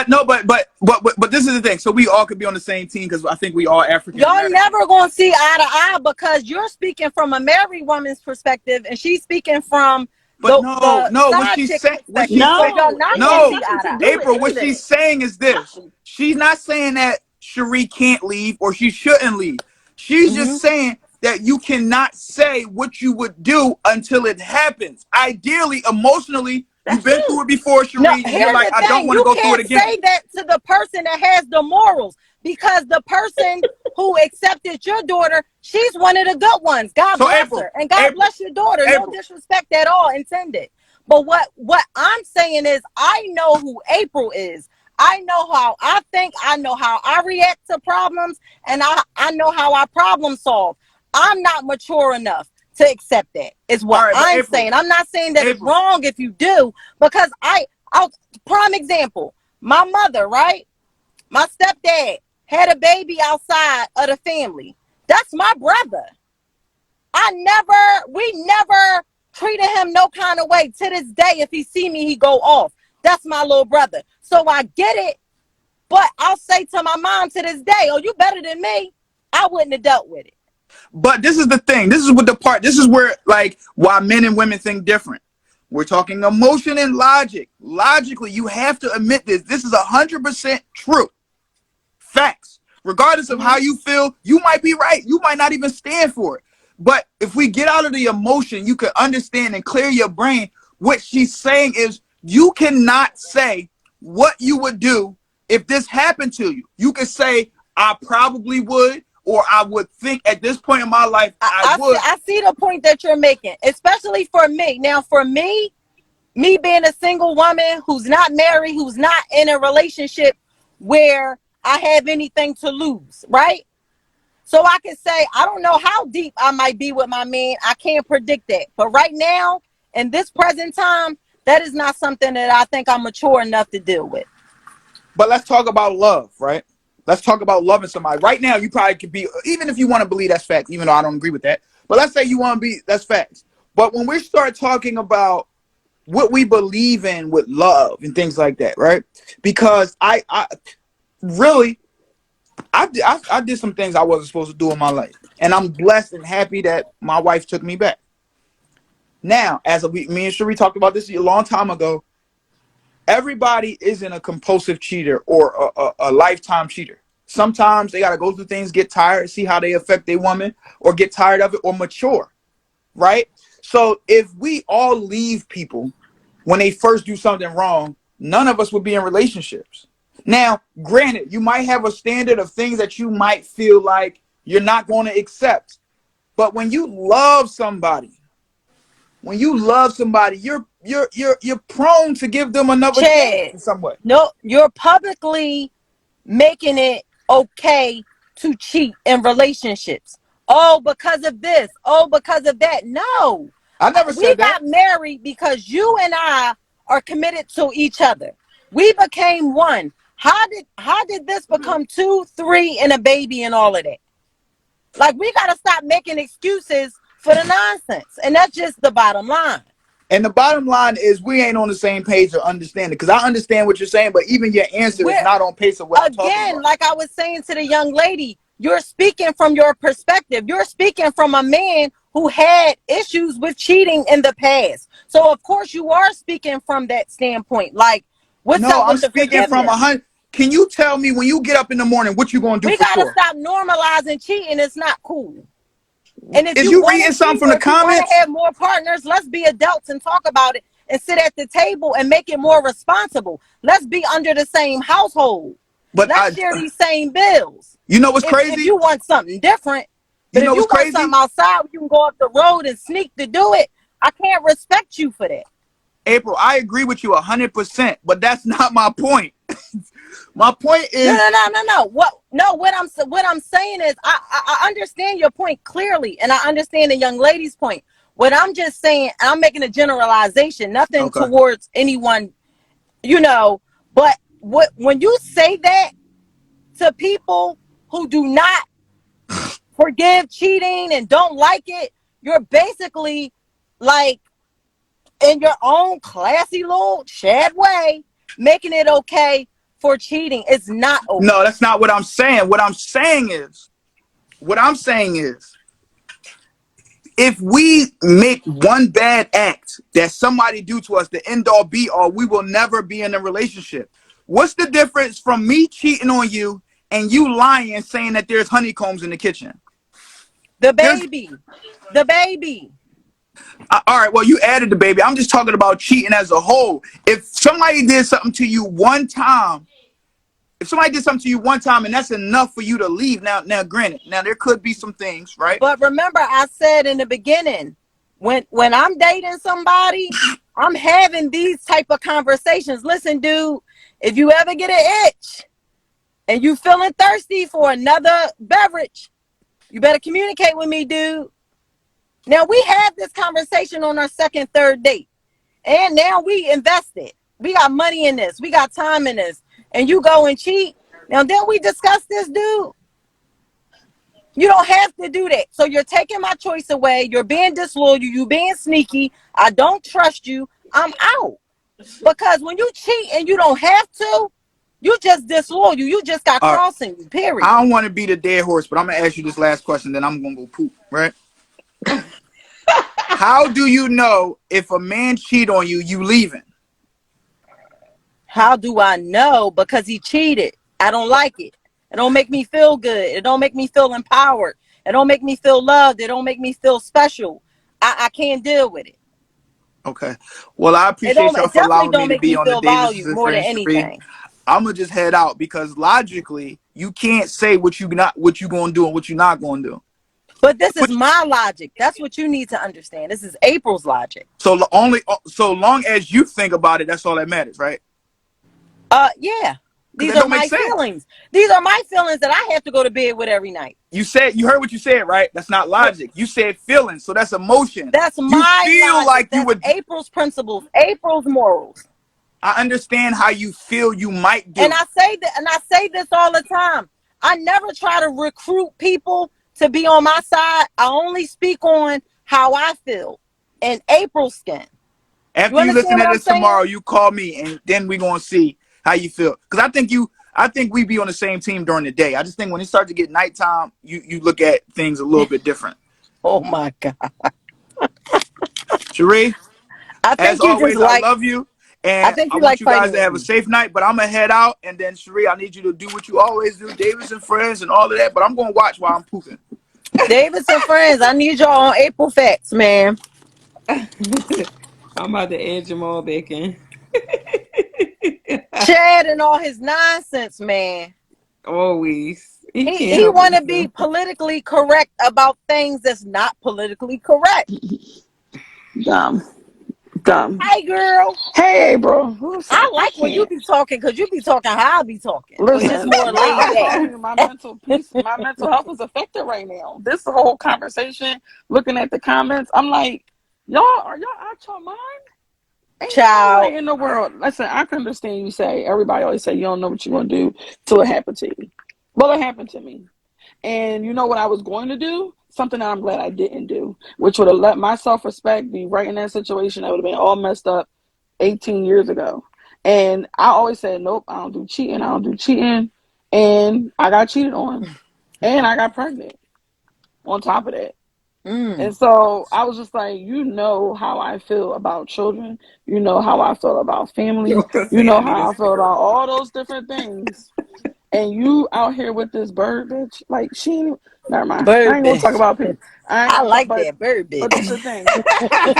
S3: no, but this is the thing. So we all could be on the same team because I think we all African
S5: Y'all
S3: American.
S5: never gonna see eye to eye because you're speaking from a married woman's perspective and she's speaking from
S3: But no,
S5: the
S3: no,
S5: side chick
S3: what
S5: perspective.
S3: she's
S5: So
S3: saying,
S5: y'all
S7: No,
S5: not
S7: it
S5: gonna
S7: has
S5: see
S3: no,
S5: eye
S7: nothing
S5: to
S7: to
S5: eye.
S7: do with
S3: April,
S7: any
S3: what
S7: of that.
S3: she's saying is this.
S7: Nothing.
S3: She's not saying that Cherie can't leave or she shouldn't leave. She's
S5: Mm-hmm.
S3: just saying that you cannot say what you would do until it happens. Ideally, emotionally, you've
S7: That's
S3: been through
S7: it.
S3: it before,
S5: No,
S3: Cherie, and you're
S5: here's
S3: like,
S5: the
S3: I don't
S5: thing.
S3: want to
S5: You
S3: go through it
S5: can't
S3: again.
S5: say that to the person that has the morals because the person who accepted your daughter, she's one of the good ones. God
S3: So
S5: bless
S3: April,
S5: her. And God
S3: April,
S5: bless your daughter. No
S3: April.
S5: disrespect at all intended. But what I'm saying is I know who April is. I know how I think, I know how I react to problems, and I know how I problem solve. I'm not mature enough to accept that, is
S3: All
S5: what
S3: right, but
S5: I'm
S3: April,
S5: saying. I'm not saying that it's
S3: April.
S5: wrong if you do, because I'll, prime example, my mother, right? My stepdad had a baby outside of the family. That's my brother. We never treated him no kind of way. To this day, if he see me, he go off. That's my little brother. So I get it, but I'll say to my mom to this day, "Oh, you better than me." I wouldn't have dealt with it.
S3: But this is the thing. This is what the part. This is where like why men and women think different. We're talking emotion and logic. Logically, you have to admit this. This is 100% true. Facts. Regardless of how
S5: Mm-hmm.
S3: you feel, you might be right. You might not even stand for it. But if we get out of the emotion, you can understand and clear your brain. What she's saying is you cannot say what you would do if this happened to you. You can say, I probably would, or I would think at this point in my life, I would.
S5: I see the point that you're making, especially for me. Now, for me being a single woman who's not married, who's not in a relationship where I have anything to lose, right? So I can say, I don't know how deep I might be with my man. I can't predict that. But right now, in this present time, that is not something that I think I'm mature enough to deal with.
S3: But let's talk about love, right? Let's talk about loving somebody. Right now, you probably could be, even if you want to believe that's facts, even though I don't agree with that. But let's say you want to be, that's facts. But when we start talking about what we believe in with love and things like that, right? Because I really, I did some things I wasn't supposed to do in my life. And I'm blessed and happy that my wife took me back. Now, me and Cherie talked about this a long time ago, everybody isn't a compulsive cheater or a lifetime cheater. Sometimes they got to go through things, get tired, see how they affect their woman, or get tired of it, or mature, right? So if we all leave people when they first do something wrong, none of us would be in relationships. Now, granted, you might have a standard of things that you might feel like you're not going to accept. But when you love somebody, you're prone to give them another chance
S5: Chad,
S3: in some way.
S5: no, you're publicly making it okay to cheat in relationships. Oh, because of this. Oh, because of that. No.
S3: I never
S5: We
S3: said that.
S5: got married because you and I are committed to each other. We became one. How did this become two, three, and a baby and all of that? Like, we gotta stop making excuses for the nonsense. And that's just the bottom line.
S3: And the bottom line is we ain't on the same page or understand it. Because I understand what you're saying, but even your answer is
S5: We're
S3: not on pace of what I'm talking
S5: again,
S3: about.
S5: like I was saying to the young lady, you're speaking from your perspective. You're speaking from a man who had issues with cheating in the past. So of course you are speaking from that standpoint. Like, what's
S3: No,
S5: up
S3: I'm
S5: with the
S3: speaking from a
S5: forgiveness?
S3: hundred. Can you tell me when you get up in the morning what you gonna do
S5: We
S3: for
S5: gotta
S3: sure?
S5: stop normalizing cheating. It's not cool. And if
S3: Is
S5: you
S3: you
S5: want
S3: reading
S5: to
S3: something
S5: cheat
S3: from
S5: or
S3: the
S5: if you want to
S3: comments?
S5: have more partners, let's be adults and talk about it and sit at the table and make it more responsible. Let's be under the same household.
S3: But
S5: Let's share these same bills.
S3: you know what's
S5: If
S3: crazy?
S5: you want something different,
S3: You
S5: but
S3: know
S5: if you
S3: what's
S5: want something
S3: crazy?
S5: outside, you can go up the road and sneak to do it. I can't respect you for that.
S3: April, I agree with you 100%, but that's not my point. My point
S5: No,
S3: is
S5: no, no, no, no. What I'm saying is, I understand your point clearly, and I understand the young lady's point. What I'm just saying, and I'm making a generalization, nothing
S3: okay.
S5: towards anyone, you know. But when you say that to people who do not forgive cheating and don't like it, you're basically like, in your own classy little Chad way, making it okay for cheating. It's not
S3: No,
S5: okay.
S3: that's not what I'm saying. What I'm saying is, if we make one bad act that somebody do to us, the end all be all, we will never be in a relationship. What's the difference from me cheating on you and you lying and saying that there's honeycombs in the kitchen?
S5: The
S3: There's
S5: baby, the baby.
S3: all right. Well, you added the baby. I'm just talking about cheating as a whole. If somebody did something to you one time, and that's enough for you to leave. Now, granted, now there could be some things, right?
S5: But remember, I said in the beginning, when I'm dating somebody, I'm having these type of conversations. Listen, dude, If you ever get an itch and you feeling thirsty for another beverage, you better communicate with me, dude. Now we had this conversation on our second, third date, and now we invested. We got money in this. We got time in this, and you go and cheat. Now then we discuss this, dude. You don't have to do that. So you're taking my choice away. You're being disloyal. You being sneaky. I don't trust you. I'm out. Because when you cheat and you don't have to, you just disloyal. You just got
S3: All right.
S5: crossing you. Period.
S3: I don't want to be the dead horse, but I'm gonna ask you this last question, then I'm gonna go poop. Right? How do you know if a man cheat on you, you leaving?
S5: How do I know? Because he cheated. I don't like it. It don't make me feel good. It don't make me feel empowered. It don't make me feel loved. It don't make me feel special. I can't deal with it.
S3: Okay. Well, I
S5: It
S3: appreciate
S5: don't.
S3: y'all
S5: It
S3: for
S5: definitely
S3: allowing me
S5: don't
S3: to
S5: make
S3: be
S5: me
S3: on the
S5: feel
S3: Davis
S5: valued
S3: and
S5: more than
S3: Friends Sheree.
S5: anything.
S3: I'm gonna just head out because logically you can't say what you gonna do and what you're not gonna do.
S5: But this is
S3: Which,
S5: my logic. That's what you need to understand. This is April's logic.
S3: so long as you think about it, that's all that matters, right?
S5: Yeah.
S3: Because
S5: These
S3: that
S5: are
S3: don't make
S5: my
S3: sense.
S5: feelings. These are my feelings that I have to go to bed with every night.
S3: You heard what you said, right? That's not logic. You said feelings, so that's emotion.
S5: That's
S3: You
S5: my
S3: feel
S5: logic.
S3: like you
S5: That's
S3: would.
S5: April's principles, April's morals.
S3: I understand how you feel you might
S5: And
S3: do.
S5: I say this all the time. I never try to recruit people to be on my side. I only speak on how I feel in April's skin. You
S3: After you listen
S5: understand
S3: to
S5: what I'm
S3: this
S5: saying?
S3: tomorrow, you call me, and then we gonna see how you feel. Because I think we be on the same team during the day. I just think when it starts to get nighttime, you look at things a little bit different.
S5: Oh my God.
S3: Sheree,
S5: I
S3: as
S5: think you just
S3: always, I
S5: like
S3: love you,
S5: I
S3: and
S5: think
S3: I
S5: you
S3: want
S5: like
S3: you guys
S5: fighting
S3: to
S5: with
S3: have a
S5: me.
S3: safe night. But I'm gonna head out, and then Sheree, I need you to do what you always do, Davis and Friends, and all of that. But I'm gonna watch while I'm pooping.
S5: Davis and Friends, I need y'all on April Facts, man.
S2: I'm about to add Jamal back in.
S5: Chad and all his nonsense, man.
S2: Always. He can't
S5: He
S2: help
S5: want to be
S2: himself.
S5: politically correct about things that's not politically correct.
S4: Dumb. Dumb.
S5: Hey, girl.
S4: Hey, bro. Listen,
S5: I
S4: I
S5: like when you
S4: can't.
S5: be talking because you be talking how I be talking, or just
S4: Listen,
S5: more laid
S4: I'm
S5: back.
S4: telling you, my mental peace, my mental health is affected right now. This whole conversation, looking at the comments, I'm like, y'all, are y'all out your mind? Ain't no way
S5: Child.
S4: in the world. Listen, I can understand you say, everybody always say you don't know what you're going to do till it happened to you. Well, it happened to me. And you know what I was going to do? Something that I'm glad I didn't do, which would have let my self respect be right in that situation. That would have been all messed up 18 years ago. And I always said, nope, I don't do cheating. I don't do cheating. And I got cheated on. And I got pregnant on top of that.
S5: Mm.
S4: And so I was just like, you know how I feel about children. You know how I feel about family.
S2: Yo,
S4: You
S2: say I
S4: know
S2: need a
S4: how I feel
S2: cigarette.
S4: about all those different things. And you out here with this bird bitch, like she ain't, never mind. I
S5: Bird
S4: ain't gonna talk
S5: bitch.
S4: about people. I ain't
S5: I
S4: gonna talk,
S5: like that bird
S4: but this
S5: bitch.
S4: is the thing.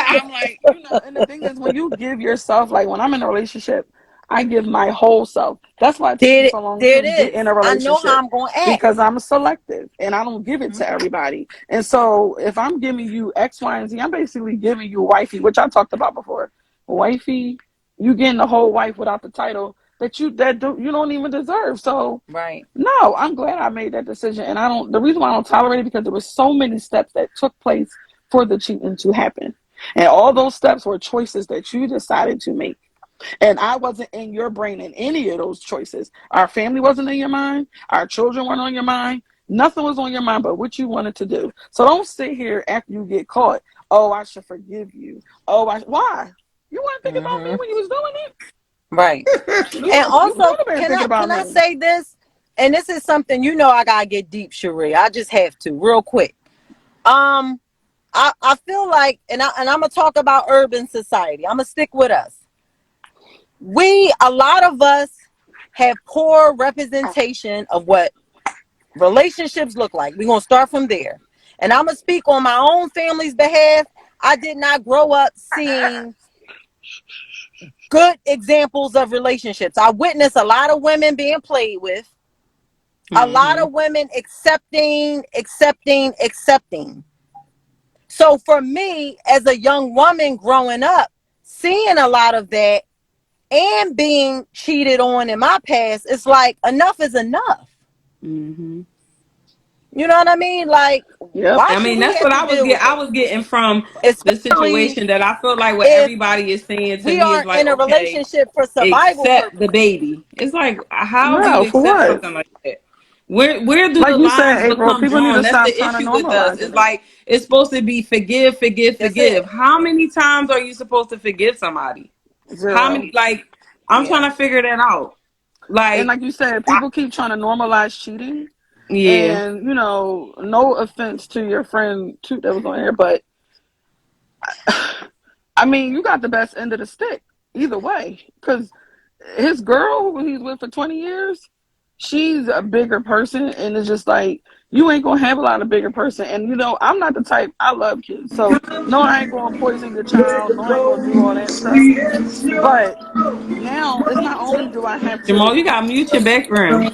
S4: I'm like, and the thing is, when you give yourself, like when I'm in a relationship, I give my whole self. That's why it took me so long
S5: There it
S4: to get
S5: is.
S4: in a
S5: I know how
S4: relationship
S5: I'm gonna act.
S4: because I'm selective and I don't give it
S5: Mhm.
S4: to everybody. And so if I'm giving you X, Y, and Z, I'm basically giving you wifey, which I talked about before. Wifey, you getting the whole wife without the title you don't even deserve. So
S5: Right.
S4: no, I'm glad I made that decision. And I don't, the reason why I don't tolerate it because there were so many steps that took place for the cheating to happen. And all those steps were choices that you decided to make. And I wasn't in your brain in any of those choices. Our family wasn't in your mind. Our children weren't on your mind. Nothing was on your mind but what you wanted to do. So don't sit here after you get caught. Oh, I should forgive you. Why? You weren't thinking about me
S5: Hmm.
S4: when you was doing it.
S5: Right. And
S4: You
S5: also,
S4: could have been
S5: can
S4: thinking
S5: I
S4: about
S5: can I
S4: me.
S5: say this? And this is something I gotta get deep, Cherie. I just have to real quick. Um, I feel like, and I'm gonna talk about urban society. I'm gonna stick with us. A lot of us have poor representation of what relationships look like. We're gonna start from there. And I'm gonna speak on my own family's behalf. I did not grow up seeing good examples of relationships. I witnessed a lot of women being played with, a lot
S2: Hmm.
S5: of women accepting. So for me, as a young woman growing up, seeing a lot of that, and being cheated on in my past, it's like enough is enough.
S2: Hmm.
S5: You know what I mean? Like,
S4: Yep.
S5: why
S2: I
S5: should
S2: mean,
S5: we
S2: that's
S5: have
S2: what
S5: to
S2: I was
S5: deal
S2: get.
S5: with
S2: I
S5: this?
S2: was getting from the
S5: Especially
S2: situation that I feel like what
S5: if
S2: everybody is saying to
S5: we
S2: me is
S5: aren't
S2: like,
S5: in a
S2: okay,
S5: relationship for survival
S2: accept the
S5: purposes.
S2: baby. It's like, how do
S4: No,
S2: you
S4: for
S2: accept
S4: what?
S2: something like that? Where do
S4: Like
S2: the
S4: you said,
S2: lines
S4: April,
S2: become
S4: people need
S2: drawn?
S4: to
S2: That's
S4: stop
S2: the
S4: trying to
S2: issue with us.
S4: normalize
S2: It's
S4: it.
S2: like it's supposed to be forgive, forgive,
S5: That's it.
S2: forgive. How many times are you supposed to forgive somebody? How
S4: Zero.
S2: many? Like, I'm
S5: Yeah.
S2: trying to figure that out.
S4: And
S2: Like,
S4: like you said,
S2: I,
S4: people keep trying to normalize cheating.
S2: yeah,
S4: And, no offense to your friend too that was on here, but I mean, you got the best end of the stick either way. Because his girl, who he's with for 20 years, she's a bigger person. And it's just like, you ain't going to have a lot of bigger person. And, I'm not the type, I love kids. So, no, I ain't going to poison your child. No, I ain't going to do all that stuff. But now, it's not only do I have
S2: Jamal,
S4: to
S2: you got to mute your background.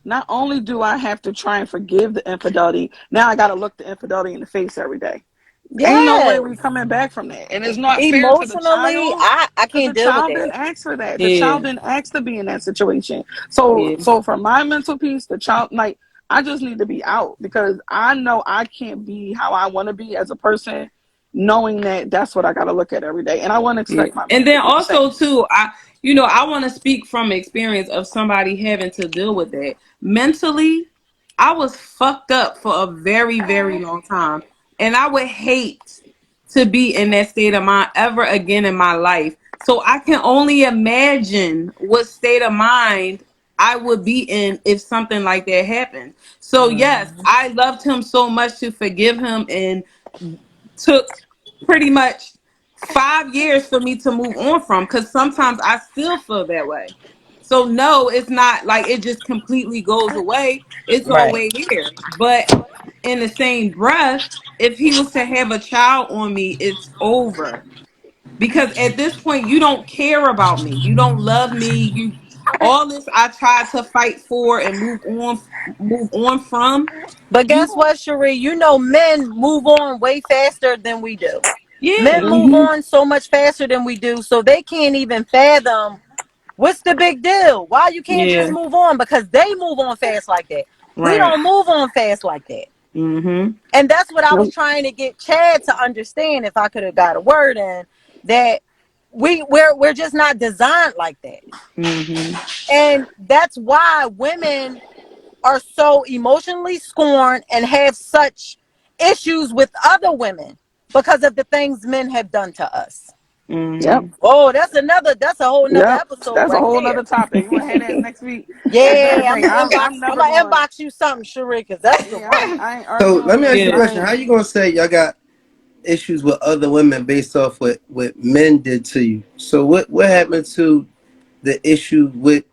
S4: not only do I have to try and forgive the infidelity, now I got to look the infidelity in the face every day. Ain't no way we
S5: Yes.
S4: coming back from that. And it's not fair to the
S5: Emotionally,
S4: child
S5: I
S4: because
S5: can't
S4: the
S5: deal with
S4: child
S5: that.
S4: didn't ask for that. The child
S2: Yeah,
S4: didn't ask to be in that situation. So
S2: yeah.
S4: so for my mental peace, the child, like, I just need to be out because I know I can't be how I want to be as a person, knowing that that's what I got to look at every day. And I wouldn't
S2: Yeah.
S4: expect my
S2: And
S4: man to
S2: then
S4: do the
S2: also
S4: same.
S2: too, I want to speak from experience of somebody having to deal with that. Mentally, I was fucked up for a very, very long time. And I would hate to be in that state of mind ever again in my life. So I can only imagine what state of mind I would be in if something like that happened. So yes,
S5: Mhm.
S2: I loved him so much to forgive him and took pretty much 5 years for me to move on from because sometimes I still feel that way. So no, it's not like it just completely goes away. It's
S5: Right.
S2: always there. But in the same breath, if he was to have a child on me, it's over. Because at this point you don't care about me. You don't love me. You all this I tried to fight for and move on from.
S5: But
S2: You
S5: guess what, Cherie? You know, men move on way faster than we do. Men
S2: yeah.
S5: move
S4: Hmm.
S5: on so much faster than we do, so they can't even fathom what's the big deal. Why you can't just
S2: Yeah.
S5: move on because they move on fast like that. We
S2: Right.
S5: don't move on fast like that.
S2: Mhm.
S5: And that's what I was
S4: Nope.
S5: trying to get Chad to understand. If I could have got a word in, that we're just not designed like that.
S2: Mhm.
S5: And that's why women are so emotionally scorned and have such issues with other women because of the things men have done to us.
S4: Yep.
S2: Mhm.
S5: Oh, that's a whole nother
S4: Yep.
S5: episode
S4: That's a
S5: right
S4: whole nother
S5: there.
S4: topic. You want to have that next week? That's
S5: Yeah,
S4: everything. I'm
S5: I'm
S4: never
S5: gonna
S4: going.
S5: inbox you something, Sheree, because that's the
S4: Yeah,
S5: one.
S4: I ain't
S1: So
S4: arguing
S1: let me
S4: with.
S1: ask you a
S2: Yeah.
S4: I
S1: question.
S4: ain't.
S1: How you gonna say y'all got issues with other women based off what men did to you? So what happened to the issue with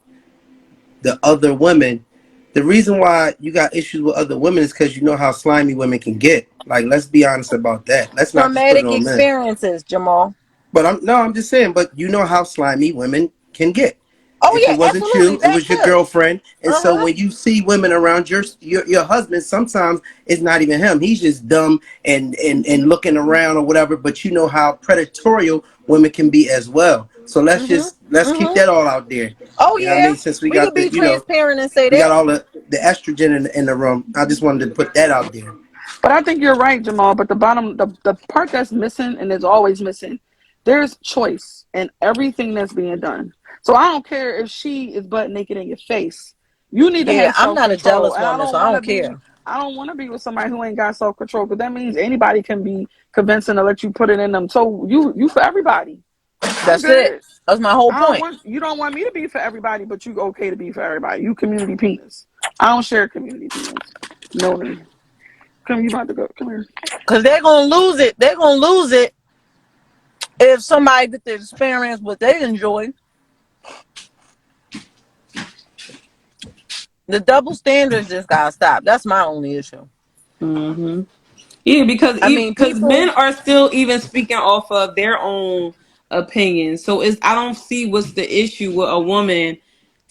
S1: the other women? The reason why you got issues with other women is because you know how slimy women can get. Like, let's be honest about that. Let's not just put it
S5: Traumatic
S1: on men.
S5: experiences, Jamal.
S1: But I'm just saying. But you know how slimy women can get.
S5: Oh
S1: If it
S5: yeah,
S1: wasn't
S5: absolutely.
S1: you, it
S5: That
S1: was your
S5: too.
S1: girlfriend. And so
S5: Uh-huh.
S1: when you see women around your husband, sometimes it's not even him. He's just dumb and looking around or whatever. But you know how predatorial women can be as well. So let's keep
S5: Mm-hmm.
S1: that all out there.
S5: Oh
S1: You know what I
S5: yeah.
S1: mean? Since we
S5: We
S1: got
S5: could be
S1: the
S5: transparent and say
S1: we got
S5: that.
S1: all the estrogen in the room. I just wanted to put that out there.
S4: But I think you're right, Jamal. But the part that's missing and is always missing, there's choice in everything that's being done. So I don't care if she is butt naked in your face. You need to
S5: Yeah,
S4: have
S5: I'm
S4: self
S5: not a
S4: control.
S5: jealous
S4: And I
S5: woman,
S4: don't
S5: so I
S4: want to
S5: don't
S4: be.
S5: care.
S4: I don't want to be with somebody who ain't got self control because that means anybody can be convincing to let you put it in them. So you for everybody. I'm
S5: That's it.
S4: good.
S5: That's my whole
S4: I don't
S5: point.
S4: want you don't want me to be for everybody, but you okay to be for everybody. You community penis. I don't share community penis. No, no. Come, you about to go? Come here.
S5: Because they're gonna lose it. They're gonna lose it if somebody get to experience what they enjoy. The double standards just gotta stop. That's my only issue.
S2: Mhm. Yeah, because
S5: I mean,
S2: because
S5: people.
S2: men are still even speaking off of their own opinions. So it's I don't see what's the issue with a woman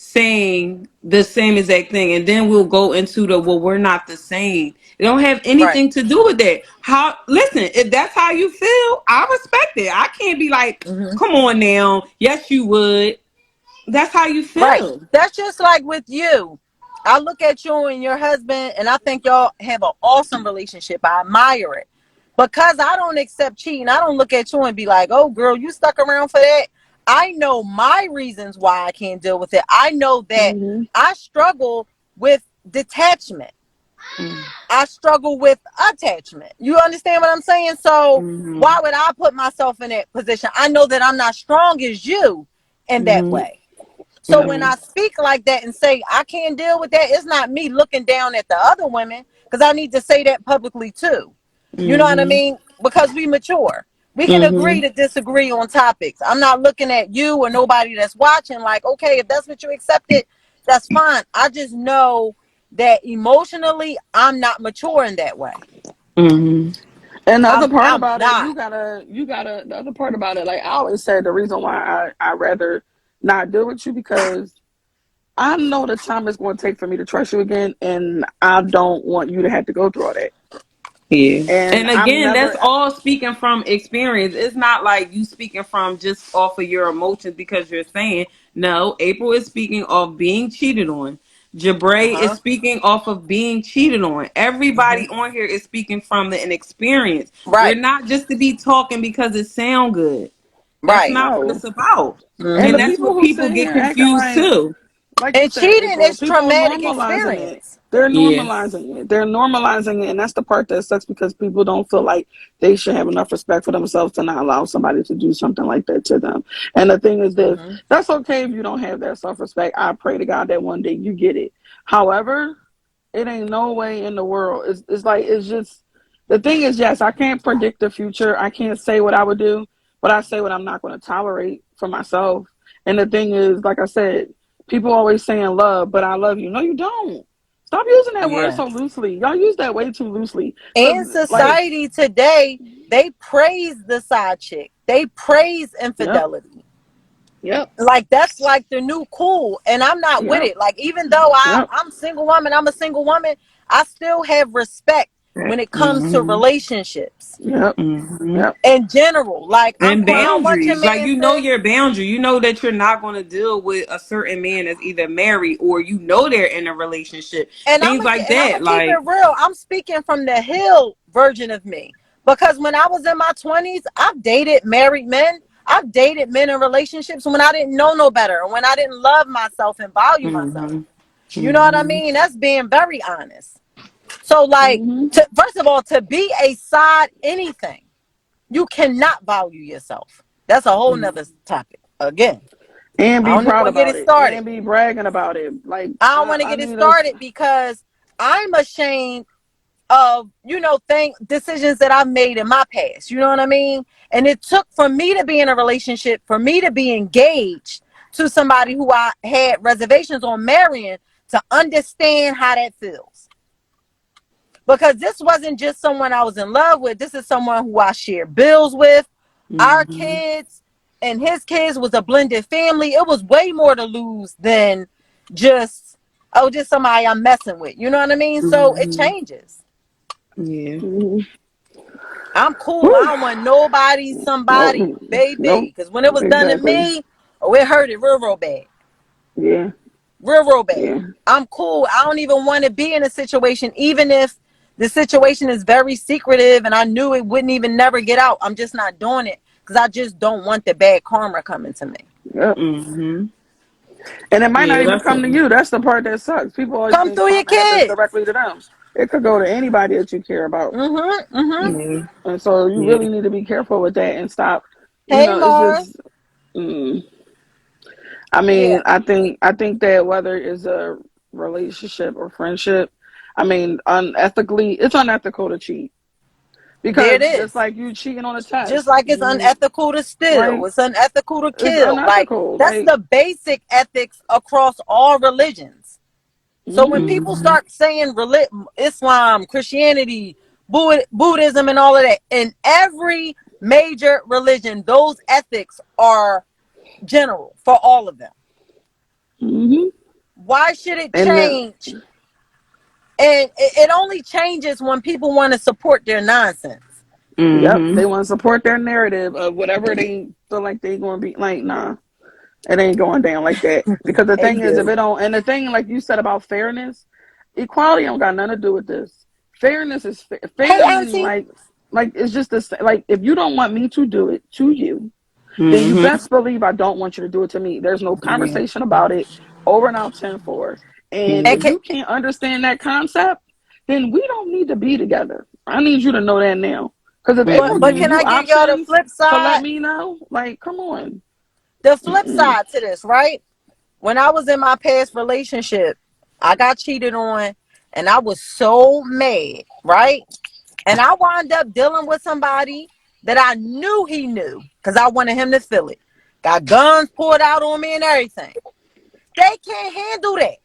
S2: saying the same exact thing, and then we'll go into the, well, we're not the same. It don't have
S5: Right.
S2: anything to do with that. How, listen, if that's how you feel, I respect it. I can't be like,
S5: Hmm.
S2: come on now, yes you would. That's how you
S5: Right.
S2: feel.
S5: That's just like with you. I look at you and your husband, and I think y'all have an awesome relationship. I admire it. Because I don't accept cheating, I don't look at you and be like, oh, girl, you stuck around for that. I know my reasons why I can't deal with it. I know that
S4: Mm-hmm.
S5: I struggle with detachment.
S2: Mm-hmm.
S5: I struggle with attachment. You understand what I'm saying? So why would I put myself in that position? I know that I'm not strong as you in that
S2: Mm-hmm.
S5: way. So
S2: Yeah.
S5: when I speak like that and say I can't deal with that, it's not me looking down at the other women, because I need to say that publicly too. You know what I
S2: Mm-hmm.
S5: mean? Because we mature. We can agree
S2: Mm-hmm.
S5: to disagree on topics. I'm not looking at you or nobody that's watching like, okay, if that's what you accepted, that's fine. I just know that emotionally I'm not mature in that way.
S2: Mm-hmm.
S4: And the other part
S5: I'm
S4: about it,
S5: not.
S4: the other part about it, like I always said, the reason why I rather not deal with you because I know the time it's going to take for me to trust you again, and I don't want you to have to go through all that.
S2: Yeah.
S4: And
S2: And
S4: I'm
S2: again, that's
S4: never,
S2: all speaking from experience. It's not like you speaking from just off of your emotions because you're saying, no, April is speaking off being cheated on. Jabray is
S5: Uh-huh.
S2: speaking off of being cheated on.
S5: Hmm.
S2: Everybody on here is speaking from an experience. We're
S5: Right.
S2: not just to be talking because it sound good. That's
S5: Right.
S2: not what
S4: no.
S2: it's about.
S4: And
S2: And
S4: the
S5: Hmm.
S2: that's
S4: people
S2: what
S4: who
S2: people
S4: sit
S2: get
S4: here acting
S2: confused too.
S4: like you
S5: And
S4: said,
S5: cheating
S4: April,
S5: is
S4: people
S5: traumatic
S4: normalizing it.
S5: experience.
S4: They're
S2: Yeah.
S4: normalizing it. They're normalizing it. And that's the part that sucks because people don't feel like they should have enough respect for themselves to not allow somebody to do something like that to them. And the thing is this,
S5: Hmm.
S4: that's okay if you don't have that self respect. I pray to God that one day you get it. However, it ain't no way in the world. It's like, it's just, the thing is, yes, I can't predict the future. I can't say what I would do, but I say what I'm not going to tolerate for myself. And the thing is, like I said, people always saying love, but I love you. No, you don't. Stop using that word
S5: Yeah.
S4: so loosely. Y'all use that way too loosely.
S5: In
S4: Cause like,
S5: society today, they praise the side chick. They praise
S4: yep,
S5: infidelity.
S4: yep,
S5: Like that's like the new cool. And I'm not with
S4: yep,
S5: it. Like even though
S4: yep,
S5: I'm single woman, I'm a single woman, I still have respect when it comes to
S2: Mm-hmm.
S5: relationships
S4: yep,
S2: Mm-hmm.
S4: yep,
S5: in general. Like I'm
S2: And
S5: cool. I don't want your
S2: boundaries. Like,
S5: man
S2: you know
S5: to.
S2: your boundary. You know that you're not going to deal with a certain man that's either married or you know they're in a relationship. Things like
S5: And I'm
S2: that.
S5: gonna keep it
S2: Like,
S5: real. I'm speaking from the hill version of me, because when I was in my 20s, I've dated married men. I've dated men in relationships when I didn't know no better, and when I didn't love myself and value myself.
S2: mm-hmm,
S5: You know what I
S2: mm-hmm,
S5: mean? That's being very honest. So, like,
S4: mm-hmm,
S5: first of all, to be a side anything, you cannot value yourself. That's a whole nother topic. Again,
S4: and
S5: I
S4: be
S5: don't even
S4: proud
S5: want to get
S4: about
S5: it
S4: it,
S5: started.
S4: and be bragging about it. Like,
S5: I don't want to
S4: I
S5: get it
S4: need us.
S5: started because I'm ashamed of, thing decisions that I've made in my past. You know what I mean? And it took for me to be in a relationship, for me to be engaged to somebody who I had reservations on marrying, to understand how that feels. Because this wasn't just someone I was in love with. This is someone who I shared bills with. Our
S2: mm-hmm,
S5: kids and his kids was a blended family. It was way more to lose than just, oh, just somebody I'm messing with. You know what I mean? So it
S2: mm-hmm.
S5: changes.
S2: Yeah.
S4: Mm-hmm.
S5: I'm cool. I
S4: Whew.
S5: don't want nobody, somebody,
S4: Nope, nope,
S5: baby. Because when it was done to
S4: exactly.
S5: me, oh, it hurted real, real bad.
S4: Yeah,
S5: Real, real bad.
S4: yeah,
S5: I'm cool. I don't even want to be in a situation, even if the situation is very secretive and I knew it wouldn't even never get out. I'm just not doing it because I just don't want the bad karma coming to me.
S4: yep.
S2: Mm-hmm.
S4: And it might not
S2: Yeah,
S4: even
S2: that's
S4: come
S2: it.
S4: to you. That's the part that sucks. People always
S5: Come
S4: think
S5: through your
S4: karma happens
S5: kids.
S4: directly to them. It could go to anybody that you care about.
S5: Mm-hmm. Mm-hmm.
S2: Yeah.
S4: And so you
S2: Yeah.
S4: really need to be careful with that and stop.
S5: Hey,
S4: It's
S5: Mars.
S4: just. Mm, I
S5: Yeah,
S4: mean, I think that whether it's a relationship or friendship, I mean, unethically, it's unethical to cheat
S5: there it
S4: because just
S5: is.
S4: like you cheating on a
S5: Just
S4: test,
S5: like it's
S4: you
S5: unethical to steal,
S4: like
S5: it's unethical to
S4: it's
S5: kill. Like
S4: unethical.
S5: that's
S4: Like,
S5: the basic ethics across all religions. So when
S4: mm-hmm,
S5: people
S2: Mm-hmm.
S5: start saying Islam, Christianity, Buddhism, and all of that, in every major religion, those ethics are general for all of them.
S4: Mm-hmm.
S5: Why should it
S4: And then,
S5: change? And it only changes when people want to support their nonsense.
S4: yep,
S2: Mm-hmm.
S4: they want to support their narrative of whatever they feel like they going to be like. Nah, it ain't going down like that. Because the
S5: Hey
S4: thing is, if
S5: you.
S4: it don't, and the thing like you said about fairness, equality don't got nothing to do with this. Fairness is
S5: Hey
S4: fair, meaning
S5: auntie.
S4: like it's just this. Like if you don't want me to do it to you, then you
S2: Mm-hmm.
S4: best believe I don't want you to do it to me. There's no
S2: Yeah.
S4: conversation about it. Over and out 10-4. And
S2: Yeah.
S5: And
S4: if you can't understand that concept, then we don't need to be together. I need you to know that now. Because if
S5: but
S4: April
S5: but
S4: gave
S5: can
S2: Mm-hmm.
S4: you
S5: I give y'all the
S4: options
S5: flip
S4: to let
S5: side?
S4: me know, like, come on.
S5: The flip
S4: Mm-mm.
S5: side to this, right? When I was in my past relationship, I got cheated on and I was so mad, right? And I wound up dealing with somebody that I knew he knew because I wanted him to feel it. Got guns pulled out on me and everything. They can't handle that.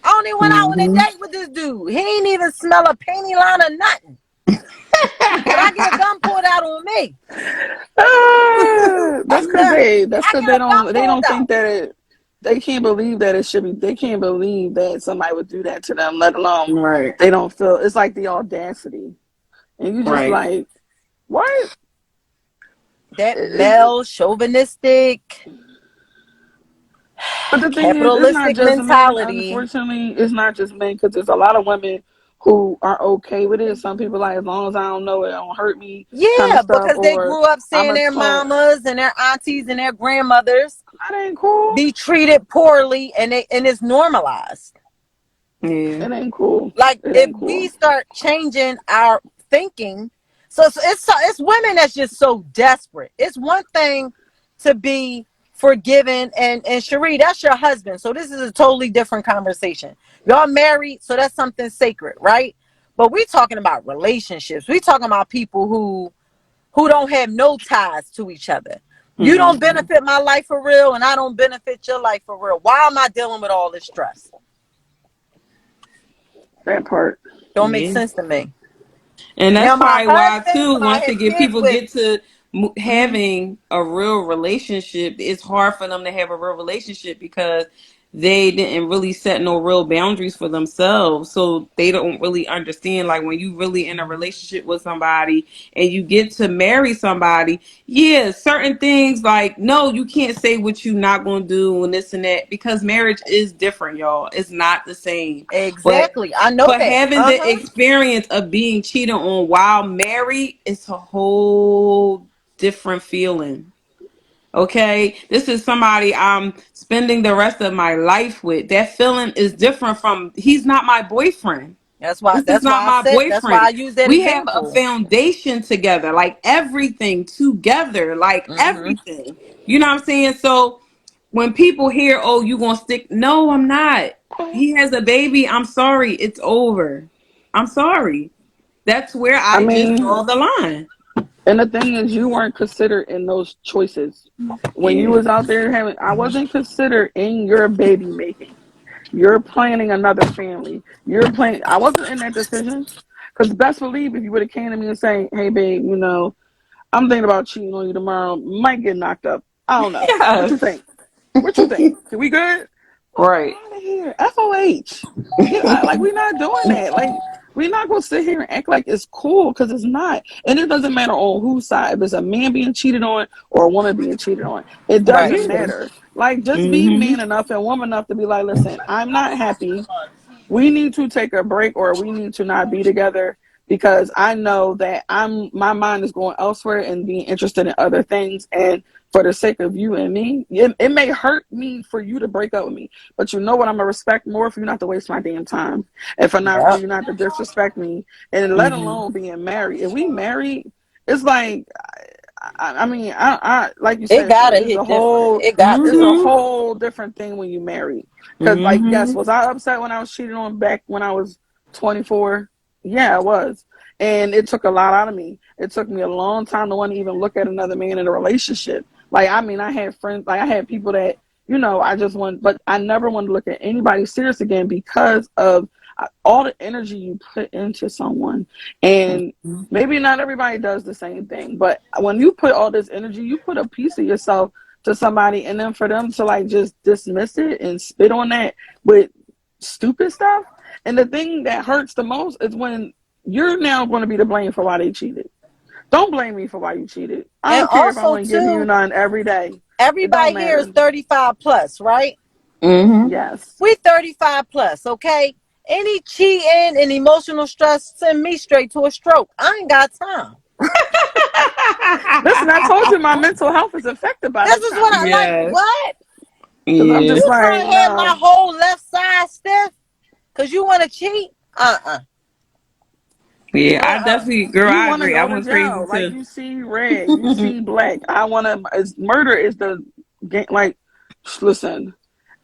S5: I only went out on a
S2: Mm-hmm.
S5: date with this dude. He ain't even smell a panty line or nothing. But I get a gun pulled out on me.
S4: That's because
S5: I get a gun
S4: they
S5: pulled
S4: don't
S5: out.
S4: think that they can't believe that it should be, they can't believe that somebody would do that to them, let alone
S2: Right.
S4: they don't feel, it's like the audacity. And you just
S2: Right.
S4: like, what?
S5: That
S4: It's,
S5: male chauvinistic
S4: but the thing is, it's not
S5: capitalistic
S4: just men.
S5: mentality.
S4: Unfortunately, it's not just men because there's a lot of women who are okay with it. Some people like, as long as I don't know it, don't hurt me, kind of
S5: Yeah,
S4: stuff.
S5: because they
S4: Or
S5: grew up
S4: I'm
S5: seeing
S4: a
S5: their
S4: call.
S5: mamas and their aunties and their grandmothers
S4: That ain't cool.
S5: be treated poorly and it's normalized.
S2: Yeah.
S4: It ain't cool.
S5: Like
S4: It
S5: if
S4: ain't
S5: we
S4: cool.
S5: start changing our thinking, so it's women that's just so desperate. It's one thing to be forgiven and Cherie, that's your husband. So this is a totally different conversation. Y'all married, so that's something sacred, right? But we talking about relationships. We talking about people who don't have no ties to each other. You don't
S2: Mm-hmm.
S5: benefit my life for real, and I don't benefit your life for real. Why am I dealing with all this stress?
S4: That part.
S5: Don't make
S2: Yeah.
S5: sense to me.
S2: And that's
S5: Now, my
S2: probably why
S5: husband,
S2: too.
S5: who I
S2: Once
S5: have
S2: again,
S5: kids
S2: people
S5: with,
S2: get to
S5: mm,
S2: having a real relationship, it's hard for them to have a real relationship because they didn't really set no real boundaries for themselves. So they don't really understand. Like when you really in a relationship with somebody and you get to marry somebody, yeah, certain things like no, you can't say what you're not gonna do and this and that because marriage is different, y'all. It's not the same. But
S5: exactly. I know
S2: but
S5: that.
S2: having the experience of being cheated on while married is a whole different feeling. Okay, this is somebody I'm spending the rest of my life with. That feeling is different from he's not my boyfriend.
S5: That's why.
S2: This is
S5: That's
S2: not
S5: why I
S2: my
S5: said. That's why I
S2: boyfriend.
S5: use that
S2: We have a
S5: example.
S2: foundation together, like everything together, like
S5: Hmm.
S2: everything. You know what I'm saying? So when people hear, "Oh, you gonna stick?" No, I'm not. He has a baby. I'm sorry. It's over. I'm sorry. That's where
S4: I
S2: I just
S4: mean,
S2: draw the line.
S4: and the thing is, you weren't considered in those choices when you
S2: Yeah.
S4: was out there having. I wasn't considered in your baby making. You're planning another family. You're planning. I wasn't in that decision. Because best believe if you would have came to me and saying, "Hey, babe, I'm thinking about cheating on you tomorrow. Might get knocked up. I don't know. What you
S2: Yes.
S4: think? What you think? Can we good? Fuck
S2: Right.
S4: out of here. FOH. Like we're not doing that. Like we're not gonna sit here and act like it's cool because it's not. And it doesn't matter on whose side. If it's a man being cheated on or a woman being cheated on, it
S5: Right.
S4: doesn't
S2: Yeah.
S4: matter. Like just be
S2: Mm-hmm.
S4: man enough and woman enough to be like, listen, I'm not happy. We need to take a break or we need to not be together because I know that my mind is going elsewhere and being interested in other things. And for the sake of you and me, it may hurt me for you to break up with me, but you know what? I'm gonna respect more for you not to waste my damn time and for
S5: Yep.
S4: you not to disrespect me, and let
S2: Mm-hmm.
S4: alone being married. If we married, it's like I mean, like you
S5: It
S4: said,
S5: gotta
S4: Sheree, it's a
S5: hit different.
S4: whole,
S5: It got
S4: it's
S5: to.
S4: a
S2: Mm-hmm.
S4: whole different thing when you married. Cause like, yes,
S2: Mm-hmm.
S4: was I upset when I was cheated on back when I was 24? Yeah, I was, and it took a lot out of me. It took me a long time to want to even look at another man in a relationship. Like, I mean, I had friends, like I had people that I just want, but I never wanted to look at anybody serious again because of all the energy you put into someone, and maybe not everybody does the same thing, but when you put all this energy, you put a piece of yourself to somebody, and then for them to like just dismiss it and spit on that with stupid stuff. And the thing that hurts the most is when you're now going to be to blame for why they cheated. Don't blame me for why you cheated. I
S5: And
S4: don't care if I
S5: also
S4: wouldn't give you
S5: too,
S4: none every day. It don't
S5: everybody here is
S4: matter.
S5: 35 plus, right?
S2: Mm-hmm.
S4: Yes.
S5: We 35 plus, okay? Any cheating and emotional stress send me straight to a stroke. I ain't got time.
S4: Listen, I told you my mental health is affected by
S5: This
S4: this
S5: is
S4: kind
S5: what
S4: of
S5: I
S4: shit.
S5: like.
S2: Yes.
S5: What?
S4: Because I'm
S2: Yeah.
S4: just
S5: You
S4: like,
S5: trying to have my
S4: no.
S5: whole left side stiff? Cause you want to cheat?
S2: Yeah. I
S5: Uh-uh.
S2: definitely, girl,
S4: You
S2: I
S4: want to
S2: agree. I
S4: go to
S2: went crazy
S4: jail. Like
S2: too.
S4: you see red, you see black. I want to, murder is the game. Like, listen,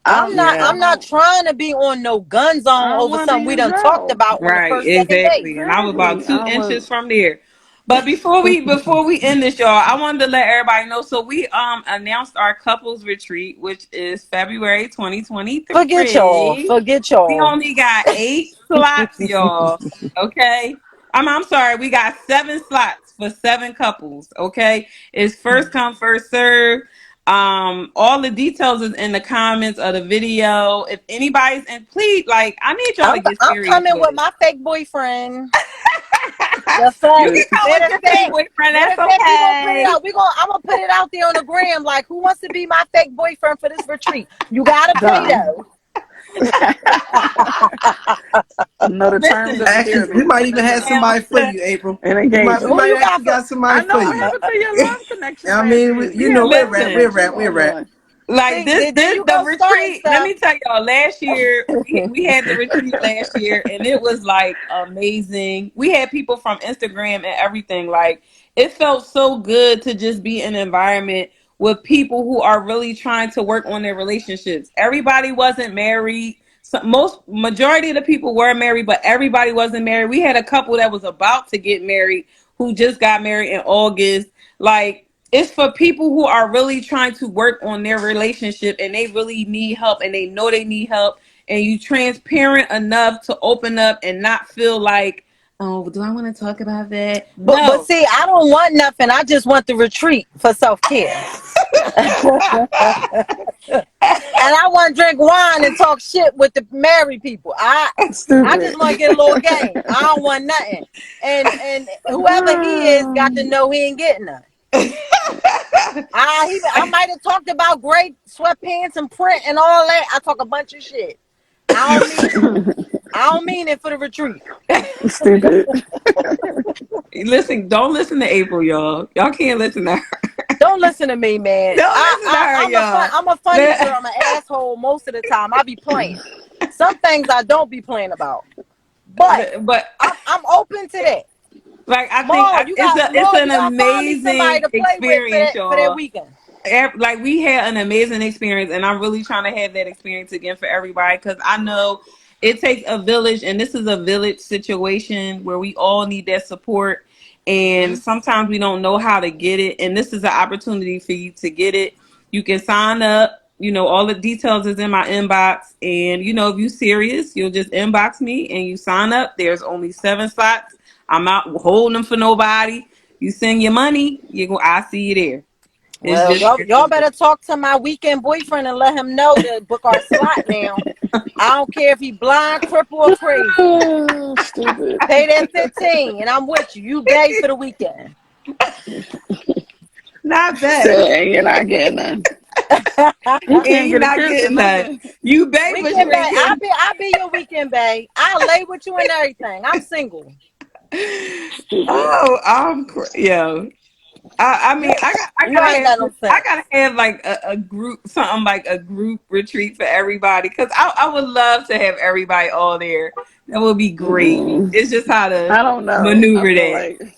S2: Yeah.
S5: I'm
S4: I
S5: not
S4: don't,
S5: trying to be on no gun zone
S4: I don't
S5: over
S4: want to be
S5: something we
S4: in
S5: done talked
S4: jail.
S5: about on the
S2: Right,
S5: first, second date.
S2: exactly. And I was about
S4: Exactly.
S2: two
S4: I
S2: inches
S4: want,
S2: from there. But before we end this, y'all, I wanted to let everybody know. So we announced our couples retreat, which is February
S5: Forget y'all.
S2: 2023.
S5: Forget
S2: We
S5: y'all.
S2: only got 8 slots, y'all. Okay. I'm sorry, we got 7 slots for 7 couples. Okay. It's first come, first serve. All the details is in the comments of the video. If anybody's in, please, like, I need y'all to get
S5: I'm
S2: serious
S5: coming
S2: with
S5: with
S2: it.
S5: my fake boyfriend. The fact.
S2: You can come with
S5: Matter of
S2: your fake
S5: fact,
S2: boyfriend.
S5: matter
S2: That's
S5: of fact, we gonna put it
S2: okay.
S5: out. I'm gonna put it out there on the gram. Like, who wants to be my fake boyfriend for this retreat? You gotta pay
S4: done.
S5: though.
S4: Know the terms
S2: Listen,
S4: of
S1: Actually, we
S4: endearment
S1: might
S4: and
S1: even have
S2: now,
S1: somebody for you, April.
S4: and
S1: We
S5: Who
S4: engagement.
S1: might
S5: you got
S1: actually
S5: for?
S1: got somebody
S4: I know
S1: for
S4: what
S1: you.
S4: happened to your love connection
S1: I
S4: last
S1: mean,
S4: week.
S1: you
S4: We
S1: know,
S4: had
S1: we're
S4: one
S1: rap,
S2: listen.
S1: we're
S4: connection
S1: rap, we're
S4: going
S1: rap.
S4: on.
S2: Like
S5: See,
S2: this,
S5: there
S2: this
S5: you
S2: the
S5: go, starting
S2: retreat. Let
S5: stuff.
S2: me tell y'all. Last year, we had the retreat last year, and it was like amazing. We had people from Instagram and everything. Like, it felt so good to just be in an environment with people who are really trying to work on their relationships. Everybody wasn't married. Most majority of the people were married, but everybody wasn't married. We had a couple that was about to get married who just got married in August. Like, it's for people who are really trying to work on their relationship and they really need help and they know they need help, and you transparent enough to open up and not feel like, oh, do I want to talk about that?
S5: But
S2: No.
S5: see, I don't want nothing. I just want the retreat for self care, and I want to drink wine and talk shit with the married people. I
S4: Stupid.
S5: just want to get a little game. I don't want nothing. And whoever he is got to know he ain't getting none. I might have talked about great sweatpants and print and all that. I talk a bunch of shit. I don't mean it. I don't mean it for the retreat.
S4: Stupid.
S2: Listen, don't listen to April, y'all. Y'all can't listen to her.
S5: Don't listen to me, man.
S2: Don't listen to her, y'all.
S5: I'm a funny girl. I'm an asshole most of the time. I be playing. Some things I don't be playing about, but
S2: But
S5: I'm open to that.
S2: like, I think
S5: Maul,
S2: it's
S5: Maul,
S2: an
S5: you gotta find me somebody
S2: amazing
S5: to play with
S2: experience,
S5: for that
S2: y'all.
S5: weekend.
S2: Like, we had an amazing experience, and I'm really trying to have that experience again for everybody, because I know it takes a village, and this is a village situation where we all need that support, and sometimes we don't know how to get it, and this is an opportunity for you to get it. You can sign up. All the details is in my inbox, and if you're serious, you'll just inbox me and you sign up. There's only 7 slots. I'm not holding them for nobody. You send your money, I see you there. It's
S5: Well,
S2: just that
S5: y'all
S2: simple.
S5: better talk to my weekend boyfriend and let him know to book our slot now. I don't care if he blind, cripple, or crazy.
S4: Stupid.
S5: Pay that 15 and I'm with you. You gay for the weekend.
S2: Not that.
S4: Say you're not getting none. He can't
S2: Ain't
S4: get a
S2: not
S4: kiss or
S2: getting that.
S4: nothing.
S2: You beg, but you
S5: Weekend bae,
S2: ain't getting.
S5: I'll be your weekend bae. I'll lay with you and everything. I'm single.
S4: Stupid.
S2: Oh, yo. I
S5: You,
S2: mean, I
S5: you know
S2: gotta
S5: I ain't
S2: have
S5: got no
S2: I
S5: sense.
S2: gotta have like a group, something like a group retreat for everybody, because I would love to have everybody all there. That would be great.
S4: Mm,
S2: It's just how to
S4: I don't know. I
S2: maneuver
S4: feel
S2: that.
S4: like,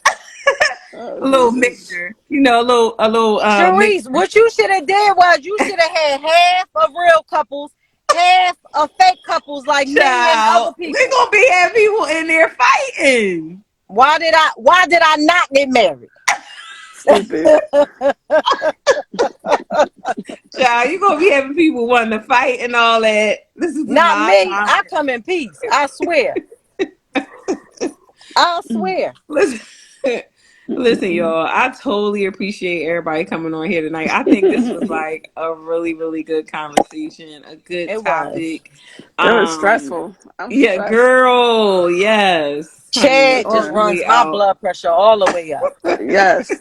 S4: oh
S2: A little
S4: Jesus.
S2: mixture, a little
S5: Sharice,
S2: mixture.
S5: what you should have did was you should have had half of real couples, half of fake couples like me and
S2: Child,
S5: other
S2: we
S5: people.
S2: gonna be having people in there fighting.
S5: Why did I not get married?
S4: Stupid.
S2: Child, you gonna be having people wanting to fight and all that. This is
S5: Not
S2: not
S5: me.
S2: my
S5: I come in peace. I swear. I swear.
S2: listen. Listen, y'all, I totally appreciate everybody coming on here tonight. I think this was like a really, really good conversation, a good
S5: It was.
S2: topic.
S4: It was
S2: Um,
S4: stressful. I'm
S2: yeah,
S4: stressed.
S2: girl, yes, honey,
S5: Chad
S2: all
S5: just
S2: the
S4: Okay.
S5: runs
S2: way
S5: my
S2: out.
S5: blood pressure all the way up.
S4: Yes.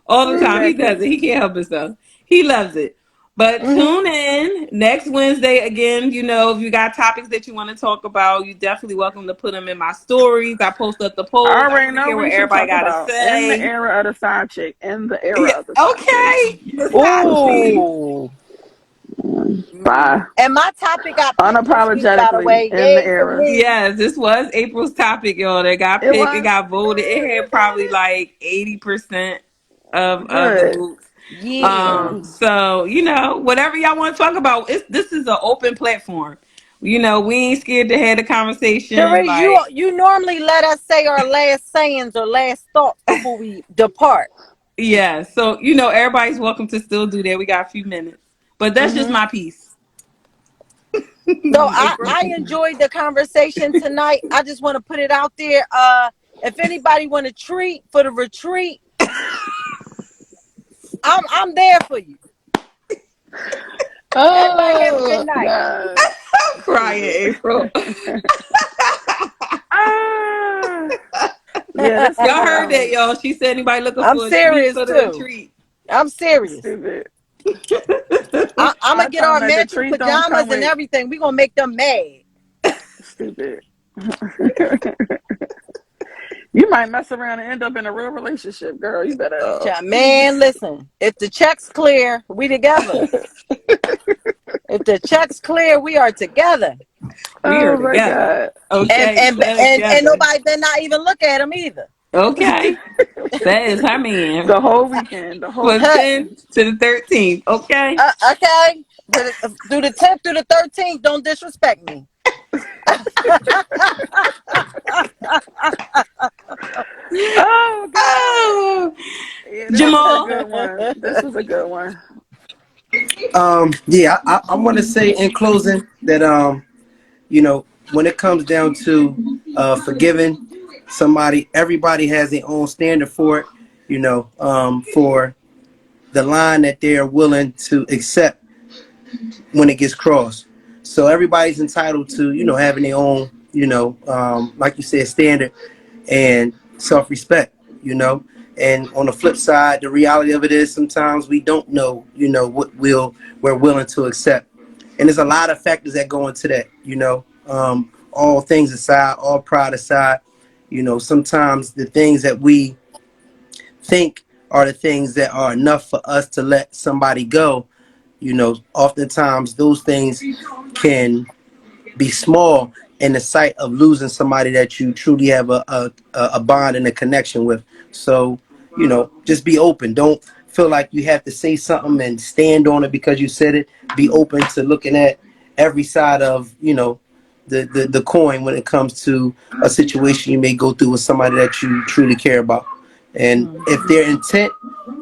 S2: All the time. He does
S4: Exactly.
S2: it. He can't help himself. He loves it. But
S5: Hmm.
S2: tune in next Wednesday again. You know, if you got topics that you want to talk about, you definitely welcome to put them in my stories. I post up the
S4: I
S2: polls. I
S4: already
S2: want to
S4: know
S2: hear what
S4: we should
S2: everybody
S4: talk
S2: got to
S4: about in the
S2: say.
S4: era of the side chick. In the
S2: Yeah,
S4: era of the side chick.
S2: okay. The side chick.
S5: Ooh.
S4: Bye.
S5: And my topic got picked this week, by the
S4: Unapologetically
S5: way.
S4: in the
S5: Yay for
S4: era.
S5: me.
S2: Yes, this was April's topic, y'all. That got
S4: It
S2: picked. It
S4: was
S2: got voted. It had probably like 80% of the
S4: good.
S2: votes.
S5: Yeah.
S2: So whatever y'all want to talk about, this is an open platform. We ain't scared to have the conversation.
S5: Therese, you
S2: Like,
S5: you normally let us say our last sayings or last thoughts before we depart.
S2: yeah. So everybody's welcome to still do that. We got a few minutes, but that's just
S5: Hmm.
S2: my piece.
S5: So
S2: April.
S5: I enjoyed the conversation tonight. I just want to put it out there. If anybody want a treat for the retreat, I'm there for you. Everybody have a good
S4: Oh
S5: night.
S4: God.
S2: I'm crying,
S4: Stupid.
S2: April.
S4: Ah. Yeah, this was
S2: Y'all heard that, y'all? She said anybody looking
S5: I'm
S2: for a treat
S5: serious
S2: for the
S5: too.
S2: retreat.
S5: I'm serious.
S4: stupid.
S5: I'm gonna
S4: I
S5: get
S4: tell
S5: our
S4: them that the
S5: matching
S4: treat don't come
S5: pajamas and
S4: with
S5: everything. We gonna make them mad.
S4: stupid. You might mess around and end up in a real relationship, girl. You better.
S5: Man, listen. If the check's clear, we together. If the check's clear, we are together.
S2: We are
S4: Oh my
S2: together.
S4: God.
S5: And
S2: Okay,
S5: and
S2: stand
S5: and
S2: together.
S5: nobody better not even look at him either.
S2: Okay, that is her man
S4: The whole weekend. The whole
S2: for
S5: Hey,
S2: 10
S4: weekend.
S2: to the 13th. Okay.
S5: okay. Do the 10th through the 13th. Don't disrespect me.
S4: Oh God.
S2: Oh,
S4: Yeah, this was a
S2: Jamal.
S4: good one. This was a good one.
S1: Yeah, I want to say in closing that when it comes down to forgiving somebody, everybody has their own standard for it. For the line that they are willing to accept when it gets crossed. So everybody's entitled to having their own like you said, standard and self-respect. And on the flip side, the reality of it is sometimes we don't know what we're willing to accept, and there's a lot of factors that go into that. All things aside, all pride aside, sometimes the things that we think are the things that are enough for us to let somebody go. Oftentimes those things can be small in the sight of losing somebody that you truly have a bond and a connection with. So, just be open. Don't feel like you have to say something and stand on it because you said it. Be open to looking at every side of, the coin when it comes to a situation you may go through with somebody that you truly care about. And if
S5: Mhm.
S1: their intent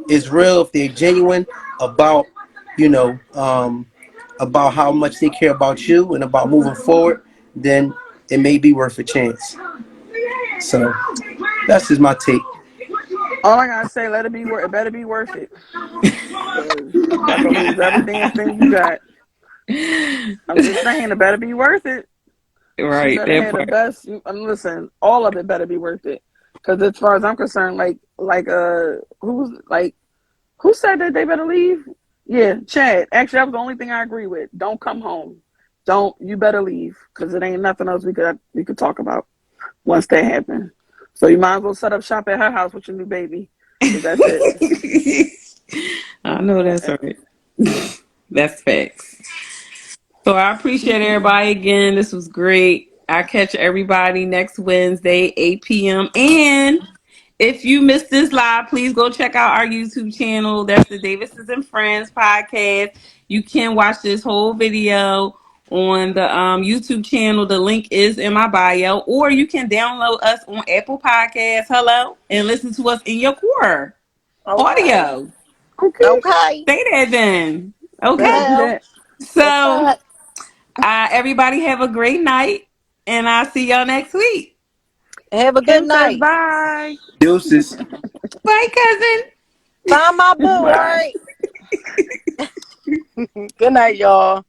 S1: is real, if they're genuine about, you know, um, about how much they care about you and about moving forward, then it may be worth a chance. So that's just my take.
S4: All I gotta say, let it be worth. It better be worth it, cause you about to lose every damn thing you got. I'm just saying, it better be worth it. She
S2: Right,
S4: better
S2: that
S4: have the
S2: part.
S4: best. Listen, all of it better be worth it. Because as far as I'm concerned, who said that they better leave? Yeah, Chad. Actually, that was the only thing I agree with. Don't come home. Don't. You better leave because it ain't nothing else we could talk about once that happens. So you might as well set up shop at her house with your new baby because that's it.
S2: I know that's right. That's facts. So I appreciate everybody again. This was great. I catch everybody next Wednesday, 8 p.m. And if you missed this live, please go check out our YouTube channel. That's the Davises and Friends podcast. You can watch this whole video on the YouTube channel. The link is in my bio, or you can download us on Apple Podcasts. Hello, and listen to us in your car
S5: Okay.
S2: audio.
S4: Okay.
S5: Okay.
S2: Say that then.
S4: Better
S2: Okay.
S4: do
S5: Well,
S4: that.
S5: with
S2: So
S5: that,
S2: everybody have a great night, and I'll see y'all next week.
S5: have a good
S4: Kim says
S5: night.
S4: bye.
S1: Deuces.
S6: Bye, cousin.
S5: Find my boo. All
S4: Bye.
S5: right. Good night, y'all.